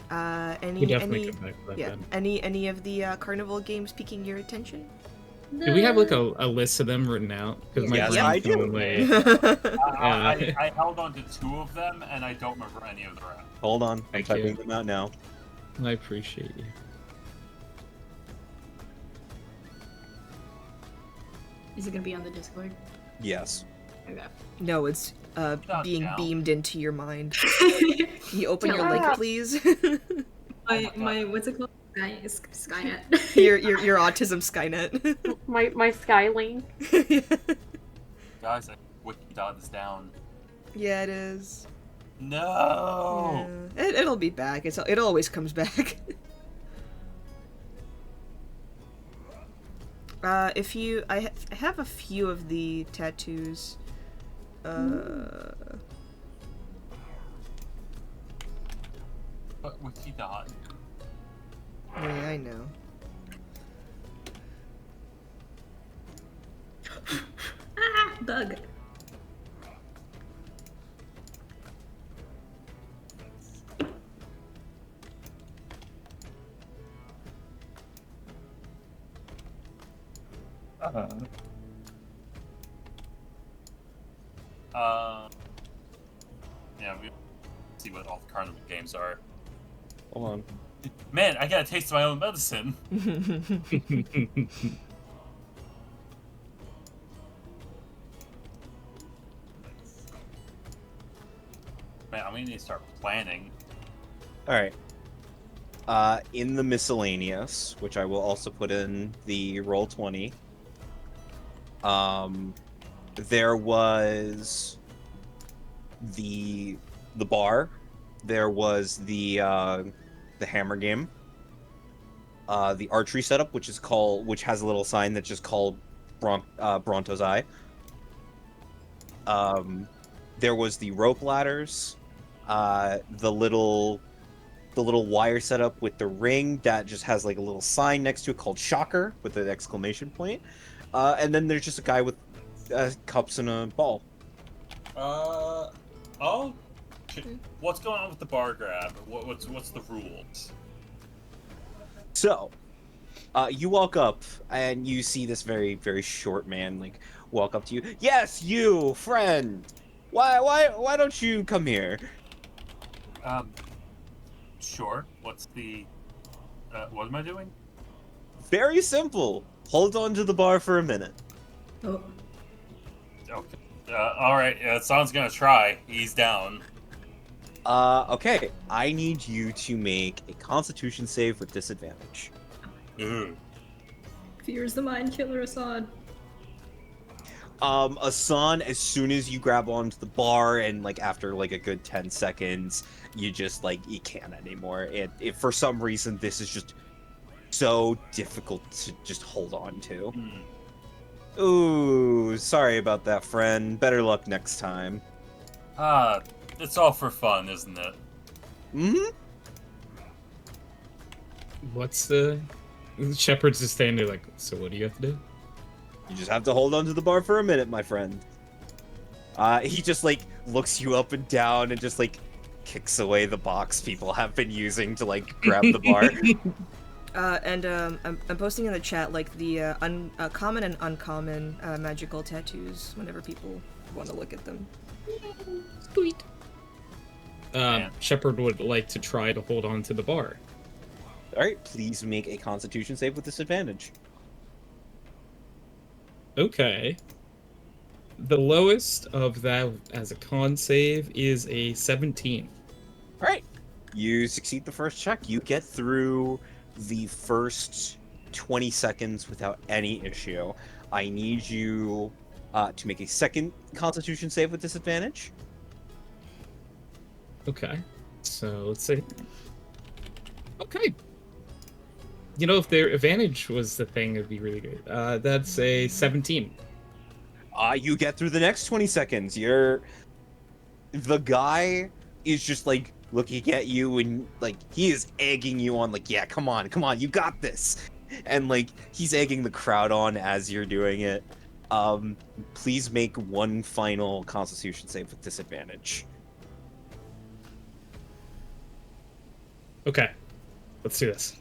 We definitely come back to that then. any of the carnival games piquing your attention? Do we have like a list of them written out? Because my Yes, brain's I do. going away. I held on to 2 of them, and I don't remember any of the rest. Hold on, I'm Thank typing you. them out now. I appreciate you. Is it gonna be on the Discord? Yes. Okay. No, it's being down. beamed into your mind. You open your Yeah. link, please. my what's it called? Skynet. your autism Skynet. My Skylink. Guys, wiki dot is down. Yeah, it is. No. Yeah. It'll be back. It always comes back. I have a few of the tattoos. But wiki dot. Yeah, I know. Ah, bug. Yeah, we see what all the carnival games are. Hold on. Man, I got a taste of my own medicine. Man, I'm gonna need to start planning. Alright. In the miscellaneous, which I will also put in the roll 20, there was the bar, there was the hammer game, the archery setup, which has a little sign that's just called Bronto's Eye. There was the rope ladders, the little wire setup with the ring that just has like a little sign next to it called Shocker with an exclamation point. And then there's just a guy with cups and a ball. What's going on with the bar grab? What's the rules? So, you walk up and you see this very, very short man like walk up to you. Yes, you friend. Why don't you come here? Sure. What's the? What am I doing? Very simple. Hold on to the bar for a minute. Oh. Okay. All right. Son's gonna try. He's down. Okay. I need you to make a Constitution save with disadvantage. Ooh. Fear's the mind killer, Assad. Asan, as soon as you grab onto the bar and like after like a good 10 seconds, you just like you can't anymore. It for some reason this is just so difficult to just hold on to. Ooh, sorry about that, friend. Better luck next time. It's all for fun, isn't it? Mm-hmm. What's the Shepard's just standing there like, so what do you have to do? You just have to hold on to the bar for a minute, my friend. He just like looks you up and down and just like kicks away the box people have been using to like grab the bar. I'm posting in the chat like the common and uncommon magical tattoos whenever people want to look at them. Sweet. Shepard would like to try to hold on to the bar. Alright, please make a Constitution save with disadvantage. Okay. The lowest of that as a con save is a 17. Alright. You succeed the first check. You get through the first 20 seconds without any issue. I need you to make a second Constitution save with disadvantage. Okay. So let's see. Okay. You know, if their advantage was the thing, it'd be really good. That's a 17. You get through the next 20 seconds. The guy is just like looking at you and like he is egging you on, like, yeah, come on, you got this. And like he's egging the crowd on as you're doing it. Please make one final Constitution save with disadvantage. Okay. Let's do this.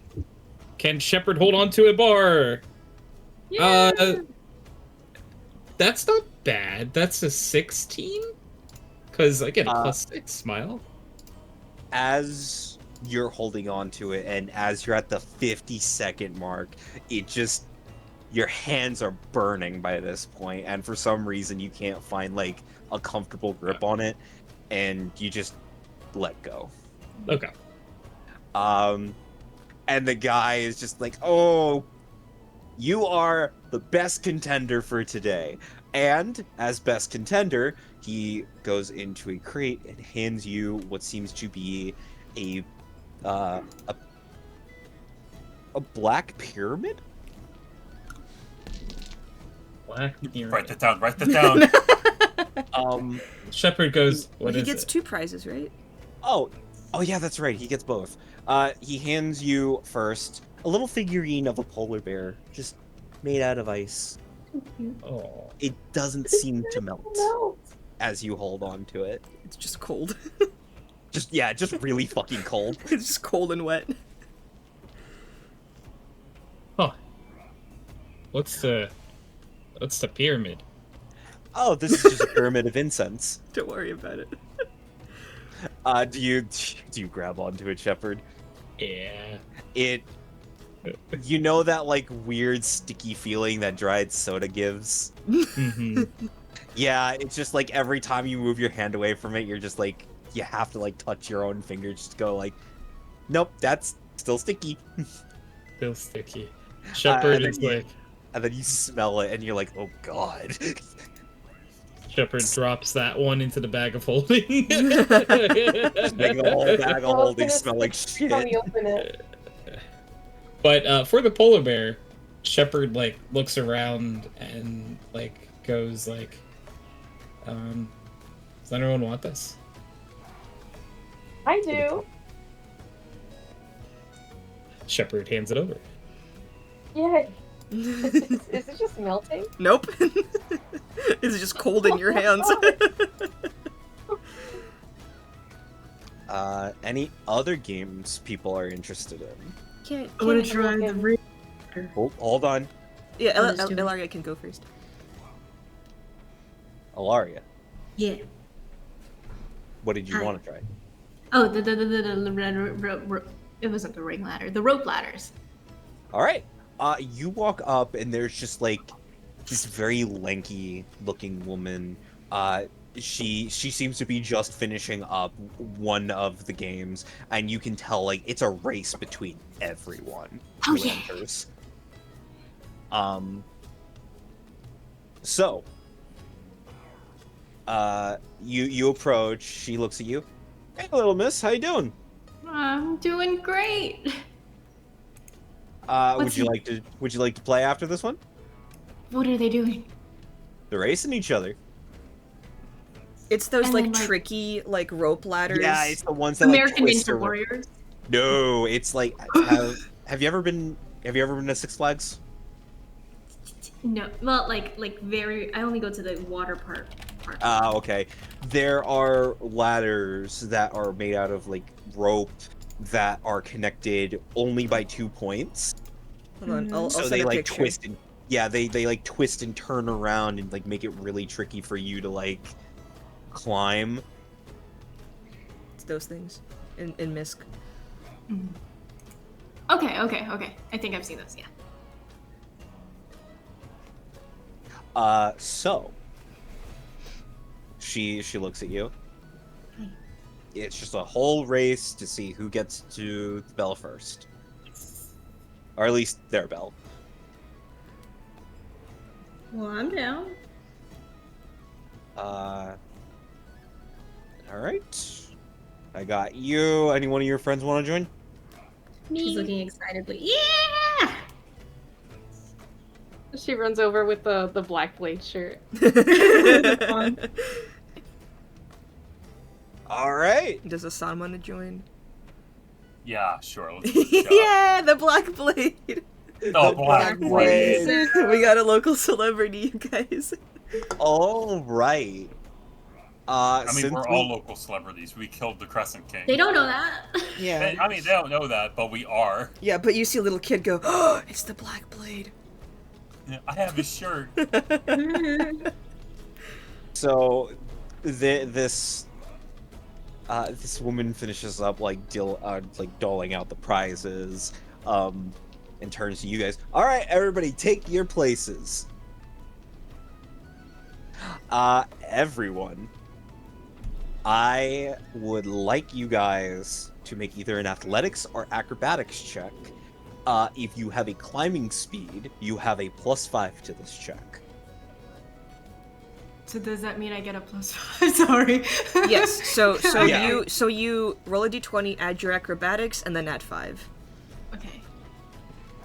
Can Shepard hold on to a bar? Yeah. That's not bad. That's a 16? Because I get a +6 smile. As you're holding on to it and as you're at the 50-second mark, your hands are burning by this point, and for some reason you can't find like a comfortable grip on it, and you just let go. Okay. And the guy is just like, oh, you are the best contender for today. And as best contender, he goes into a crate and hands you what seems to be a black pyramid? Black pyramid. Write that down. Shepard goes, what he is gets it? 2 prizes, right? Oh yeah, that's right. He gets both. He hands you first a little figurine of a polar bear, just made out of ice. Oh. It doesn't seem to melt as you hold on to it. It's just cold. Just really fucking cold. It's just cold and wet. Huh. What's the pyramid? Oh, this is just a pyramid of incense. Don't worry about it. Do you grab onto it, Shepard? Yeah. You know that like weird sticky feeling that dried soda gives? Mm-hmm. Yeah, it's just like every time you move your hand away from it, you're just like, you have to like touch your own finger just to go like, nope, that's Still sticky. Still sticky. Shepard is like... And then you smell it, and you're like, oh god. Shepard drops that one into the bag of holding. Just make the whole bag of holding smell like shit. Open it. But for the polar bear, Shepard like looks around and like goes like, does anyone want this? I do. Shepard hands it over. Yeah. Is it just melting? Nope. It's just cold in your hands. Any other games people are interested in? I want to try the ring. Hold on. Yeah, Oh, let's do it. Ilaria can go first. Alaria, Yeah. what did you Hi. want to try? Oh, it wasn't the ring ladder. The rope ladders. All right. You walk up, and there's just like this very lanky looking woman. She seems to be just finishing up one of the games, and you can tell like it's a race between everyone Oh, who yeah. enters. So you approach. She looks at you. Hey, little miss, how you doing? I'm doing great. Would What's you he- like to play after this one? What are they doing? They're racing each other. It's those And like then, like- tricky like rope ladders. Yeah, it's the ones that American like twist Ninja around. Warriors. No, it's like have you ever been to Six Flags? No, well, like very. I only go to the water park. Okay. There are ladders that are made out of like rope that are connected only by 2 points. Hold on, I'll So send they a like picture. twist and they like twist and turn around and like make it really tricky for you to like climb. It's those things in Misk. Okay. I think I've seen this. Yeah. So she looks at you. Hi. It's just a whole race to see who gets to the bell first. Or at least their bell. Well, I'm down. Alright. I got you. Any one of your friends want to join? She's looking excitedly. Yeah. She runs over with the black blade shirt. Alright. Does Hassan want to join? Yeah, sure. Let's give it a shot. Yeah, the Black Blade. Oh, Black Blade. We got a local celebrity, you guys. Alright. I mean, since we're all local celebrities. We killed the Crescent King. They don't know that. Yeah. I mean, they don't know that, but we are. Yeah, but you see a little kid go, oh, it's the Black Blade. I have his shirt. So, this woman finishes up like doling out the prizes, and turns to you guys. All right, everybody, take your places. Everyone, I would like you guys to make either an athletics or acrobatics check. If you have a climbing speed, you have a +5 to this check. So does that mean I get a +5? Sorry. Yes, so Yeah. you roll a d20, add your acrobatics, and then add 5. Okay.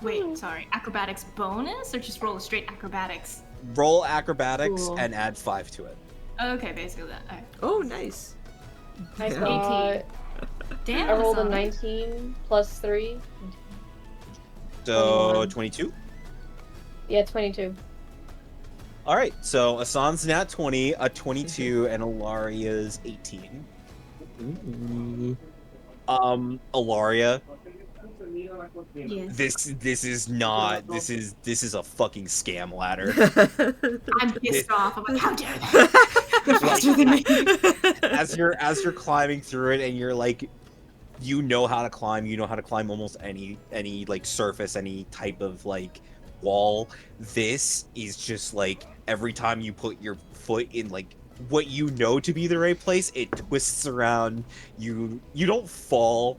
Wait, sorry. Acrobatics bonus or just roll a straight acrobatics? Roll acrobatics Cool. and add 5 to it. Okay, basically that. Alright. Oh, nice. I Yeah. got. Damn. I rolled a Hassan. 19 plus 3. So 21. 22. Yeah, 22. All right. So Asan's nat 20, a 22, and Alaria's 18. Ooh. Alaria, Yes. this is not this is a fucking scam ladder. I'm pissed off. I'm like, how dare they? They're faster than me. as you're climbing through it, and you're like, you know how to climb. You know how to climb almost any like surface, any type of like wall. This is just like every time you put your foot in like what you know to be the right place, it twists around. You don't fall.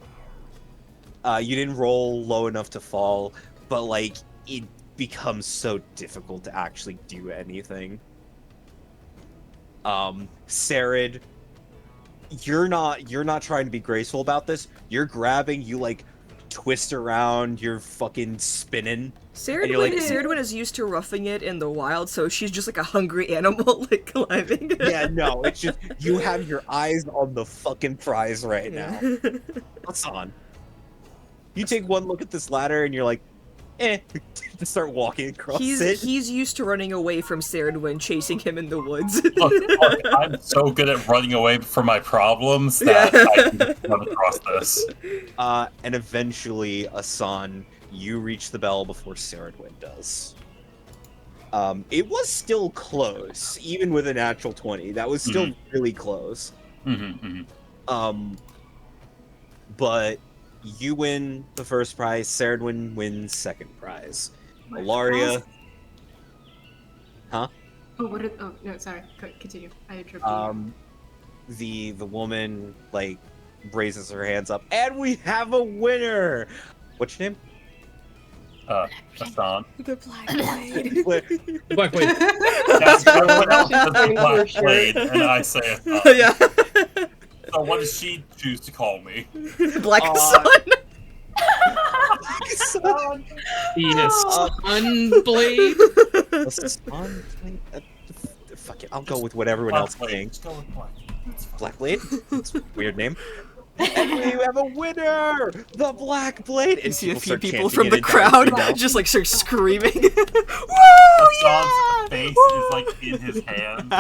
You didn't roll low enough to fall, but like it becomes so difficult to actually do anything. Sarid, you're not trying to be graceful about this. You're grabbing, you like twist around, you're fucking spinning. Saridwin is used to roughing it in the wild, so she's just like a hungry animal, like climbing. Yeah, no, it's just you have your eyes on the fucking prize right now. Hassan, you take one look at this ladder and you're like, to start walking across it. He's used to running away from Saridwin chasing him in the woods. Look, I'm so good at running away from my problems that I can run across this. And eventually, Hassan, you reach the bell before Saridwin does. It was still close, even with a natural 20. That was still really close. But you win the first prize, Saridwin wins second prize. Ilaria... Huh? Oh, what did... Oh, no, sorry. Continue. I interrupted you. The woman, like, raises her hands up, and we have a winner! What's your name? Hassan. The Black Blade. Black Blade. That's everyone else says the Black Blade, and I say Hassan. Yeah. So what does she choose to call me? Black Sun. The Sun Blade. Sun Blade? Fuck it, I'll go with what everyone else is saying. Let's go with Black. Black Blade? That's a weird name. And we have a winner! The Black Blade! You And see a few start people chanting from it the and crowd dancing just like start screaming. Woo! Hassan's face is like in his hand,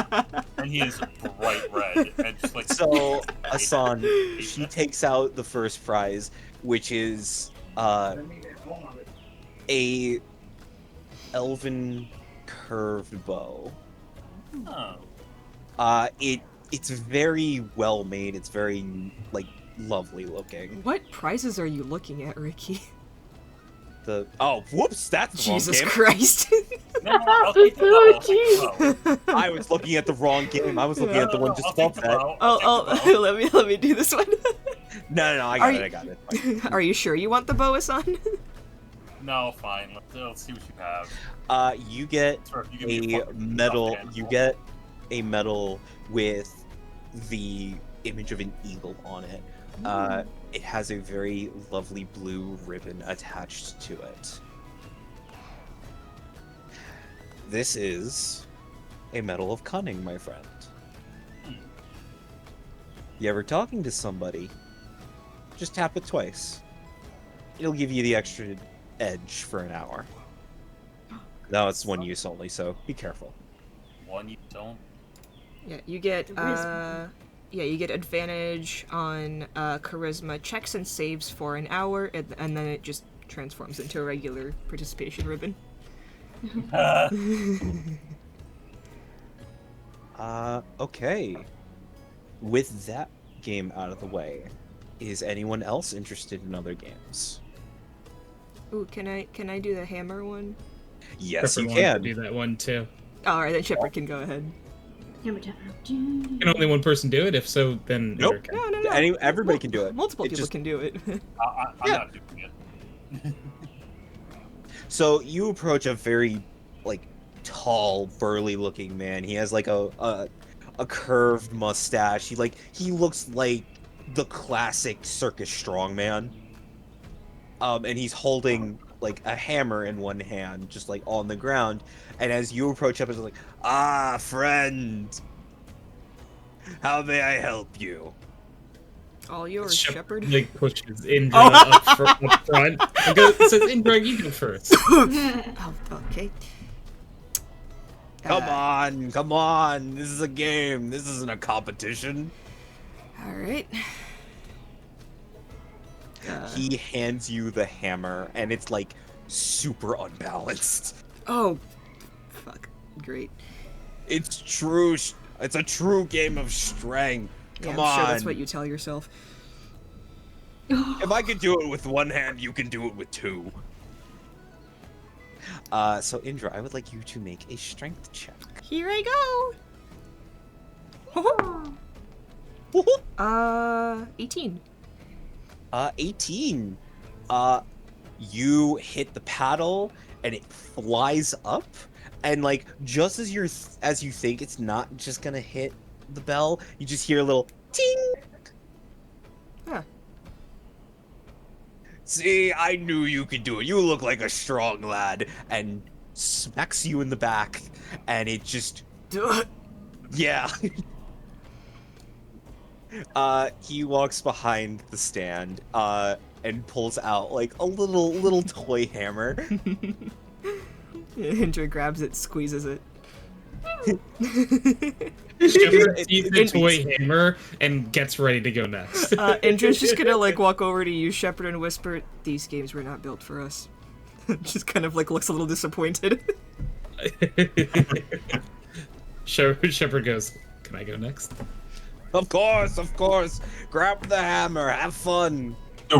and he is bright red, and just like So, Hassan, she takes out the first prize, which is a elven curved bow. Oh. It's very well made. It's very like lovely looking. What prizes are you looking at, Ricky? Whoops, that's the wrong Jesus game. Christ. No, I'll take the bow. I'll take the bow. I was looking at the wrong game. I was looking at the one just I'll take above the that. bow. I'll take the bow. let me do this one. No, I got it. Are you sure you want the boa son? No, fine. Let's see what you have. You get Sorry, you give me a fucking medal. stuffed You animal. get a medal with the image of an eagle on it. It has a very lovely blue ribbon attached to it. This is a medal of cunning, my friend. You ever talking to somebody, just tap it twice. It'll give you the extra edge for an hour. No, it's one use only, so be careful. One you don't. Yeah, you get you get advantage on charisma checks and saves for an hour, and then it just transforms into a regular participation ribbon. Okay. With that game out of the way, is anyone else interested in other games? Ooh, can I do the hammer one? Yes, Shepard you wanted to can. do that one too. Alright, then Shepard can go ahead. Can only one person do it? If so, then Nope. Indra can. No. Everybody can do it. Multiple It people just- can do it. I'm not doing it. So you approach a very, like, tall, burly-looking man. He has like a curved mustache. He looks like the classic circus strongman. And he's holding like a hammer in one hand, just like on the ground. And as you approach up, it's like, friend, how may I help you? All yours, Shepard. Like pushes Indra up front. And says, Indra, you go first. Oh, okay. Come on! This is a game. This isn't a competition. Alright. He hands you the hammer, and it's like super unbalanced. Oh, fuck. Great. It's true. It's a true game of strength. Yeah, Come I'm on. sure that's what you tell yourself. If I can do it with one hand, you can do it with two. So Indra, I would like you to make a strength check. Here I go. 18. 18. You hit the paddle and it flies up, and like just as you think it's not just gonna hit the bell, you just hear a little ting. Huh. See, I knew you could do it. You look like a strong lad, and smacks you in the back, and it just yeah. He walks behind the stand, and pulls out like a little toy hammer. Indra grabs it, squeezes it. Shepard sees the toy hammer and gets ready to go next. Indra's just gonna like walk over to you, Shepard, and whisper, "These games were not built for us." Just kind of like looks a little disappointed. Shepard goes, "Can I go next?" Of course. Grab the hammer, have fun.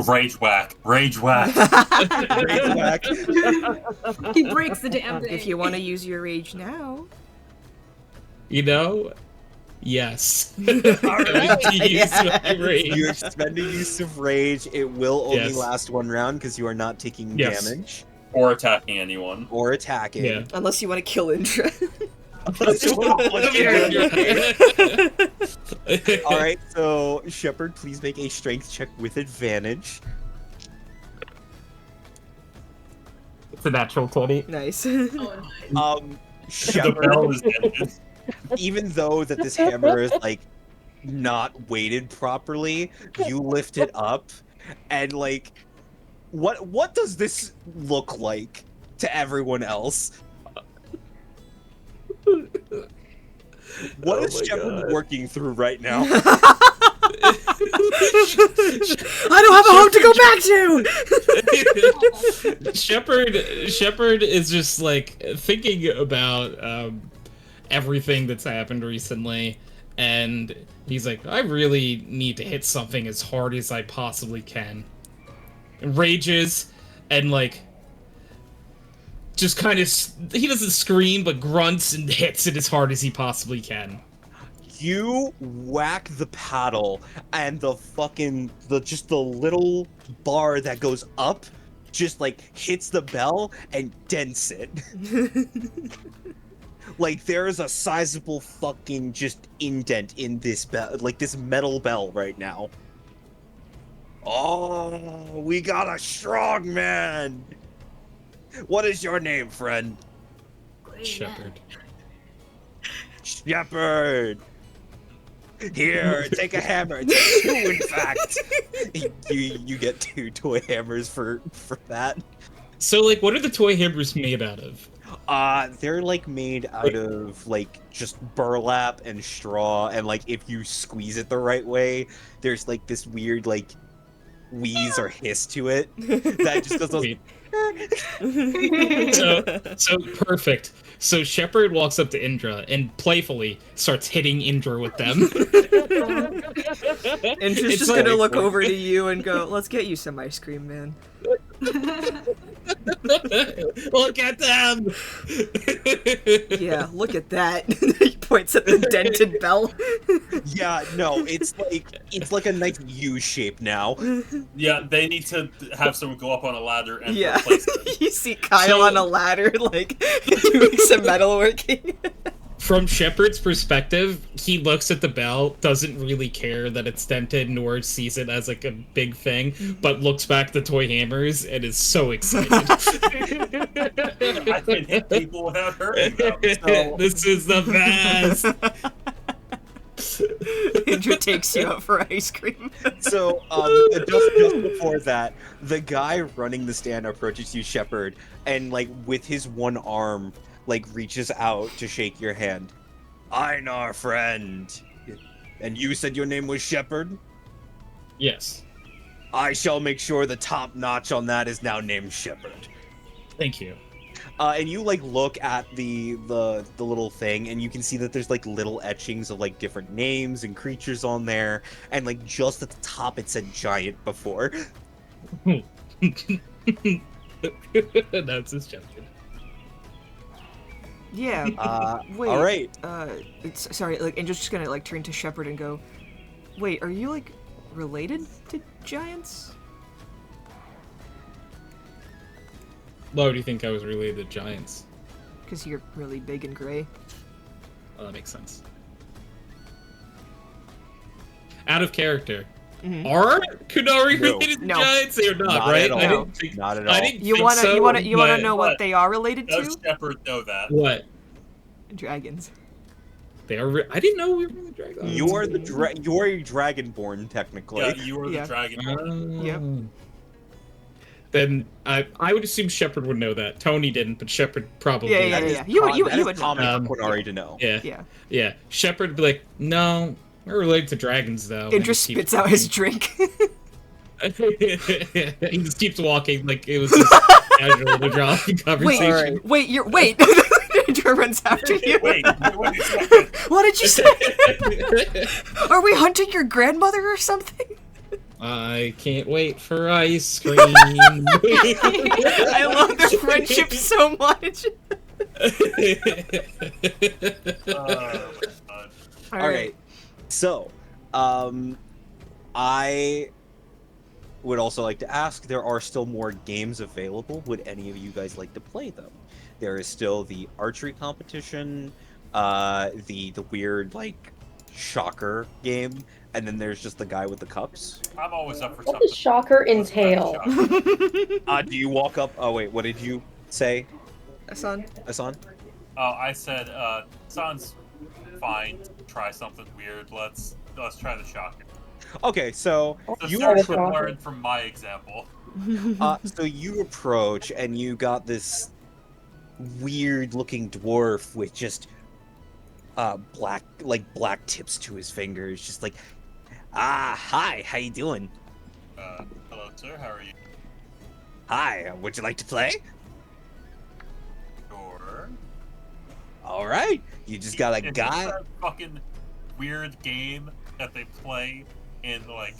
Rage whack. Rage whack. He breaks the damn thing. If you want to use your rage now. You know, yes. Alright. You're spending use of rage. It will only last one round because you are not taking damage. Or attacking anyone. Or attacking. Yeah. Unless you want to kill Indra. Alright, so Shepard, please make a strength check with advantage. It's a natural 20. Nice. Shepard, even though that this hammer is like not weighted properly, you lift it up, and like, what does this look like to everyone else? What is Shepard working through right now? I don't have a home to go back to. Shepard is just like thinking about everything that's happened recently, and he's like, I really need to hit something as hard as I possibly can. And rages, and like just kind of, he doesn't scream, but grunts and hits it as hard as he possibly can. You whack the paddle, and the little bar that goes up just like hits the bell and dents it. Like there is a sizable fucking just indent in this bell, like this metal bell right now. Oh, we got a strong man. What is your name, friend? Shepard. Shepard. Here, take a hammer. Take two, in fact. You get 2 toy hammers for that. So, like, what are the toy hammers made out of? They're like made out of like just burlap and straw, and like if you squeeze it the right way, there's like this weird like wheeze or hiss to it that just goes. So perfect. So Shepard walks up to Indra and playfully starts hitting Indra with them. Indra's just gonna look over to you and go, "Let's get you some ice cream, man." Look at them! Yeah, look at that. He points at the dented bell. Yeah, no, it's like a nice U shape now. Yeah, they need to have someone go up on a ladder and Yeah, replace it. you see Kyle on a ladder, like, doing some metalworking. From Shepard's perspective, he looks at the bell, doesn't really care that it's dented, nor sees it as like a big thing, but looks back at the toy hammers and is so excited. I can hit people without hurting them. So. This is the best! Indra takes you out for ice cream. So, just before that, the guy running the stand approaches you, Shepard, and like with his one arm, like reaches out to shake your hand. Einar, friend. And you said your name was Shepard? Yes. I shall make sure the top notch on that is now named Shepard. Thank you. And you like look at the little thing, and you can see that there's like little etchings of like different names and creatures on there, and like just at the top it said giant before. That's his Shepard. Yeah. Wait. All right. Sorry. Like, Angel's just gonna like turn to Shepard and go, "Wait, are you like related to giants?" Why would you think I was related to giants? Because you're really big and gray. Well, that makes sense. Out of character. Are Kunari related to giants? They are not, right? At all. I didn't think, not at all. I didn't You think wanna so, you wanna you wanna but- know what they are related Does to? Shepard know that? What? Dragons. They are. I didn't know we were really dragons. You're the you're a dragonborn technically. Yeah, you are Yeah. the dragon. Yep. Then I would assume Shepard would know that. Tony didn't, but Shepard probably. Yeah. did. You would That is know. common for Quinari to know. Yeah. Yeah. Shepard would be like, no, we're related to dragons though. Indra spits out his drink. He just keeps walking like it was just casual to drop the conversation. Wait, Indra runs after you. Wait a second. What did you say? Are we hunting your grandmother or something? I can't wait for ice cream. I love their friendship so much. God. All right. So, I would also like to ask, there are still more games available. Would any of you guys like to play them? There is still the archery competition, the weird, like, shocker game, and then there's just the guy with the cups. I'm always up for What something. does shocker entail? Do you walk up? Oh, wait, what did you say, Son. Asan? Oh, I said, sounds fine. Try something weird. Let's try the shocker. Okay, so So you Sarah are should shocker. learn from my example. so you approach, and you got this weird-looking dwarf with just black tips to his fingers, just like, hi, how you doing? Hello, sir. How are you? Hi, would you like to play? Sure. All right, you just got a Is guy. this that fucking weird game that they play in like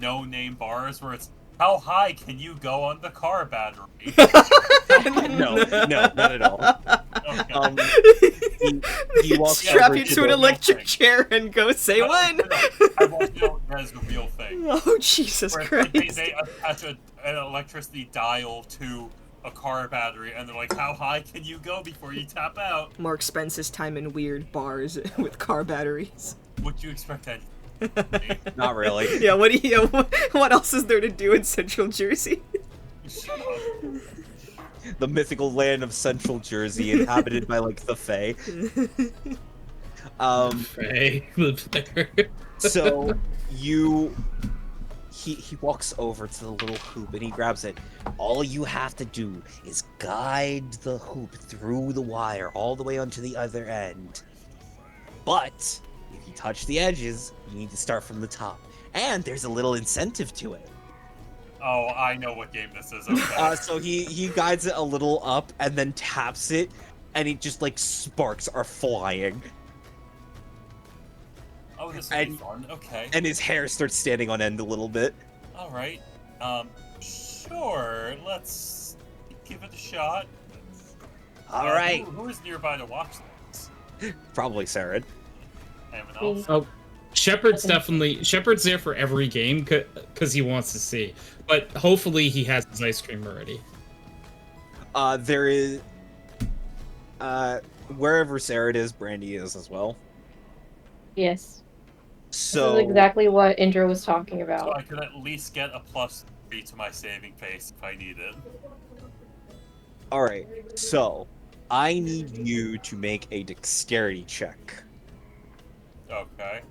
no-name bars where it's how high can you go on the car battery? No, not at all. Okay. He walks Strap over you to to an the- electric chair and go say when. I won't know that is the real thing. Oh Jesus Where Christ! they attach an electricity dial to a car battery, and they're like, "How high can you go before you tap out?" Mark spends his time in weird bars with car batteries. Would you expect that? Not really. Yeah, what else is there to do in Central Jersey? Shut up. The mythical land of Central Jersey, inhabited by like the Fae. Hey, So he walks over to the little hoop and he grabs it. All you have to do is guide the hoop through the wire all the way onto the other end. But if you touch the edges, you need to start from the top. And there's a little incentive to it. Oh, I know what game this is. Okay. So he guides it a little up and then taps it, and it just like sparks are flying. Oh, this will be fun. Okay. And his hair starts standing on end a little bit. All right. Sure. Let's give it a shot. All right. Who is nearby to watch this? Probably Saren. Anyone else? Oh, Shepard's there for every game because he wants to see. But hopefully he has his ice cream already. There is wherever Saren is, Brandy is as well. Yes. So This is exactly what Indra was talking So about. I could at least get a +3 to my saving face if I need it. all right. So I need you to make a dexterity check. Okay.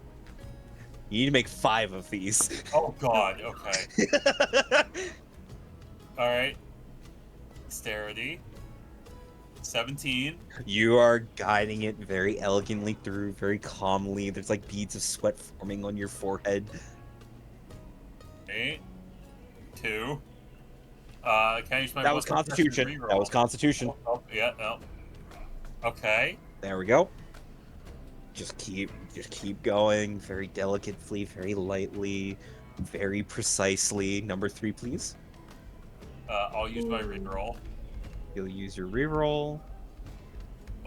You need to make 5 of these. Oh God. Okay. All right. Dexterity. 17. You are guiding it very elegantly through, very calmly. There's like beads of sweat forming on your forehead. 8. 2. Can I use my That was +1 Constitution. reroll? That was Constitution. Oh, yeah. No. Okay. There we go. Just keep going, very delicately, very lightly, very precisely. Number 3, please. I'll use my reroll. You'll use your reroll.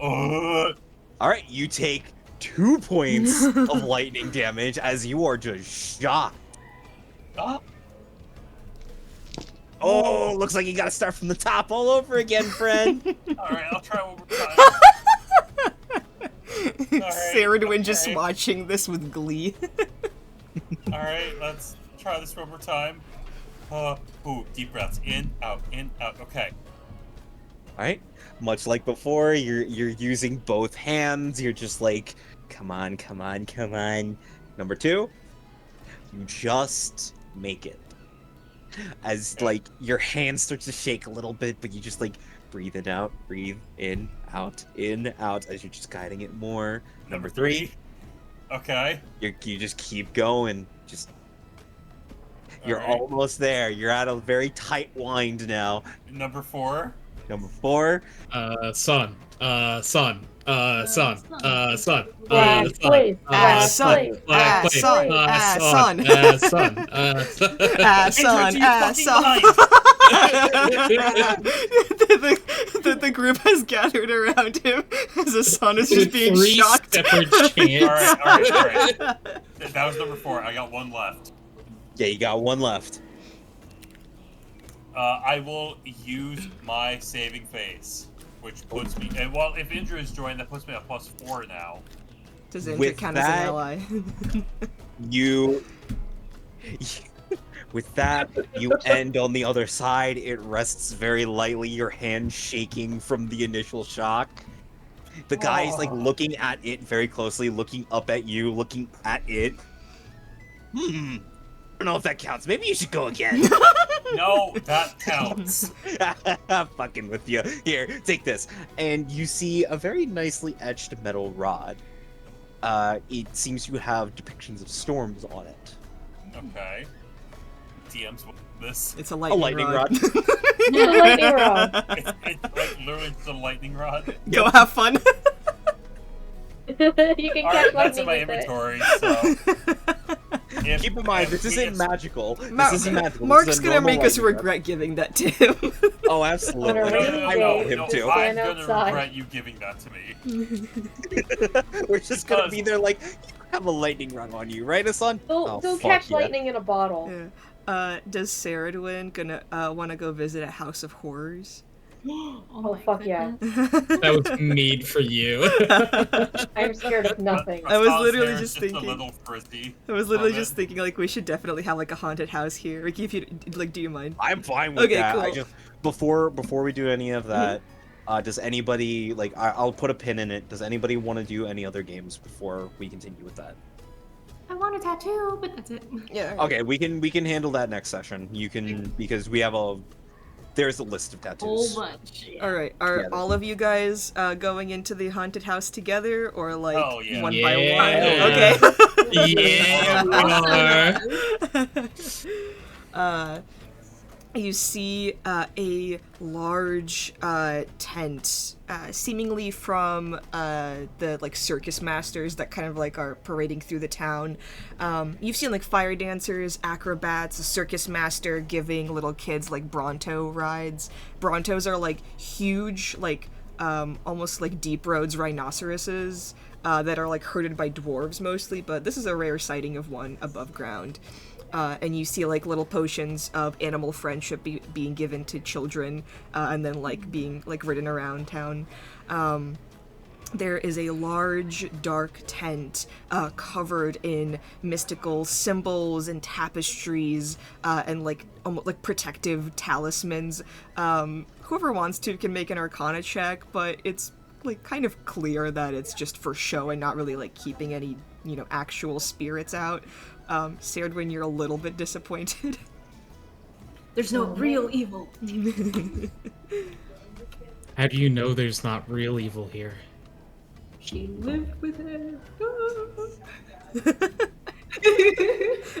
Ugh. All right, you take 2 points of lightning damage as you are just shocked. Ah. Oh, looks like you gotta start from the top all over again, friend. Alright, I'll try one more time. Saradwin just watching this with glee. Alright, let's try this one more time. Ooh, deep breaths. In, out, okay. Alright. Much like before, you're using both hands. You're just like, come on. Number 2, you just make it. As like your hand starts to shake a little bit, but you just like breathe it out, breathe in, out, as you're just guiding it more. Number 3. Okay. You just keep going. You're almost there. You're at a very tight wind now. Number 4. Number 4. Sun. Black place. Sun. The group has gathered around him as the sun is just being shocked. Alright. That was number 4. I got 1 left. Yeah, you got 1 left. I will use my saving phase, which puts me. And well, if Indra is joined, that puts me at +4 now. Does Indra count as an ally? With that, you end on the other side. It rests very lightly, your hand shaking from the initial shock. The guy is like looking at it very closely, looking up at you, looking at it. I don't know if that counts. Maybe you should go again. No, that counts. Fucking with you. Here, take this. And you see a very nicely etched metal rod. It seems to have depictions of storms on it. Okay. DM's with this. It's a lightning rod. It's a lightning rod. It's like literally just a lightning rod. Go have fun. You can catch that's in my lightning with it. inventory, so. Keep in mind, this isn't magical. This isn't magical. Mark's gonna make us regret giving that to him. Oh, absolutely. On a rainy I day, know him too. I'm stand gonna outside. regret you giving that to me. We're just gonna be there like, you have a lightning rod on you, right, Asan? Don't fuck catch yeah. lightning in a bottle. Yeah. Does Saradwin gonna want to go visit a house of horrors? Oh fuck yeah. That was made for you. I'm scared of nothing. I was Across literally there, just a thinking. little frizzy I was literally from just it. thinking like we should definitely have like a haunted house here. Like if you like, do you mind? I'm fine with Okay, that. cool. I just before we do any of that, does anybody like I'll put a pin in it. Does anybody want to do any other games before we continue with that? I want a tattoo, but that's it. Yeah. Okay, we can handle that next session. You can because we have there's a list of Whole tattoos. bunch. All right. Are Yeah. all of you guys going into the haunted house together, or like Oh, yeah. one Yeah. by one? Okay. Yeah. You see a large tent, seemingly from the like circus masters that kind of like are parading through the town. You've seen like fire dancers, acrobats, a circus master giving little kids like Bronto rides. Brontos are like huge, like almost like deep roads rhinoceroses that are like herded by dwarves mostly, but this is a rare sighting of one above ground. And you see like little potions of animal friendship being given to children, and then like being like ridden around town. There is a large dark tent covered in mystical symbols and tapestries and like almost like protective talismans. Whoever wants to can make an Arcana check, but it's like kind of clear that it's just for show and not really like keeping any, you know, actual spirits out. Saradwin, you're a little bit disappointed. There's no real evil. How do you know there's not real evil here? She lived with it.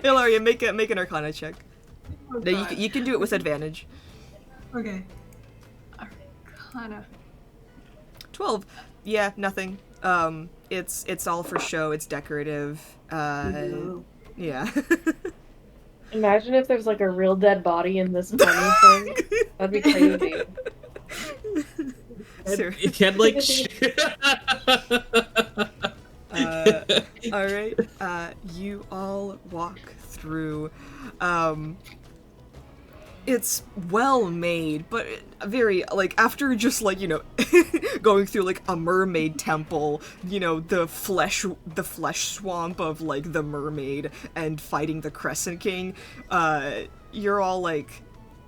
Ilaria, make an Arcana check. Oh, No, God. you can do it with advantage. Okay. Arcana. 12. Yeah, nothing. It's all for show. It's decorative. Ooh. Yeah. Imagine if there's like a real dead body in this bunny thing. That'd be crazy. Sir. It had like. All right. You all walk through. It's well made, but very, like, after just, like, you know, going through, like, a mermaid temple, you know, the flesh swamp of, like, the mermaid and fighting the Crescent King, you're all, like,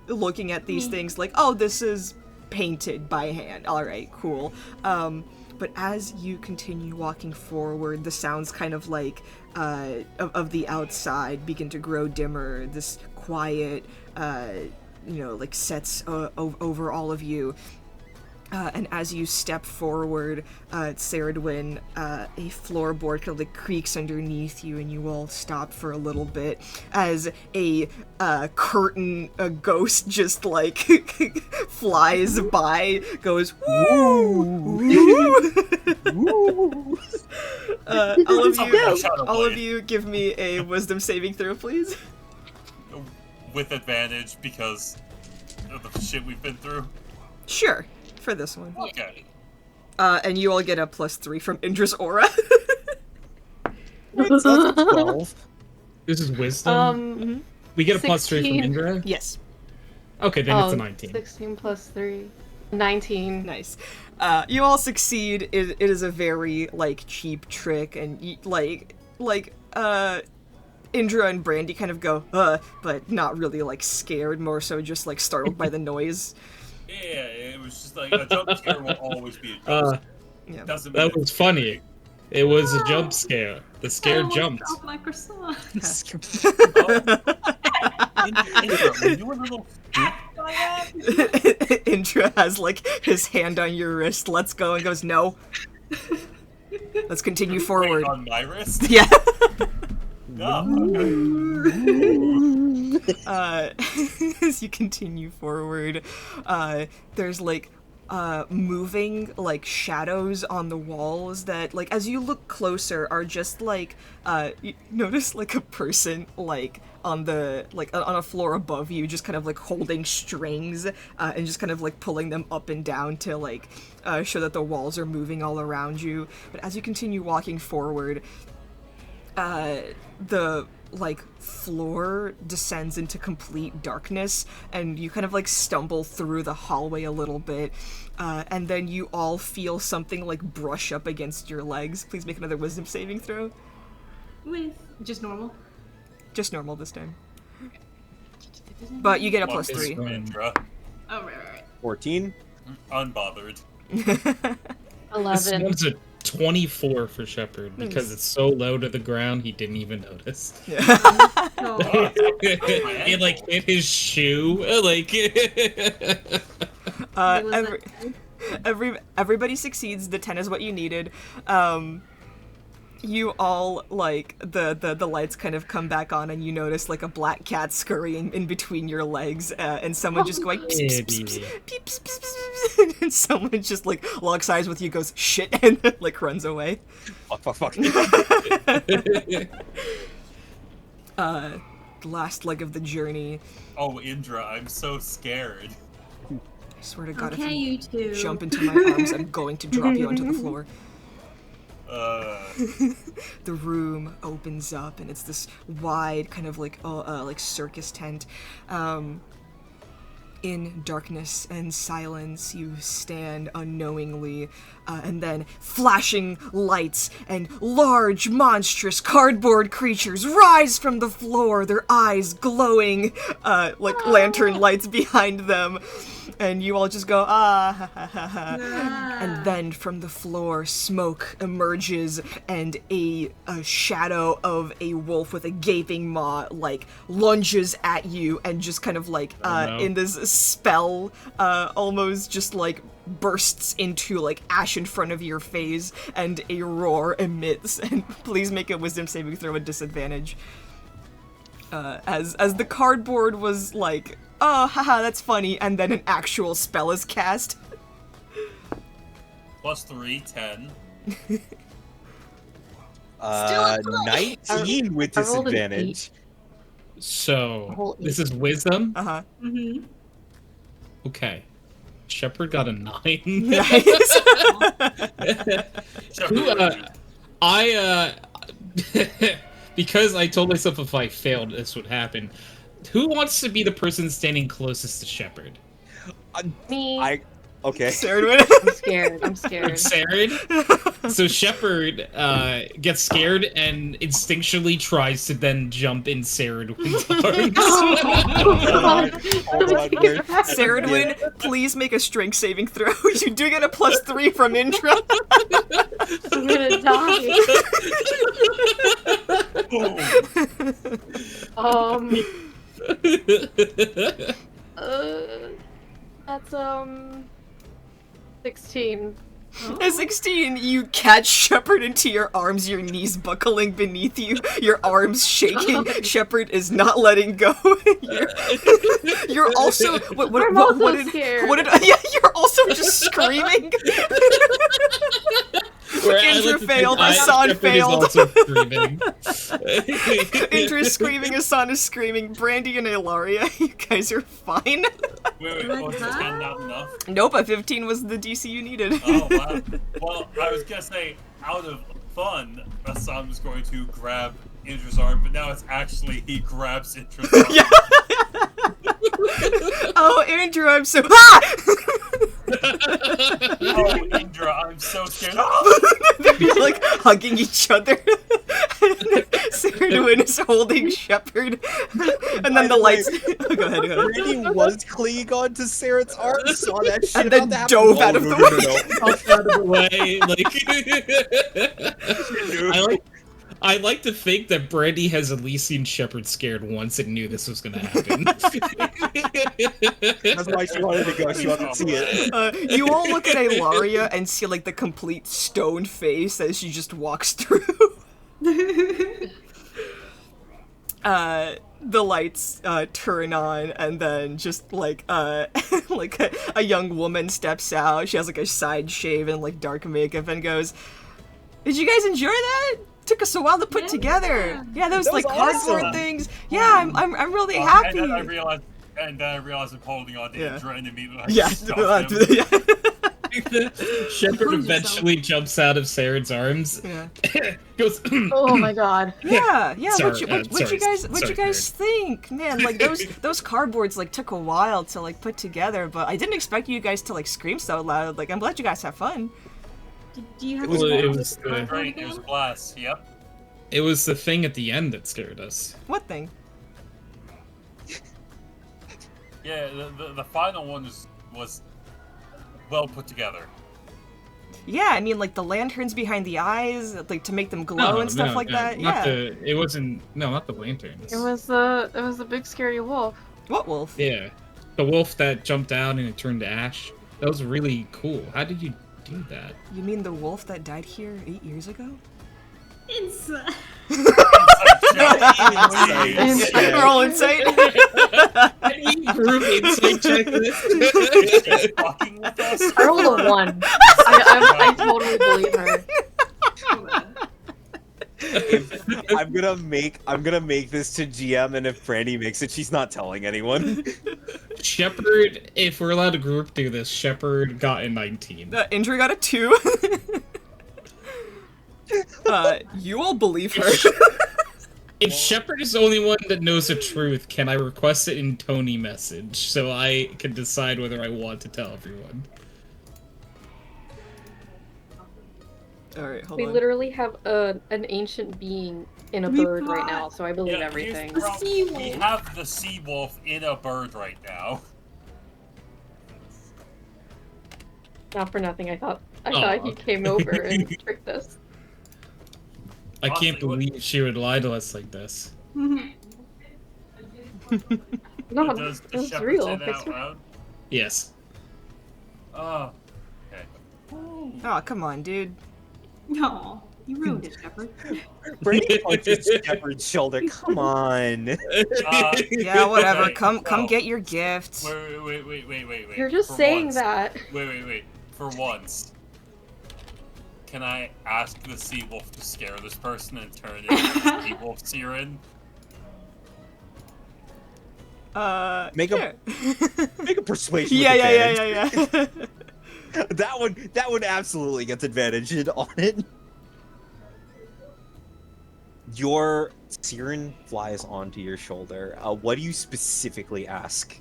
looking at these things like, oh, this is painted by hand. Alright, cool. But as you continue walking forward, the sounds kind of, like, of the outside begin to grow dimmer. This quiet, you know, like, sets over all of you. And as you step forward, Ceridwen, a floorboard kind of like creaks underneath you, and you all stop for a little bit as a curtain, a ghost just like flies by, goes woo, woo. All of you, give me a wisdom saving throw, please. With advantage because of the shit we've been through. Sure. For this one. Okay. And you all get a +3 from Indra's aura. That's 12. This is wisdom? We get a 16. +3 from Indra? Yes. Okay, then it's a 19. 16 plus 3. 19. Nice. You all succeed. It is a very, like, cheap trick, and, Indra and Brandy kind of go, but not really, like, scared, more so just, like, startled by the noise. Yeah, it was just like, a jump scare will always be a jump scare. Yeah. Doesn't That was funny. It was a jump scare. The scare jumped. Drop my croissant. Indra, were you a little spooked? Indra has, like, his hand on your wrist, lets go, and goes, no. Let's continue forward. On my wrist? Yeah. No. As you continue forward, there's, like, moving, like, shadows on the walls that, like, as you look closer, are just, like, you notice, like, a person, like, on the, like, on a floor above you, just kind of, like, holding strings, and just kind of, like, pulling them up and down to, like, show that the walls are moving all around you. But as you continue walking forward, the, like, floor descends into complete darkness, and you kind of, like, stumble through the hallway a little bit, and then you all feel something, like, brush up against your legs. Please make another wisdom saving throw. With just normal. Just normal this time. But you get a +3. Indra. Oh, right. 14. Unbothered. 11. This one's a 24 for Shepard because it's so low to the ground he didn't even notice. It like hit his shoe. Like everybody succeeds. The 10 is what you needed. You all, like, the lights kind of come back on, and you notice, like, a black cat scurrying in between your legs, and someone just going, pss, pss, pss, pss, pss, pss, pss, and someone just, like, locks eyes with you, goes, shit, and, like, runs away. Fuck. The last leg of the journey. Oh, Indra, I'm so scared. I swear to God, Okay, if you you two. jump into my arms, I'm going to drop you onto the floor. The room opens up, and it's this wide kind of like circus tent. In darkness and silence, you stand unknowingly, and then flashing lights and large, monstrous cardboard creatures rise from the floor, their eyes glowing, like lantern lights behind them. And you all just go, ah, ha, ha, ha. And then from the floor, smoke emerges, and a shadow of a wolf with a gaping maw, like, lunges at you, and just kind of, like, in this spell, almost just, like, bursts into, like, ash in front of your face, and a roar emits. And please make a wisdom saving throw at disadvantage. As the cardboard was, like, oh, haha, that's funny, and then an actual spell is cast. +3, 10. 19 with I rolled an disadvantage. so. This is wisdom. Uh-huh. Mm-hmm. Okay. Shepard got a 9. Nice. Because I told myself if I failed, this would happen. Who wants to be the person standing closest to Shepard? Me. Okay. Saradwin. I'm scared. I'm scared. Sarid? So Shepard gets scared and instinctually tries to then jump in Saradwin's arms. Saradwin, please make a strength saving throw. You do get a +3 from Indra. I'm gonna die. That's 16. At 16, you catch Shepard into your arms, your knees buckling beneath you, your arms shaking. Shepard is not letting go. You're also what did yeah, you're also just screaming. Indra failed, Asan failed. Indra is screaming, Asan is screaming. Brandy and Ilaria, you guys are fine. Wait, was 10 not enough? Nope, a 15 was the DC you needed. Oh, wow. Well, I was gonna say, out of fun, Asan was going to grab Indra's arm, but now it's actually he grabs Indra's arm. Yeah. Oh, Indra, I'm so Oh, Indra, I'm so scared. They're like hugging each other. Saradwin is holding Shepard, and then the lights. Oh, go ahead. Brandy was clinging on to Sarad's arm, saw that shit, and then about to dove happen. out of the way. I like to think that Brandy has at least seen Shepard scared once and knew this was going to happen. That's why she wanted to go. She wanted to see it. You all look at Ilaria and see like the complete stone face as she just walks through. The lights turn on, and then just like like a young woman steps out. She has like a side shave and like dark makeup and goes, "Did you guys enjoy that? Took us a while to put together. Yeah, those like cardboard awesome. things. Yeah, I'm really happy." And then I realized I'm holding on to Indra and immediately I Yeah. stuffed him. Shepard eventually jumps out of Sarad's arms. Yeah. Goes, Oh my god. Yeah. Sorry, What you guys think? Man, like those cardboards like took a while to like put together, but I didn't expect you guys to like scream so loud. Like I'm glad you guys have fun. Do you have It was- to it walk was, this cardboard Great, it again? was glass, yep. It was the thing at the end that scared us. What thing? Yeah, the final one was well put together. Yeah, I mean like the lanterns behind the eyes, like to make them glow and stuff like that. Not Yeah. it wasn't. No, not the lanterns. It was the big scary wolf. What wolf? Yeah, the wolf that jumped out and it turned to ash. That was really cool. How did you do that? You mean the wolf that died here 8 years ago? Inside. Roll insight. Can we prove insight check this? Fucking with us. I rolled a 1. I totally believe her. I'm gonna make this to GM, and if Brandy makes it, she's not telling anyone. Shepard, if we're allowed to group do this, Shepard got a 19. Indra got a 2. You all believe her. If Shepard is the only one that knows the truth, can I request it in Tony message so I can decide whether I want to tell everyone? Alright, hold We on. literally have an ancient being in a bird right now, so I believe everything. here's the problem. sea We wolf. have the sea wolf in a bird right now. Not for nothing, I thought Aw. he came over and tricked us. I can't Honestly, what- believe she would lie to us like this. No, Does the it's shepherd real. say that It's out real. loud? Yes. Oh, okay. Oh, come on, dude. No, you ruined it, Shepard. Brandy punches Shepard's shoulder. Come on. Yeah, whatever. Okay, Come well, get your gifts. Wait. You're just For saying once- that. Wait. For once, can I ask the sea wolf to scare this person and turn it into the sea wolf Siren? Make sure. Make a persuasion. with Yeah. advantage. That one absolutely gets advantage on it. Your Siren flies onto your shoulder. What do you specifically ask?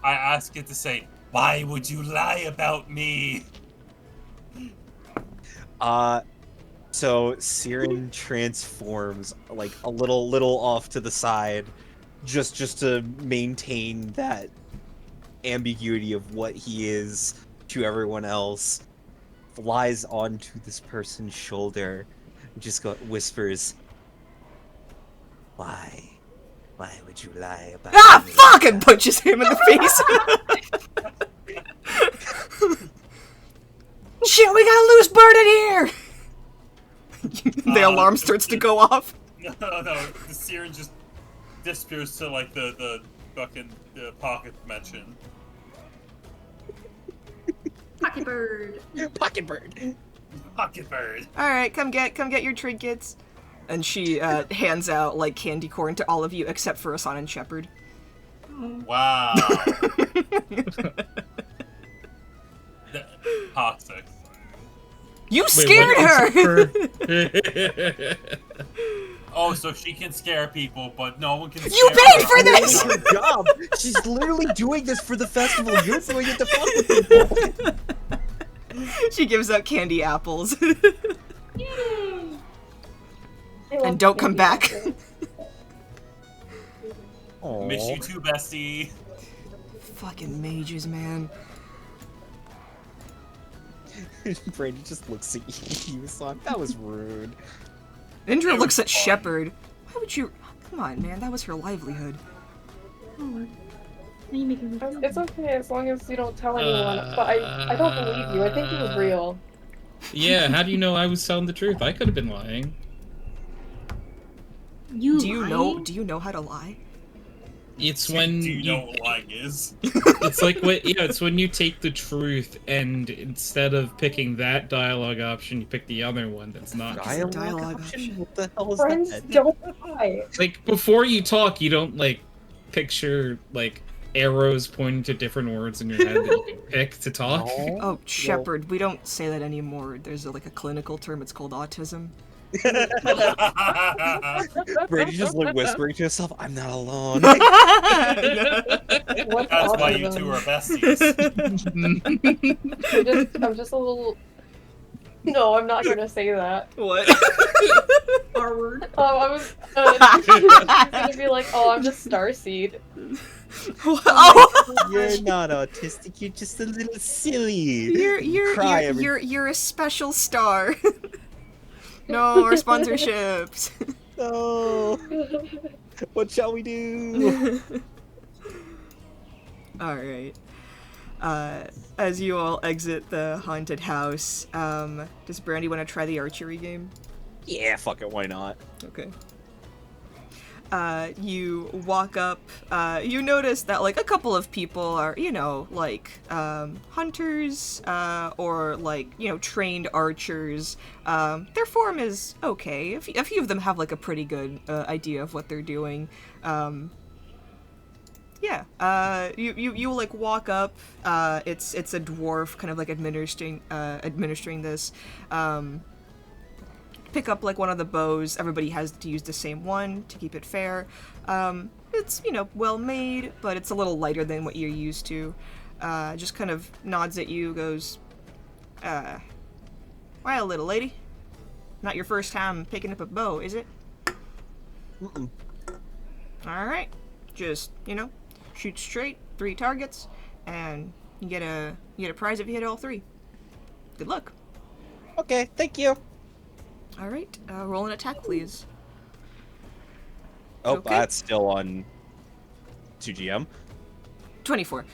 I ask it to say, "Why would you lie about me?" So Siren transforms like a little off to the side, just to maintain that ambiguity of what he is to everyone else. Flies onto this person's shoulder, and just whispers, "Why? Why would you lie about me?" Fuck! And punches him in the face. Shit, we got a loose bird in here! The alarm starts to go off. No, the Siren just disappears to like the fucking pocket dimension. Pocket bird. Pocket bird. Pocket bird. Alright, come get your trinkets. And she hands out like candy corn to all of you except for Asan and Shepard. Wow. Toxic. You scared her! Oh, so she can scare people, but no one can scare You paid for her. this! Her job. She's literally doing this for the festival. You're doing it to fuck with people. She gives out candy apples. I love And don't come candy back. apples. Miss you too, bestie. Fucking mages, man. Brady just looks at you, son. That was rude. Indra It looks was at fun. Shepard. Why would you... Come on, man. That was her livelihood. Oh, now you making me feel It's okay as long as you don't tell anyone. But I don't believe you. I think it was real. Yeah, how do you know I was telling the truth? I could have been lying. You Do you lying? know how to lie? It's when Do you know what lying is? it's like it's when you take the truth and instead of picking that dialogue option, you pick the other one that's not. dialogue option? What the hell is Friends that? don't lie. Like before you talk, you don't like picture like arrows pointing to different words in your head that you can pick to talk. No. Oh, Shepard, we don't say that anymore. There's like a clinical term. It's called autism. Brady just like whispering to himself, "I'm not alone." What's That's why you autism? two are besties. I'm just a little. No, I'm not gonna say that. What? R word. I was gonna be like, oh, I'm just starseed. Oh! You're not autistic. You're just a little silly. You're Cry every- you're a special star. No more sponsorships. No. What shall we do? Alright. As you all exit the haunted house, does Brandy want to try the archery game? Yeah, fuck it. Why not? Okay. You walk up, you notice that, like, a couple of people are, you know, like, hunters, or, like, you know, trained archers. Their form is okay. A few of them have, like, a pretty good, idea of what they're doing. Yeah, you like walk up, it's a dwarf kind of like administering this, pick up like one of the bows. Everybody has to use the same one to keep it fair. It's, you know, well made, but it's a little lighter than what you're used to. Just kind of nods at you, goes, well, little lady, not your first time picking up a bow, is it? Mm-mm. Alright, just, you know, shoot straight, 3 targets, and you get a prize if you hit all 3. Good luck. Okay, thank you. Alright, roll an attack, please. Oh, Okay. that's still on 2GM. 24.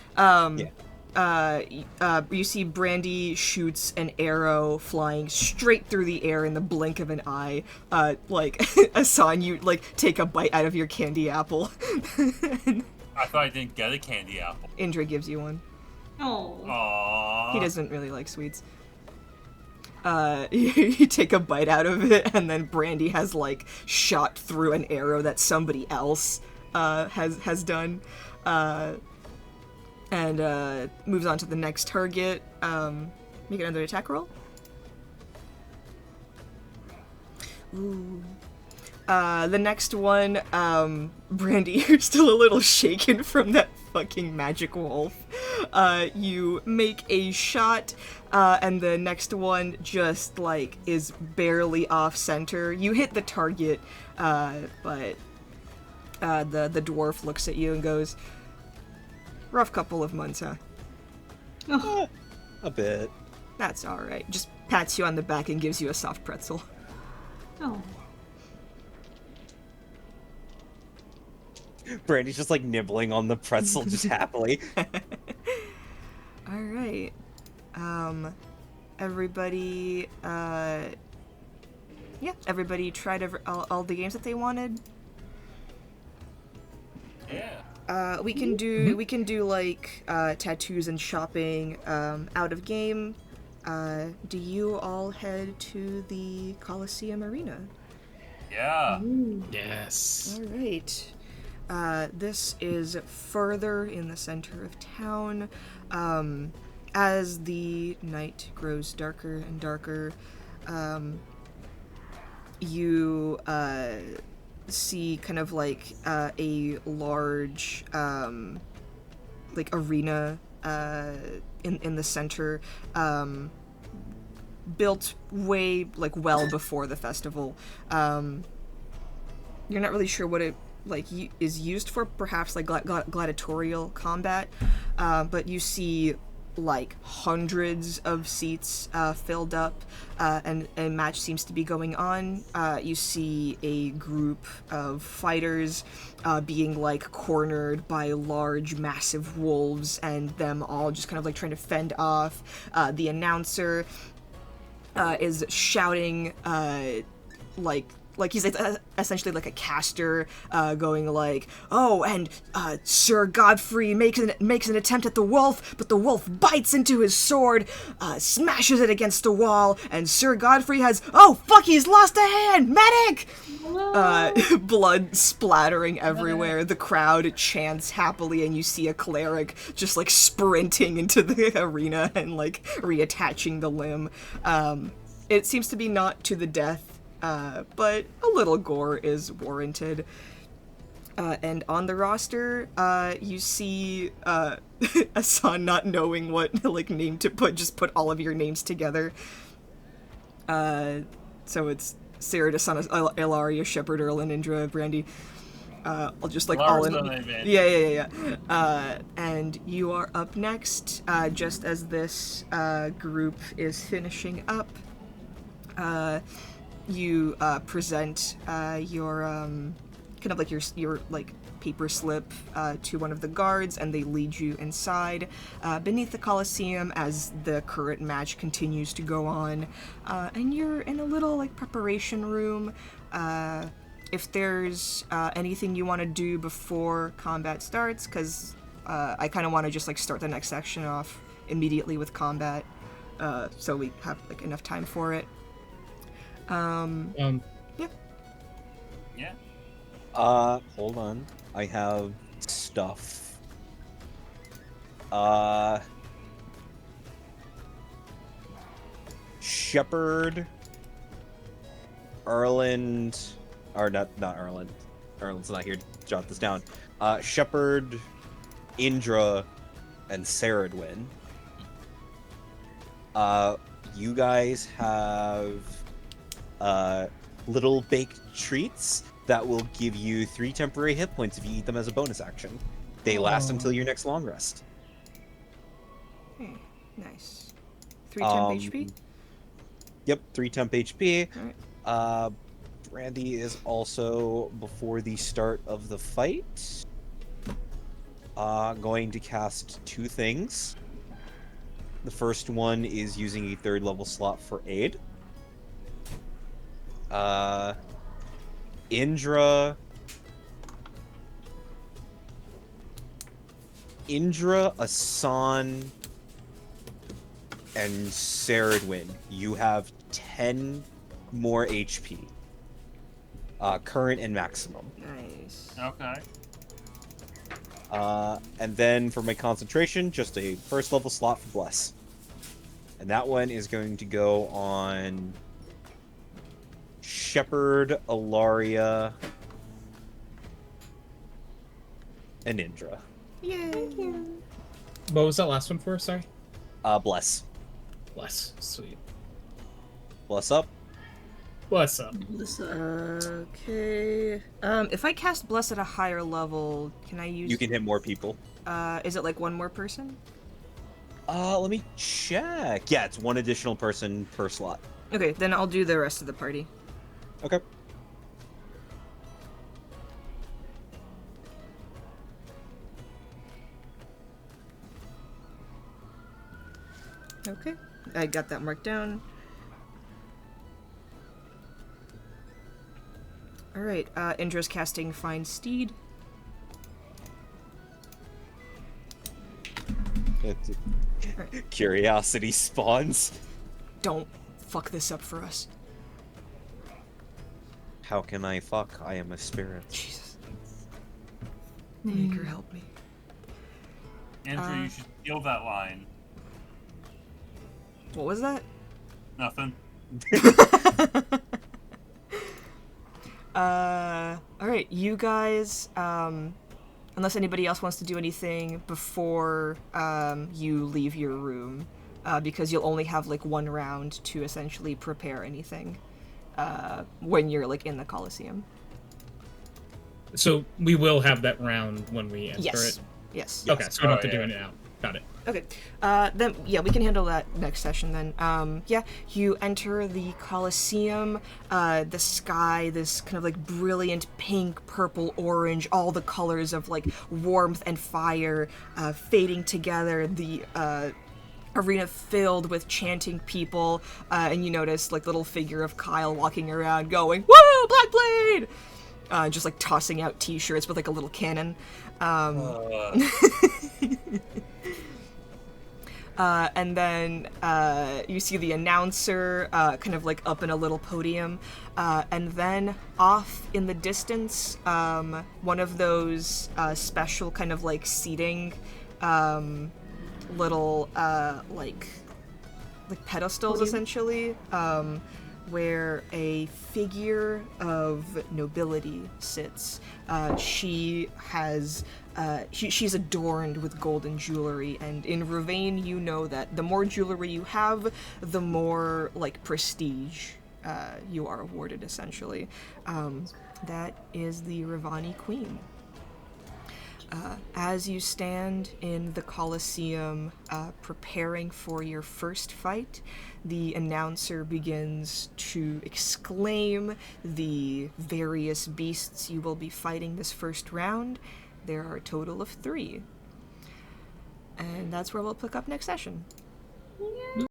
You see Brandy shoots an arrow flying straight through the air in the blink of an eye. Like, Asan, you, like, take a bite out of your candy apple. I thought I didn't get a candy apple. Indra gives you one. Oh. Aww. He doesn't really like sweets. You take a bite out of it, and then Brandy has, like, shot through an arrow that somebody else, has done. And moves on to the next target. Make another attack roll. Ooh. The next one, Brandy, you're still a little shaken from that fucking magic wolf. You make a shot, and the next one just, like, is barely off center. You hit the target, but the dwarf looks at you and goes, rough couple of months, huh? Oh, A bit. That's alright. Just pats you on the back and gives you a soft pretzel. oh. Brandy's just like nibbling on the pretzel just happily. Alright. Everybody, yeah, everybody tried all the games that they wanted. Yeah. We can do like tattoos and shopping out of game. Do you all head to the Coliseum Arena? Yeah. Yes. All right. This is further in the center of town. As the night grows darker and darker, you see kind of like a large like arena in the center, built way like well before the festival. You're not really sure what it like is used for, perhaps like gladiatorial combat, but you see like hundreds of seats filled up, and a match seems to be going on. You see a group of fighters being like cornered by large massive wolves, and them all just kind of like trying to fend off. The announcer is shouting like he's essentially like a caster, going like, oh, and Sir Godfrey makes an attempt at the wolf, but the wolf bites into his sword, smashes it against the wall, and Sir Godfrey has, oh fuck, he's lost a hand, medic! Blood splattering everywhere. The crowd chants happily, and you see a cleric just like sprinting into the arena and like reattaching the limb. It seems to be not to the death, but a little gore is warranted. And on the roster, you see Asan not knowing what like name to put, just put all of your names together. So it's Sarah, Asan, Ilaria, Shepard, Erlin, Indra, Brandy. I'll just like all in. Yeah. And you are up next, just as this group is finishing up. You present your kind of like your like paper slip to one of the guards, and they lead you inside beneath the Coliseum as the current match continues to go on. And you're in a little like preparation room. If there's anything you want to do before combat starts, because I kind of want to just like start the next section off immediately with combat, so we have like enough time for it. Yeah. Yeah. Hold on. I have stuff. Shepard, Erland, or not Erland. Erland's not here to jot this down. Shepard, Indra, and Saradwin. You guys have little baked treats that will give you 3 temporary hit points if you eat them as a bonus action. They last until your next long rest. Nice. 3 temp HP? Yep, 3 temp HP. Alright. Brandy is also, before the start of the fight, going to cast 2 things. The first one is using a 3rd level slot for aid. Indra, Asan, and Saradwin, you have 10 more HP. Current and maximum. Nice. Okay. And then for my concentration, just a 1st level slot for Bless. And that one is going to go on Shepherd, Ilaria, and Indra. Yay! Thank you. What was that last one for? Sorry. Bless. Bless. Sweet. Bless up. Bless up. Okay. If I cast Bless at a higher level, can I use... You can hit more people. Is it like one more person? Let me check. Yeah, it's one additional person per slot. Okay, then I'll do the rest of the party. Okay. Okay, I got that marked down. Alright, Indra's casting Find Steed. Curiosity spawns. Don't fuck this up for us. How can I fuck? I am a spirit. Jesus. Maker, help me. Andrew, you should steal that line. What was that? Nothing. Alright, you guys, unless anybody else wants to do anything before, you leave your room, because you'll only have, like, one round to essentially prepare anything, when you're, like, in the Coliseum. So we will have that round when we enter Yes. it? Yes. Okay, so we don't have to do it now. Got it. Okay. Then, yeah, we can handle that next session then. Yeah, you enter the Colosseum, the sky, this kind of like brilliant pink, purple, orange, all the colors of like warmth and fire, fading together, the, arena filled with chanting people, and you notice like little figure of Kyle walking around going, "Woo, Blackblade!" Just like tossing out t-shirts with like a little cannon. And then you see the announcer kind of like up in a little podium, and then off in the distance, one of those special kind of like seating little like pedestals essentially, where a figure of nobility sits. She has she's adorned with golden jewelry, and in Ravane you know that the more jewelry you have, the more like prestige you are awarded essentially. That is the Ravani Queen. As you stand in the Colosseum preparing for your first fight, the announcer begins to exclaim the various beasts you will be fighting this first round. There are a total of 3. And that's where we'll pick up next session.